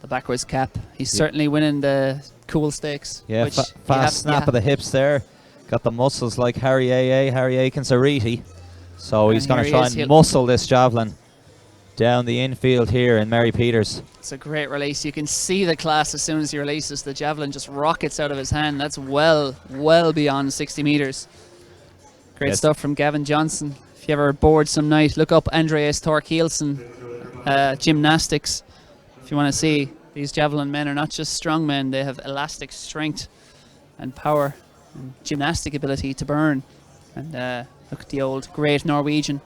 The backwards cap. He's certainly winning the cool stakes. Yeah, which fast snap of the hips there. Got the muscles like Harry Aiken-Sariti. So he's And going here to he try is. and muscle this javelin down the infield here in Mary Peters. It's a great release. You can see the class as soon as he releases. The javelin just rockets out of his hand. That's well beyond 60 metres. Great Yes. stuff from Gavin Johnson. If you ever bored some night, look up Andreas Thorkielsen, gymnastics. If you want to see, these javelin men are not just strong men. They have elastic strength and power and gymnastic ability to burn. And look at the old great Norwegian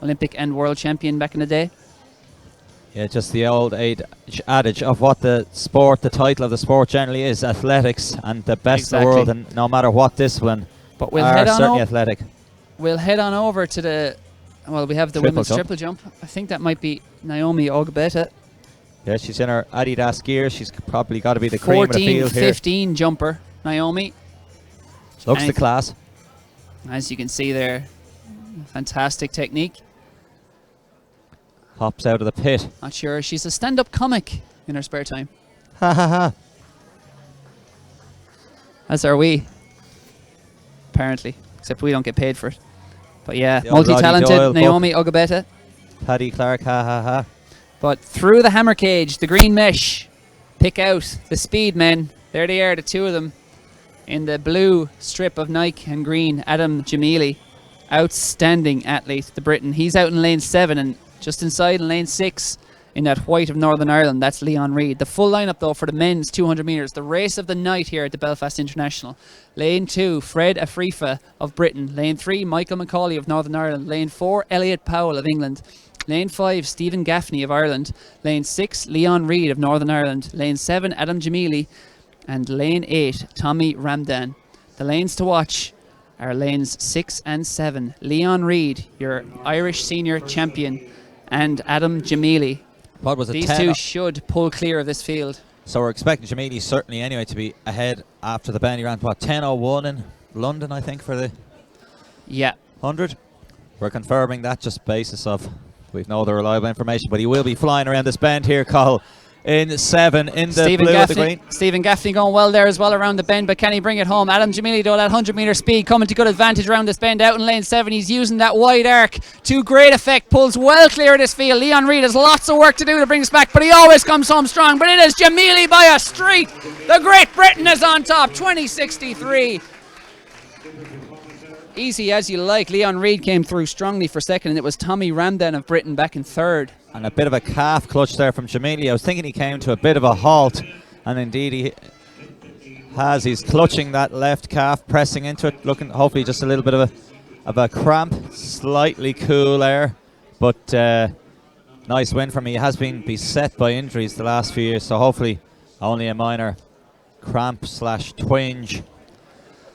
Olympic and world champion back in the day. Yeah, just the old adage of what the title of the sport generally is, athletics, and the best in the world, and no matter what discipline, But we'll are head on certainly over. athletic. We'll head on over to the. Well, we have the Triple women's jump. triple jump. I think that might be Naomi Ogbeta. Yeah, she's in her Adidas gear. She's probably got to be the cream of the field here. 14-15 jumper, Naomi. Looks the And class. as you can see there, fantastic technique. Hops out of the pit. Not sure. She's a stand-up comic in her spare time. Ha ha ha. As are we. Apparently. Except we don't get paid for it. But yeah, The old Roddy multi-talented Doyle Naomi Ogbeta. Paddy Clark, ha ha ha. But through the hammer cage, the green mesh, pick out the speed men. There they are, the two of them. In the blue strip of Nike and green, Adam Jamili. Outstanding athlete, the Briton. He's out in lane 7 and just inside in lane 6 in that white of Northern Ireland. That's Leon Reid. The full lineup, though, for the men's 200 metres. The race of the night here at the Belfast International. Lane 2, Fred Afrifa of Britain. Lane 3, Michael Macaulay of Northern Ireland. Lane 4, Elliot Powell of England. Lane 5, Stephen Gaffney of Ireland. Lane 6, Leon Reid of Northern Ireland. Lane 7, Adam Jamili. And lane 8, Tommy Ramdan. The lanes to watch are lanes 6 and 7. Leon Reid, your Irish senior champion, and Adam Jamili. What was it? These 10? two should pull clear of this field. So we're expecting Jamili certainly anyway to be ahead after the bend. He ran what, 10:01 in London, I think, for the Yeah. 100. We're confirming that just basis of we've no other reliable information, but he will be flying around this bend here, Cathal, in 7 in the blue with the green. Stephen Gaffney going well there as well around the bend, but can he bring it home? Adam Jamili, though, that 100-metre speed coming to good advantage around this bend out in lane 7. He's using that wide arc to great effect, pulls well clear of this field. Leon Reid has lots of work to do to bring us back, but he always comes home strong. But it is Jamili by a street. The Great Britain is on top, 2063. Easy as you like. Leon Reid came through strongly for second, and it was Tommy Ramdan of Britain back in third. And a bit of a calf clutch there from Jamili. I was thinking he came to a bit of a halt, and indeed he has. He's clutching that left calf, pressing into it, looking hopefully just a little bit of a cramp. Slightly cool air, but nice win for me. He has been beset by injuries the last few years, so hopefully only a minor cramp / twinge.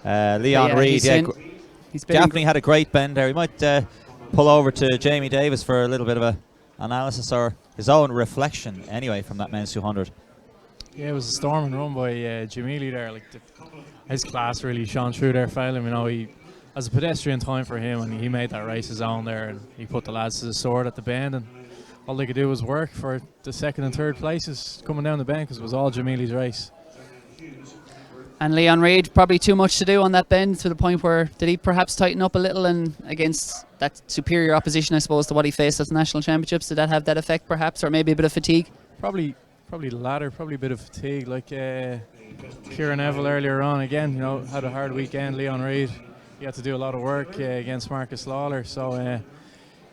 Leon Reid, Gaffney had a great bend there. He might pull over to Jamie Davis for a little bit of a analysis or his own reflection anyway from that men's 200. Yeah, it was a storming run by Jamili there. Like his class really shone through there, failing. You know, he as a pedestrian time for him, and he made that race his own there, and he put the lads to the sword at the bend, and all they could do was work for the second and third places coming down the bend because it was all Jamili's race. And Leon Reid, probably too much to do on that bend to the point where did he perhaps tighten up a little and against that superior opposition, I suppose, to what he faced at the national championships? Did that have that effect perhaps, or maybe a bit of fatigue? Probably the latter, probably a bit of fatigue. Like Kieran Neville earlier on, again, you know, had a hard weekend. Leon Reid, he had to do a lot of work against Marcus Lawler. So,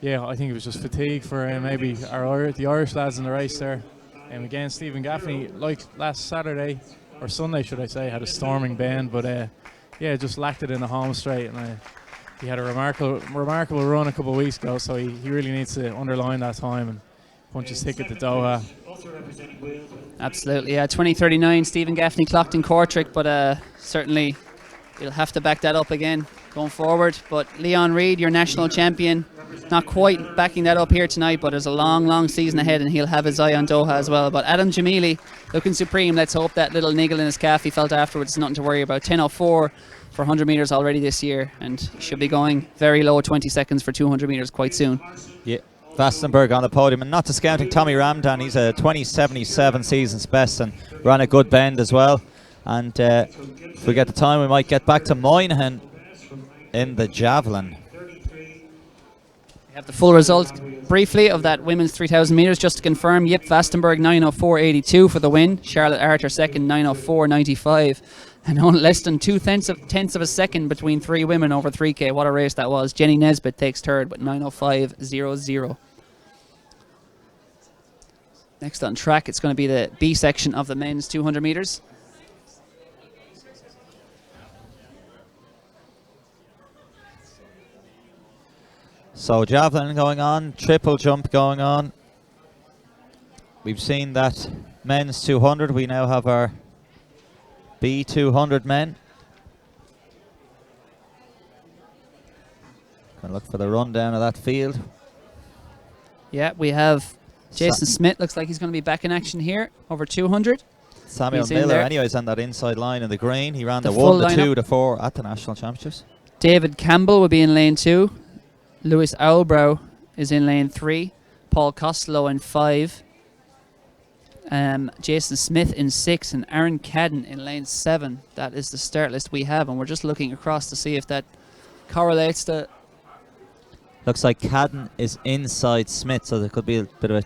yeah, I think it was just fatigue for maybe the Irish lads in the race there. Again, Stephen Gaffney, like last Saturday, or Sunday, should I say, had a storming bend, but yeah, just lacked it in the home straight, and he had a remarkable run a couple of weeks ago, so he really needs to underline that time and punch his ticket to Doha. Absolutely, yeah. 20:39. Stephen Gaffney clocked in Kortrijk, but certainly he'll have to back that up again going forward. But Leon Reid, your national champion, not quite backing that up here tonight, but there's a long, long season ahead, and he'll have his eye on Doha as well. But Adam Jamili looking supreme. Let's hope that little niggle in his calf he felt afterwards is nothing to worry about. 10:04 for 100 metres already this year, and he should be going very low 20 seconds for 200 metres quite soon. Yeah, Vastenberg on the podium, and not discounting Tommy Ramdan. He's a 20:77 season's best and ran a good bend as well. And if we get the time, we might get back to Moynihan in the javelin. We have the full result briefly of that women's 3,000 metres just to confirm. Yip Vastenberg 9:04.82 for the win. Charlotte Arter second 9:04.95. And on less than 2/10 of a second between three women over 3K. What a race that was. Jenny Nesbitt takes third with 9:05.00. Next on track, it's going to be the B section of the men's 200 metres. So javelin going on, triple jump going on. We've seen that men's 200. We now have our B200 men. Gonna look for the rundown of that field. Yeah, we have Jason Smith. Looks like he's going to be back in action here over 200. Samuel Miller, anyways, on that inside line in the green. He ran the 1, full the 2, lineup. the 4 at the National Championships. David Campbell will be in lane 2. Lewis Owlbrow is in lane 3. Paul Costello in 5. Jason Smith in 6 and Aaron Cadden in lane 7. That is the start list we have, and we're just looking across to see if that correlates to... Looks like Cadden is inside Smith, so there could be a bit of a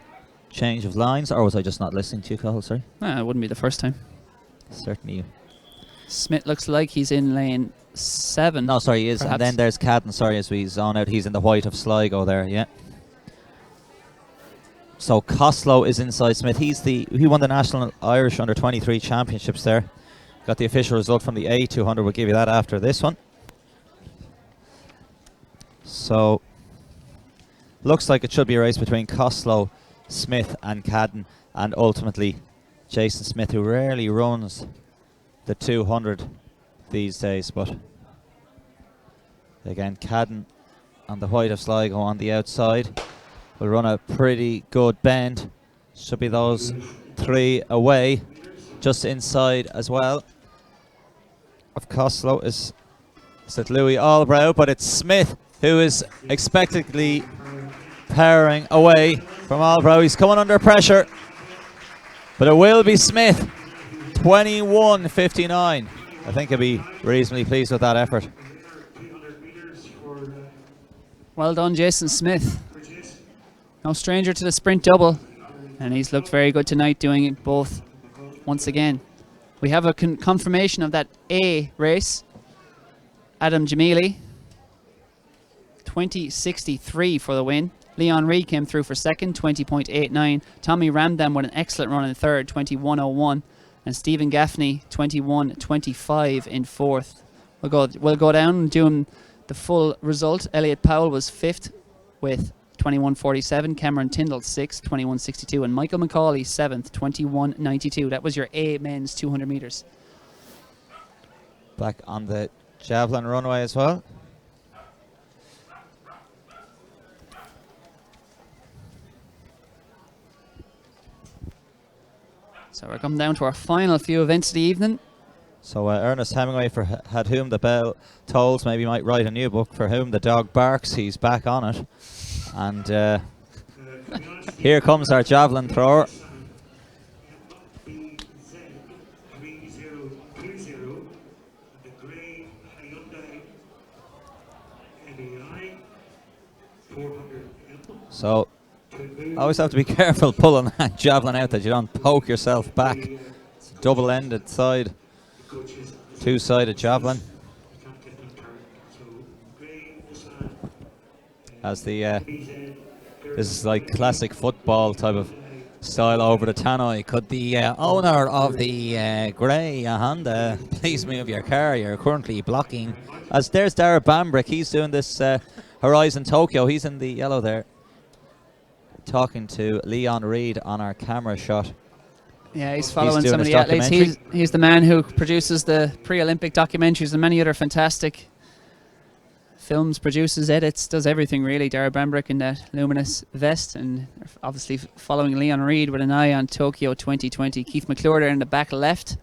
change of lines. Or was I just not listening to you, Cathal? Sorry. It wouldn't be the first time. Certainly you. Smith looks like he's in lane 7. No, sorry, he is. Perhaps. And then there's Cadden, sorry, as we zone out. He's in the white of Sligo there, yeah. So Costello is inside Smith. He won the National Irish Under-23 Championships there. Got the official result from the A200. We'll give you that after this one. So looks like it should be a race between Costello, Smith and Cadden, and ultimately Jason Smith, who rarely runs the 200 these days, but again Cadden on the white of Sligo on the outside will run a pretty good bend. Should be those 3 away, just inside as well of Costello is it Louis Allbrow, but it's Smith who is expectedly powering away from Allbrow. He's coming under pressure, but it will be Smith. 21:59. I think he'll be reasonably pleased with that effort. Well done, Jason Smith. No stranger to the sprint double, and he's looked very good tonight doing it both once again. We have a confirmation of that A race. Adam Jamili, 20:63 for the win. Leon Reid came through for second, 20.89. Tommy Ramdan with an excellent run in third, 21:01. And Stephen Gaffney, 21:25 in fourth. We'll go down and do the full result. Elliot Powell was fifth with 21:47. Cameron Tyndall sixth, 21:62. And Michael McCauley seventh, 21:92. That was your A men's 200 metres. Back on the javelin runway as well. So we're coming down to our final few events of the evening. So Ernest Hemingway, for Had Whom the Bell Tolls, maybe might write a new book. For Whom the Dog Barks, he's back on it. And here comes our javelin thrower. So always have to be careful pulling that javelin out that you don't poke yourself back. It's a double-ended side, two-sided javelin. As the this is like classic football type of Style over the tannoy. Could the owner of the grey Honda please move your car? You're currently blocking. As there's Dara Bambrick. He's doing this Horizon Tokyo. He's in the yellow there. Talking to Leon Reed on our camera shot. Yeah, he's following doing some of his the athletes. documentary. He's the man who produces the pre-Olympic documentaries and many other fantastic films, produces, edits, does everything really. Dara Bambrick in that luminous vest, and obviously following Leon Reed with an eye on Tokyo 2020. Keith McClure there in the back left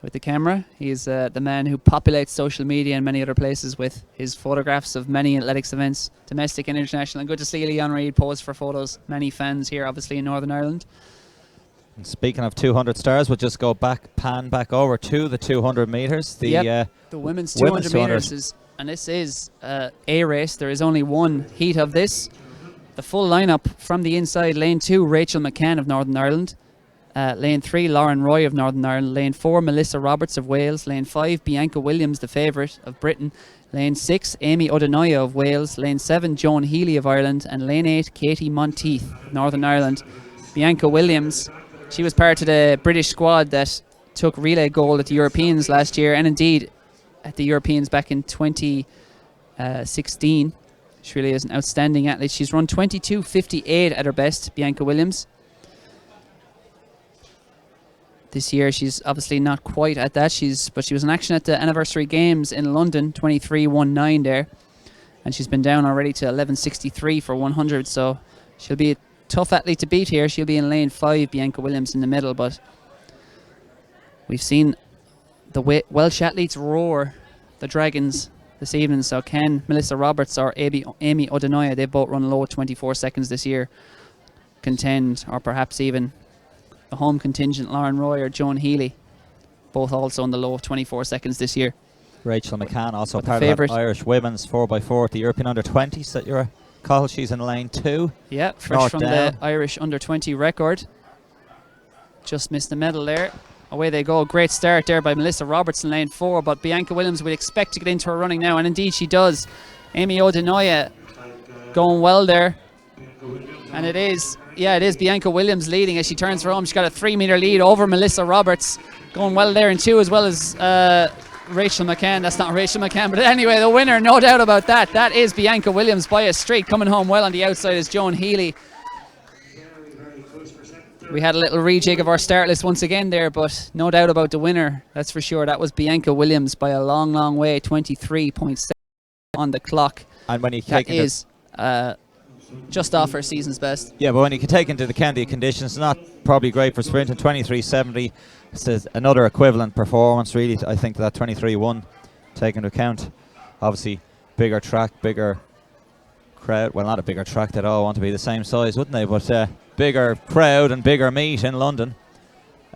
with the camera. He's the man who populates social media and many other places with his photographs of many athletics events, domestic and international. And good to see Leon Reed pose for photos. Many fans here, obviously, in Northern Ireland. And speaking of 200 stars, we'll just go pan back over to the 200 metres. The women's 200 metres is, and this is a race. There is only one heat of this. The full lineup from the inside: lane 2, Rachel McCann of Northern Ireland; lane 3, Lauren Roy of Northern Ireland; lane 4, Melissa Roberts of Wales; lane 5, Bianca Williams, the favourite of Britain; lane 6, Amy O'Donoghue of Wales; lane 7, Joan Healy of Ireland; and lane 8, Katie Monteith of Northern Ireland. Bianca Williams, she was part of the British squad that took relay gold at the Europeans last year, and indeed at the Europeans back in 2016. She really is an outstanding athlete. She's run 22:58 at her best, Bianca Williams. This year she's obviously not quite at that. But she was in action at the anniversary games in London, 23:19 there, and she's been down already to 11:63 for 100. So she'll be a tough athlete to beat here. She'll be in lane 5, Bianca Williams in the middle, but we've seen the Welsh athletes roar the Dragons this evening. So can Melissa Roberts or Amy O'Donoghue, they've both run low 24 seconds this year, contend, or perhaps even the home contingent Lauren Roy or Joan Healy, both also in the low 24 seconds this year. Rachel McCann also But part of that Irish women's 4x4 at the European Under-20s that you're call. She's in lane 2. Yeah, fresh from the Irish Under-20 record. Just missed the medal there. Away they go. Great start there by Melissa Roberts in lane 4, but Bianca Williams would expect to get into her running now, and indeed she does. Amy O'Donoghue going well there. And it is Bianca Williams leading as she turns for home. She's got a 3-metre lead over Melissa Roberts. Going well there in 2, as well as Rachel McCann. That's not Rachel McCann, but anyway, the winner, no doubt about that. That is Bianca Williams by a streak. Coming home well on the outside is Joan Healy. We had a little rejig of our start list once again there, but no doubt about the winner. That's for sure. That was Bianca Williams by a long, long way. 23.7 on the clock. And when you take that is just off her season's best. Yeah, but when you can take into the county conditions, not probably great for sprinting. 23.70. It's another equivalent performance, really. I think that 23.1, taking into account, obviously, bigger track, bigger crowd. Well, not a bigger track. They'd all want to be the same size, wouldn't they? But bigger crowd and bigger meet in London.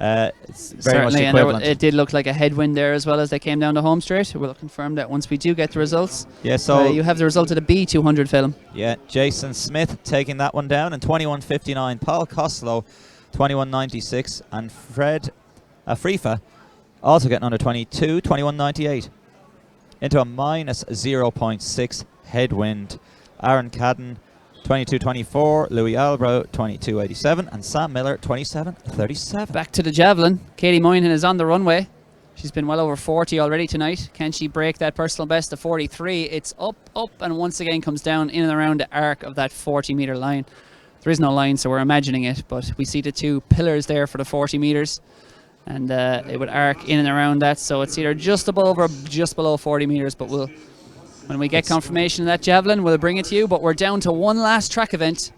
It's very much equivalent. And it did look like a headwind there as well as they came down the home straight. We'll confirm that once we do get the results. Yeah, so you have the result of the B200 film. Yeah, Jason Smith taking that one down in 21.59. Paul Costello 21.96, and Fred Afrifa also getting under 22, 21.98. Into a minus 0.6 headwind. Aaron Cadden 22.24, Louis Albro 22.87, and Sam Miller 27.37. Back to the javelin. Katie Moynihan is on the runway. She's been well over 40 already tonight. Can she break that personal best of 43? It's up, and once again comes down in and around the arc of that 40-metre line. There is no line, so we're imagining it, but we see the two pillars there for the 40 metres, and it would arc in and around that, so it's either just above or just below 40 metres, but when we get confirmation of that javelin, we'll bring it to you. But we're down to one last track event,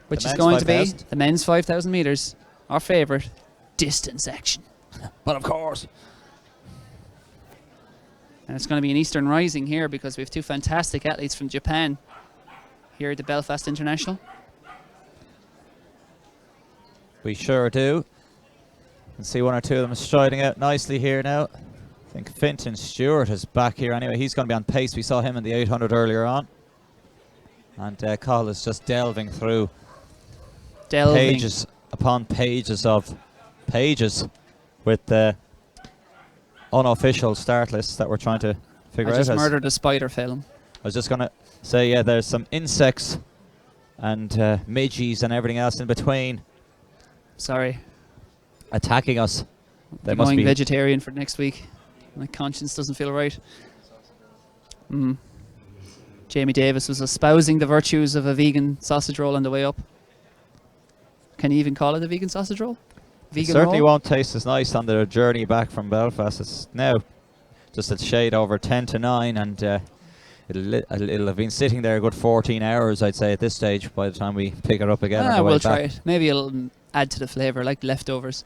which is going to be the men's 5,000 metres, our favourite distance action. But of course. And it's going to be an Eastern Rising here because we have two fantastic athletes from Japan here at the Belfast International. We sure do. And see one or two of them striding out nicely here now. I think Finton Stewart is back here anyway. He's going to be on pace. We saw him in the 800 earlier on. And Cathal is just delving through pages upon pages of pages with the unofficial start lists that we're trying to figure out. I just murdered a spider film. I was just going to say, yeah, there's some insects and midgies and everything else in between Sorry. attacking us. They I'm must going be vegetarian for next week. My conscience doesn't feel right. Jamie Davis was espousing the virtues of a vegan sausage roll on the way up. Can you even call it a vegan sausage roll? Vegan certainly roll? won't taste as nice on their journey back from Belfast. It's now just a shade over 10 to 9, and it'll have been sitting there a good 14 hours, I'd say, at this stage by the time we pick it up again on the way We'll back. try it. Maybe it'll add to the flavour, like leftovers.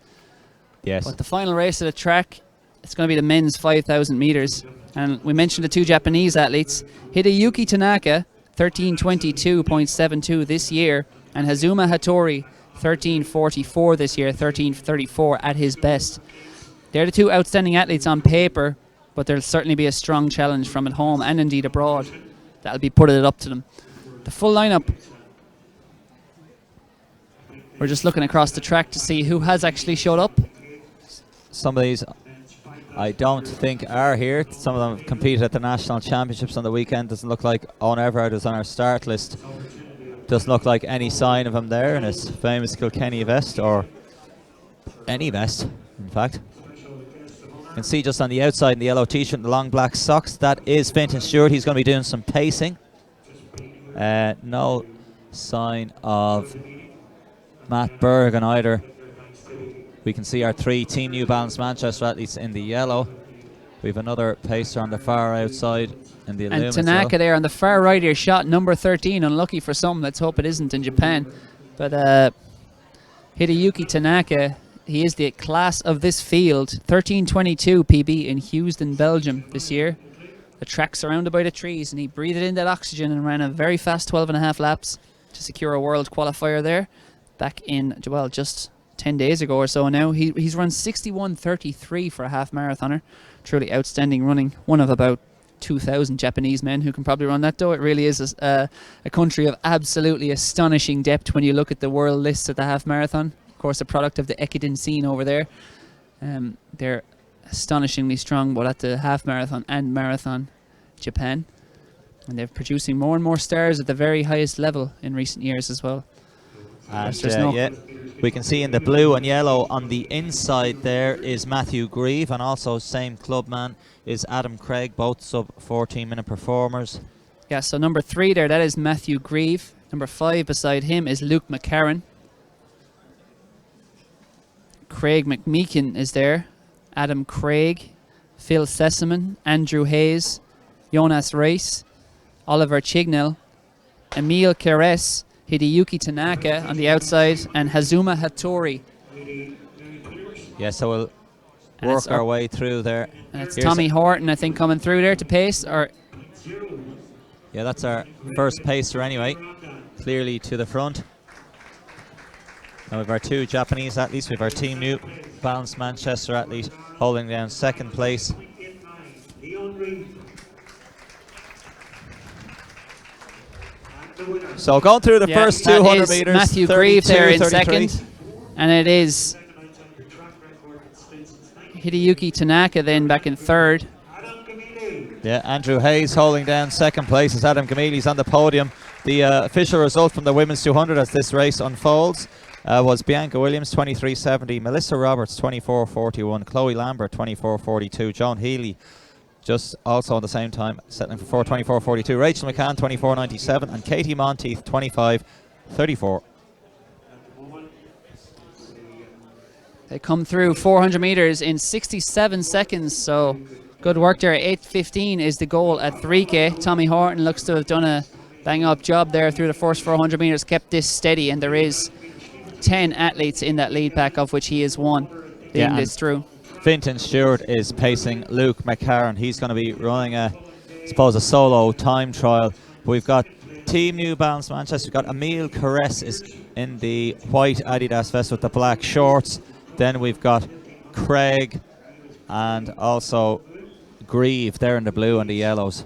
Yes. But the final race of the track, it's going to be the men's 5,000 metres. And we mentioned the two Japanese athletes, Hideyuki Tanaka, 13:22.72 this year, and Hazuma Hattori, 13:44 this year, 13:34 at his best. They're the two outstanding athletes on paper, but there'll certainly be a strong challenge from at home and indeed abroad that'll be putting it up to them. The full lineup. We're just looking across the track to see who has actually showed up. Some of these I don't think are here. Some of them competed at the national championships on the weekend. Doesn't look like Owen Everard is on our start list. Doesn't look like any sign of him there in his famous Kilkenny vest, or any vest, in fact. You can see just on the outside in the yellow t-shirt and the long black socks, that is Fintan Stewart. He's going to be doing some pacing. No sign of Matt Bergen either. We can see our three Team New Balance Manchester athletes in the yellow. We have another pacer on the far outside in the aluminum. And Tanaka there on the far right here, shot number 13. Unlucky for some. Let's hope it isn't in Japan. But Hideyuki Tanaka, he is the class of this field. 13:22 PB in Houston, Belgium this year. The track surrounded by the trees, and he breathed in that oxygen and ran a very fast 12.5 laps to secure a world qualifier there back in, well, just 10 days ago or so now. He's run 61:33 for a half marathoner. Truly outstanding running. One of about 2,000 Japanese men who can probably run that, though. It really is a country of absolutely astonishing depth when you look at the world lists at the half marathon. Of course, a product of the Ekiden scene over there. They're astonishingly strong, but at the half marathon and marathon, Japan. And they're producing more and more stars at the very highest level in recent years as well. And yeah, we can see in the blue and yellow on the inside there is Matthew Grieve, and also same clubman is Adam Craig, both sub 14-minute performers. Yeah, so number 3 there, that is Matthew Grieve. Number 5 beside him is Luke McCarran. Craig McMeekin is there. Adam Craig, Phil Sessamon, Andrew Hayes, Jonas Reis, Oliver Chignell, Emil Keres, Hideyuki Tanaka on the outside, and Hazuma Hattori. Yeah, so we'll And work our way through there. And it's Here's Tommy Horton, I think, coming through there to pace. Yeah, that's our first pacer anyway, clearly to the front. Now we have our two Japanese athletes. We have our Team New Balance Manchester athlete holding down second place. So going through the first 200 metres, Matthew Grieve there in second, and it is Hideyuki Tanaka then back in third. Yeah, Andrew Hayes holding down second place as Adam Gamili's on the podium. The official result from the women's 200 as this race unfolds was Bianca Williams 23.70, Melissa Roberts 24.41, Chloe Lambert 24.42, Joan Healy just also on the same time settling for 4:24.42, Rachel McCann 24.97, and Katie Monteith 25.34. They come through 400 metres in 67 seconds, so good work there. 8:15 is the goal at 3K. Tommy Horton looks to have done a bang-up job there through the first 400 metres, kept this steady, and there is 10 athletes in that lead pack, of which he is one, leading this through. Fintan Stewart is pacing Luke McCarran. He's going to be running a solo time trial. We've got Team New Balance Manchester. We've got Emil Caress is in the white Adidas vest with the black shorts. Then we've got Craig and also Grieve there in the blue and the yellows.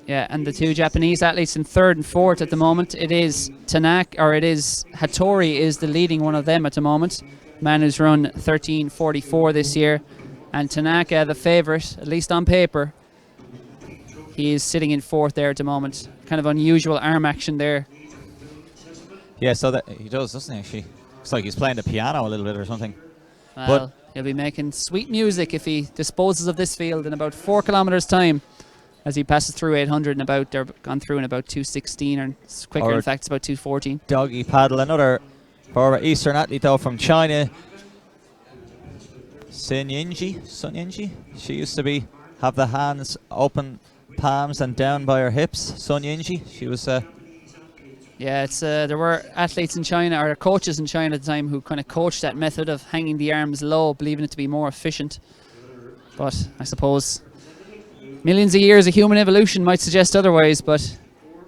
Yeah, and the two Japanese athletes in third and fourth at the moment. It is Hattori is the leading one of them at the moment. Man who's run 13.44 this year. And Tanaka, the favourite, at least on paper. he is sitting in fourth there at the moment. Kind of unusual arm action there. Yeah, so that he does, doesn't he? Actually, looks like he's playing the piano a little bit or something. Well, he'll be making sweet music if he disposes of this field in about 4 kilometers time, as he passes through 800 and about, they're gone through in about 2:16, or it's quicker. Or in fact, it's about 2:14. Doggy paddle, another former Eastern athlete though from China, Sun Yinji. She used to have the hands open, palms and down by her hips. Sun Yinji. She was. Yeah, it's there were athletes in China, or coaches in China at the time, who kind of coached that method of hanging the arms low, believing it to be more efficient. But I suppose millions of years of human evolution might suggest otherwise. But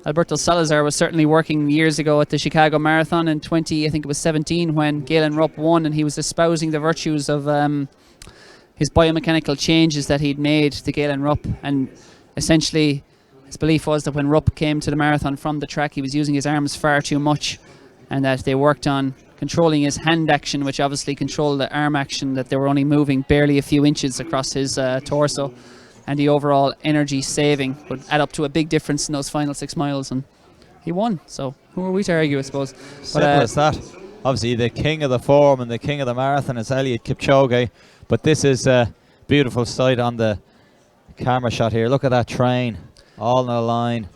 Alberto Salazar was certainly working years ago at the Chicago Marathon in 2017 when Galen Rupp won, and he was espousing the virtues of his biomechanical changes that he'd made to Galen Rupp. And essentially his belief was that when Rupp came to the marathon from the track, he was using his arms far too much, and that they worked on controlling his hand action, which obviously controlled the arm action, that they were only moving barely a few inches across his torso, and the overall energy saving would add up to a big difference in those final 6 miles, and he won. So who are we to argue, I suppose? Simple as that. Obviously the king of the form and the king of the marathon is Eliud Kipchoge, but this is a beautiful sight on the camera shot here. Look at that train, all in a line.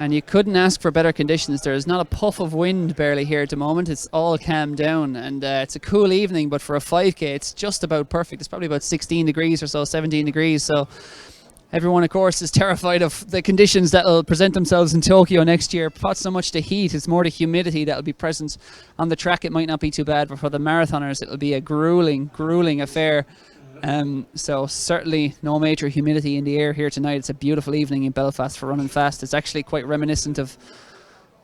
And you couldn't ask for better conditions. There's not a puff of wind barely here at the moment. It's all calmed down, and it's a cool evening, but for a 5K it's just about perfect. It's probably about 16 degrees or so, 17 degrees. So everyone, of course, is terrified of the conditions that will present themselves in Tokyo next year. Not so much the heat, it's more the humidity that will be present on the track. It might not be too bad, but for the marathoners it'll be a grueling affair. So certainly no major humidity in the air here tonight. It's a beautiful evening in Belfast for running fast. It's actually quite reminiscent of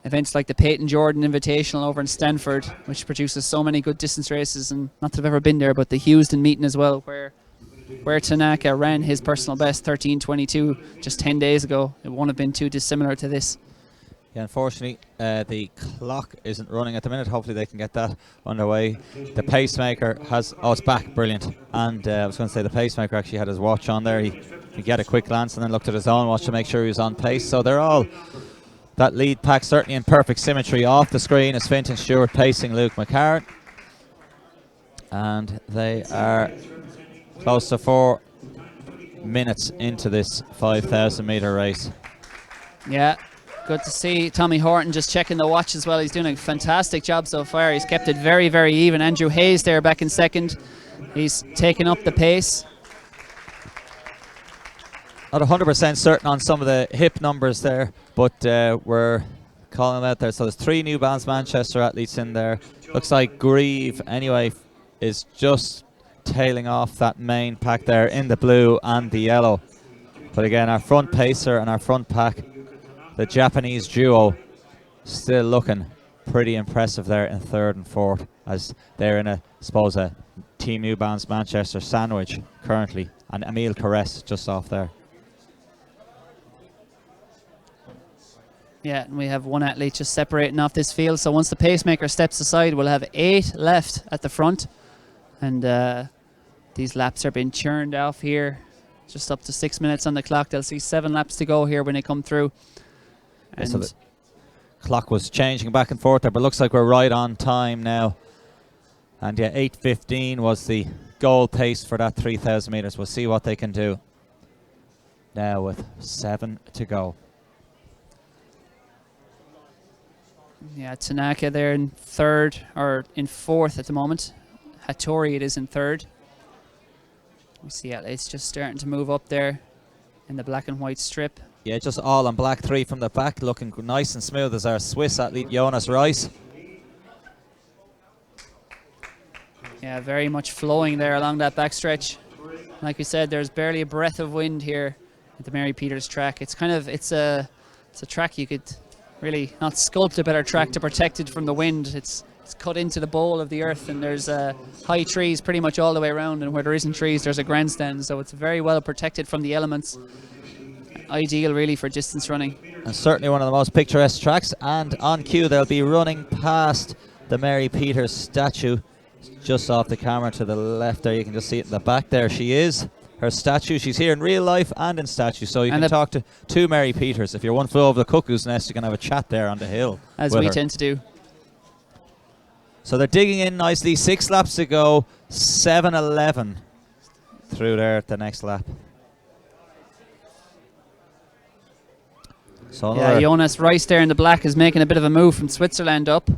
events like the Peyton Jordan Invitational over in Stanford, which produces so many good distance races, and not that I've ever been there, but the Houston meeting as well, where Tanaka ran his personal best 13:22 just 10 days ago. It won't have been too dissimilar to this. Yeah, unfortunately, the clock isn't running at the minute. Hopefully they can get that underway. The pacemaker has... Oh, it's back. Brilliant. And I was going to say the pacemaker actually had his watch on there. He got a quick glance and then looked at his own watch to make sure he was on pace. So they're all... That lead pack certainly in perfect symmetry. Off the screen is Fintan Stewart pacing Luke McCarran. And they are close to 4 minutes into this 5,000 metre race. Yeah. Good to see Tommy Horton just checking the watch as well. He's doing a fantastic job so far. He's kept it very, very even. Andrew Hayes there back in second. He's taken up the pace. Not 100% certain on some of the hip numbers there, but we're calling them out there. So there's 3 New Balance Manchester athletes in there. Looks like Grieve, anyway, is just tailing off that main pack there in the blue and the yellow. But again, our front pacer and our front pack, the Japanese duo, still looking pretty impressive there in 3rd and 4th, as they're in a Team New Balance Manchester sandwich currently, and Emile Caress just off there. Yeah, and we have one athlete just separating off this field. So once the pacemaker steps aside, we'll have 8 left at the front, and these laps are being churned off here. Just up to 6 minutes on the clock. They'll see 7 laps to go here when they come through. And so the clock was changing back and forth there, but looks like we're right on time now. And yeah, 8:15 was the goal pace for that 3,000 metres. We'll see what they can do now with 7 to go. Yeah, Tanaka there in 3rd, or in 4th at the moment. Hattori it is in 3rd. We see athletes just starting to move up there in the black and white strip. Yeah, just all on black, 3 from the back, looking nice and smooth as our Swiss athlete Jonas Rice. Yeah, very much flowing there along that backstretch. Like we said, there's barely a breath of wind here at the Mary Peters track. It's a track you could really not sculpt a better track to protect it from the wind. It's cut into the bowl of the earth, and there's high trees pretty much all the way around, and where there isn't trees there's a grandstand, so it's very well protected from the elements. Ideal really for distance running. And certainly one of the most picturesque tracks, and on cue they'll be running past the Mary Peters statue just off the camera to the left there. You can just see it in the back there. She is her statue. She's here in real life and in statue, so you And can talk to Mary Peters. If you're one flew over the cuckoo's nest, you can have a chat there on the hill. As with we her. tend to do. So they're digging in nicely. 6 laps to go. 7:11 through there at the next lap. So Yeah, Jonas Rice there in the black is making a bit of a move from Switzerland up.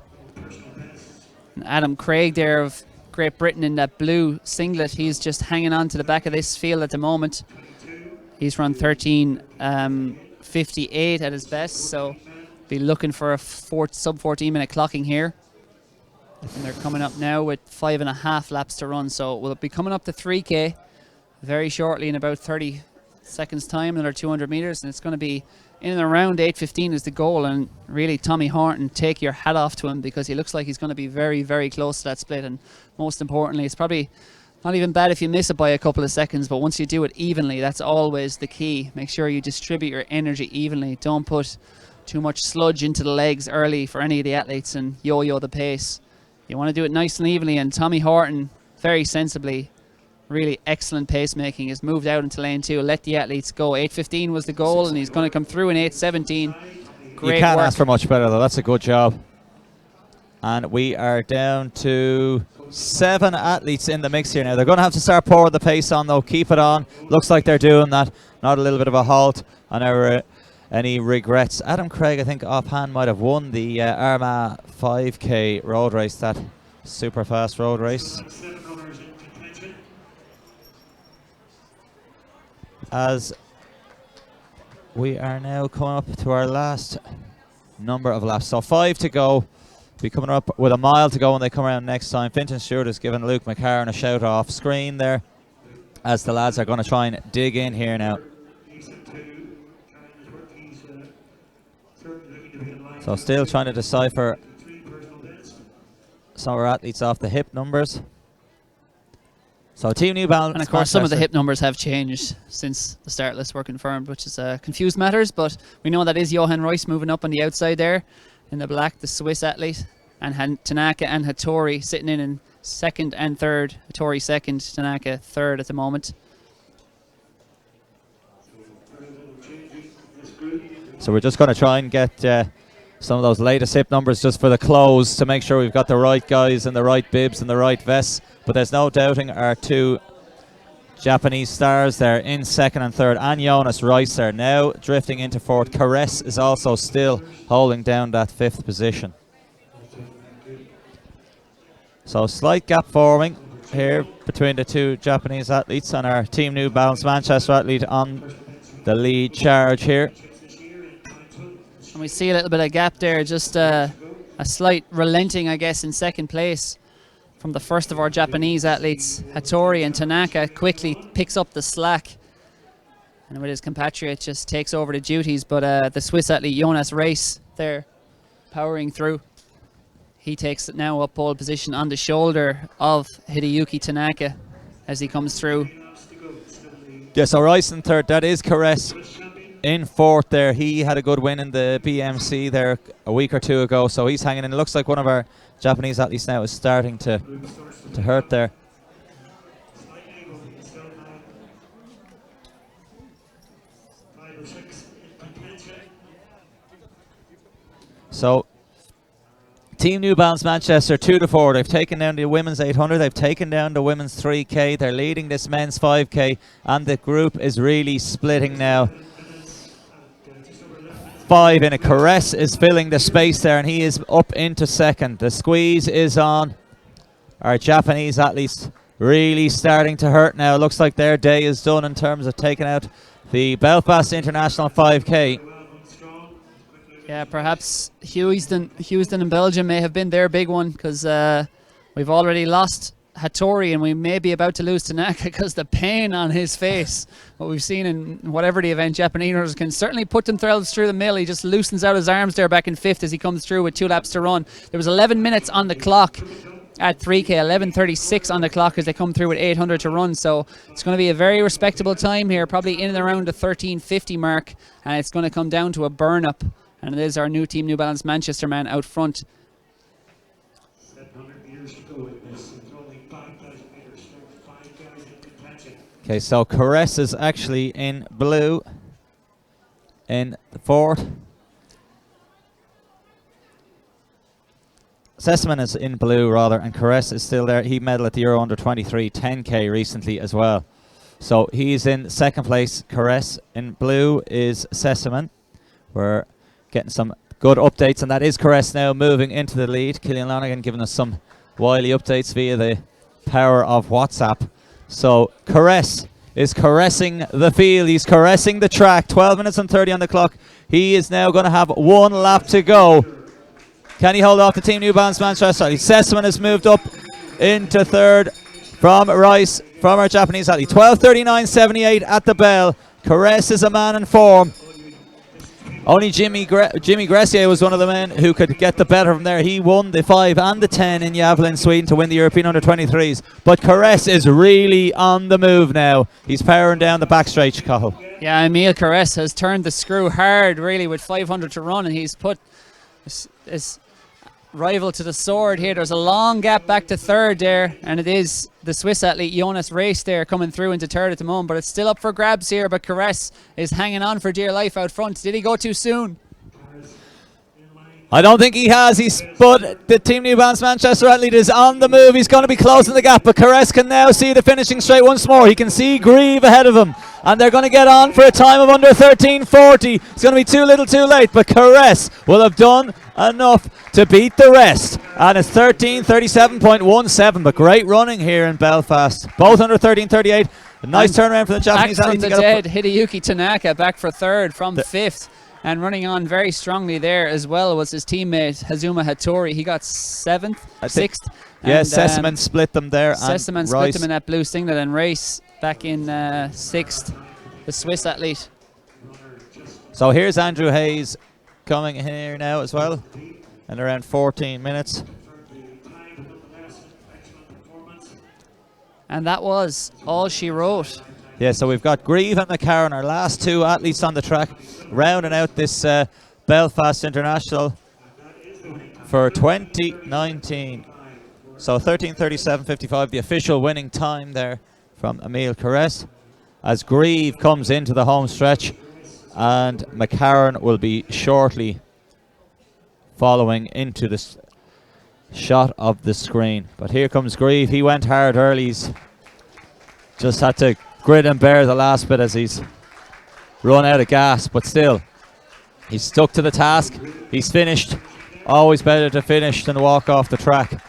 And Adam Craig there of Great Britain in that blue singlet, he's just hanging on to the back of this field at the moment. He's run 13:58 at his best, so be looking for a sub 14 minute clocking here. And they're coming up now with 5.5 laps to run, so we'll be coming up to 3K very shortly in about 30 seconds time, another 200 meters, and it's going to be in and around 8:15 is the goal. And really, Tommy Horton, take your hat off to him, because he looks like he's going to be very, very close to that split. And most importantly, it's probably not even bad if you miss it by a couple of seconds, but once you do it evenly, that's always the key. Make sure you distribute your energy evenly. Don't put too much sludge into the legs early for any of the athletes and yo-yo the pace. You want to do it nice and evenly, and Tommy Horton, very sensibly, really excellent pacemaking, has moved out into lane 2, let the athletes go. 8:15 was the goal, and he's going to come through in 8:17. Great you can't work. ask for much better, though. That's a good job. And we are down to 7 athletes in the mix here now. They're going to have to start pouring the pace on, though. Keep it on. Looks like they're doing that. Not a little bit of a halt on any regrets. Adam Craig, I think offhand, might have won the Armagh 5K road race, that super fast road race. As we are now coming up to our last number of laps. So 5 to go. Be coming up with a mile to go when they come around next time. Fintan Stewart has given Luke McCarron a shout off screen there, as the lads are going to try and dig in here now. So still trying to decipher some of our athletes off the hip numbers. So Team New Balance. And of course, some of the hip numbers have changed since the start list were confirmed, which is confused matters. But we know that is Johan Royce moving up on the outside there in the black, the Swiss athlete, and Tanaka and Hattori sitting in second and third. Hattori second, Tanaka third at the moment. So we're just going to try and get some of those latest hip numbers just for the close to make sure we've got the right guys and the right bibs and the right vests. But there's no doubting our 2 Japanese stars there in second and third, and Jonas Rice there now drifting into fourth. Caress is also still holding down that 5th position. So slight gap forming here between the 2 Japanese athletes and our Team New Balance Manchester athlete on the lead charge here. And we see a little bit of gap there, just a slight relenting, I guess, in second place from the first of our Japanese athletes. Hattori, and Tanaka quickly picks up the slack, and with his compatriot just takes over the duties. But the Swiss athlete Jonas Rice there powering through. He takes it now up pole position on the shoulder of Hideyuki Tanaka as he comes through. Yeah, so Rice in third, that is Caress in fourth there. He had a good win in the BMC there a week or 2 ago, so he's hanging in. It looks like one of our Japanese athletes now is starting to hurt there. So Team New Balance Manchester 2 to 4. They've taken down the women's 800. They've taken down the women's 3K. They're leading this men's 5K, and the group is really splitting now. 5 in a Caress is filling the space there, and he is up into second. The squeeze is on. Our Japanese athletes really starting to hurt now. Looks like their day is done in terms of taking out the Belfast International 5K. Yeah, perhaps Houston in Belgium may have been their big one, because we've already lost Hattori, and we may be about to lose Tanaka, because the pain on his face, what we've seen in whatever the event, Japanese can certainly put themselves through the mill. He just loosens out his arms there back in 5th as he comes through with 2 laps to run. There was 11 minutes on the clock at 3K, 11:36 on the clock as they come through with 800 to run. So it's going to be a very respectable time here, probably in and around the 13:50 mark, and it's going to come down to a burn up. And it is our new Team New Balance Manchester man out front. 700 meters to go in this. It's only 5,000 meters. 5 guys in contention. Okay, so Caress is actually in blue in the fourth. Sessamon is in blue, rather, and Caress is still there. He medalled at the Euro Under 23 10K recently as well. So he's in second place. Caress in blue is Sessamon. We're getting some good updates, and that is Caress now moving into the lead. Killian Lonigan giving us some wily updates via the power of WhatsApp. So Caress is caressing the field. He's caressing the track. 12 minutes and 30 on the clock. He is now going to have one lap to go. Can he hold off the Team New Balance Manchester? Sessamon has moved up into third from Rice, from our Japanese athlete. 12:39.78 at the bell. Caress is a man in form. Only Jimmy Gressier was one of the men who could get the better from there. He won the 5 and the 10 in Gävle, Sweden, to win the European Under-23s. But Caress is really on the move now. He's powering down the back straight, Cahill. Yeah, Emil Caress has turned the screw hard, really, with 500 to run, and he's put his rival to the sword here. There's a long gap back to third there, and it is the Swiss athlete Jonas Race there coming through into third at the moment, but it's still up for grabs here. But Caress is hanging on for dear life out front. Did he go too soon? I don't think he has. But the Team New Balance Manchester athlete is on the move. He's going to be closing the gap, but Caress can now see the finishing straight once more. He can see Grieve ahead of him, and they're going to get on for a time of under 13:40. It's going to be too little too late, but Caress will have done enough to beat the rest, and it's 13:37.17. But great running here in Belfast, both under 13:38. A nice turnaround for the Japanese Back from athlete. the dead, Hideyuki Tanaka back for third from fifth, and running on very strongly there as well was his teammate Hazuma Hattori. He got sixth. Yeah, Sessamon split them there. Sessamon split them in that blue singlet, and Race back in sixth, the Swiss athlete. So here's Andrew Hayes coming here now as well, in around 14 minutes. And that was all she wrote. Yeah, so we've got Grieve and McCarron, our last two athletes on the track, rounding out this Belfast International for 2019. So 13:37.55, the official winning time there from Emil Caress, as Grieve comes into the home stretch, and McCarron will be shortly following into this shot of the screen. But here comes Grieve. He went hard early. He's just had to grit and bear the last bit as he's run out of gas, but still he's stuck to the task. He's finished. Always better to finish than walk off the track.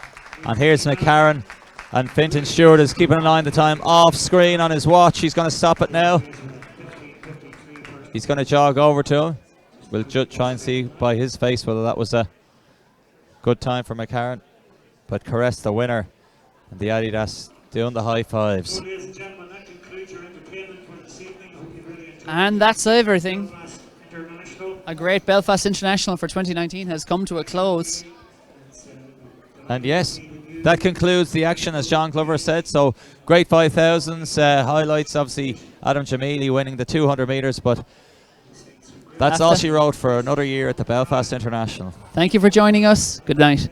And here's McCarron, and Fintan Stewart is keeping an eye on the time off screen on his watch. He's going to stop it now. He's going to jog over to him. We'll try and see by his face whether that was a good time for McCarron. But Caress, the winner, and the Adidas doing the high fives. And that's everything. A great Belfast International for 2019 has come to a close. And yes, that concludes the action, as John Glover said. So great 5,000s. Highlights, obviously, Adam Jamili winning the 200 metres, but that's all she wrote for another year at the Belfast International. Thank you for joining us. Good night.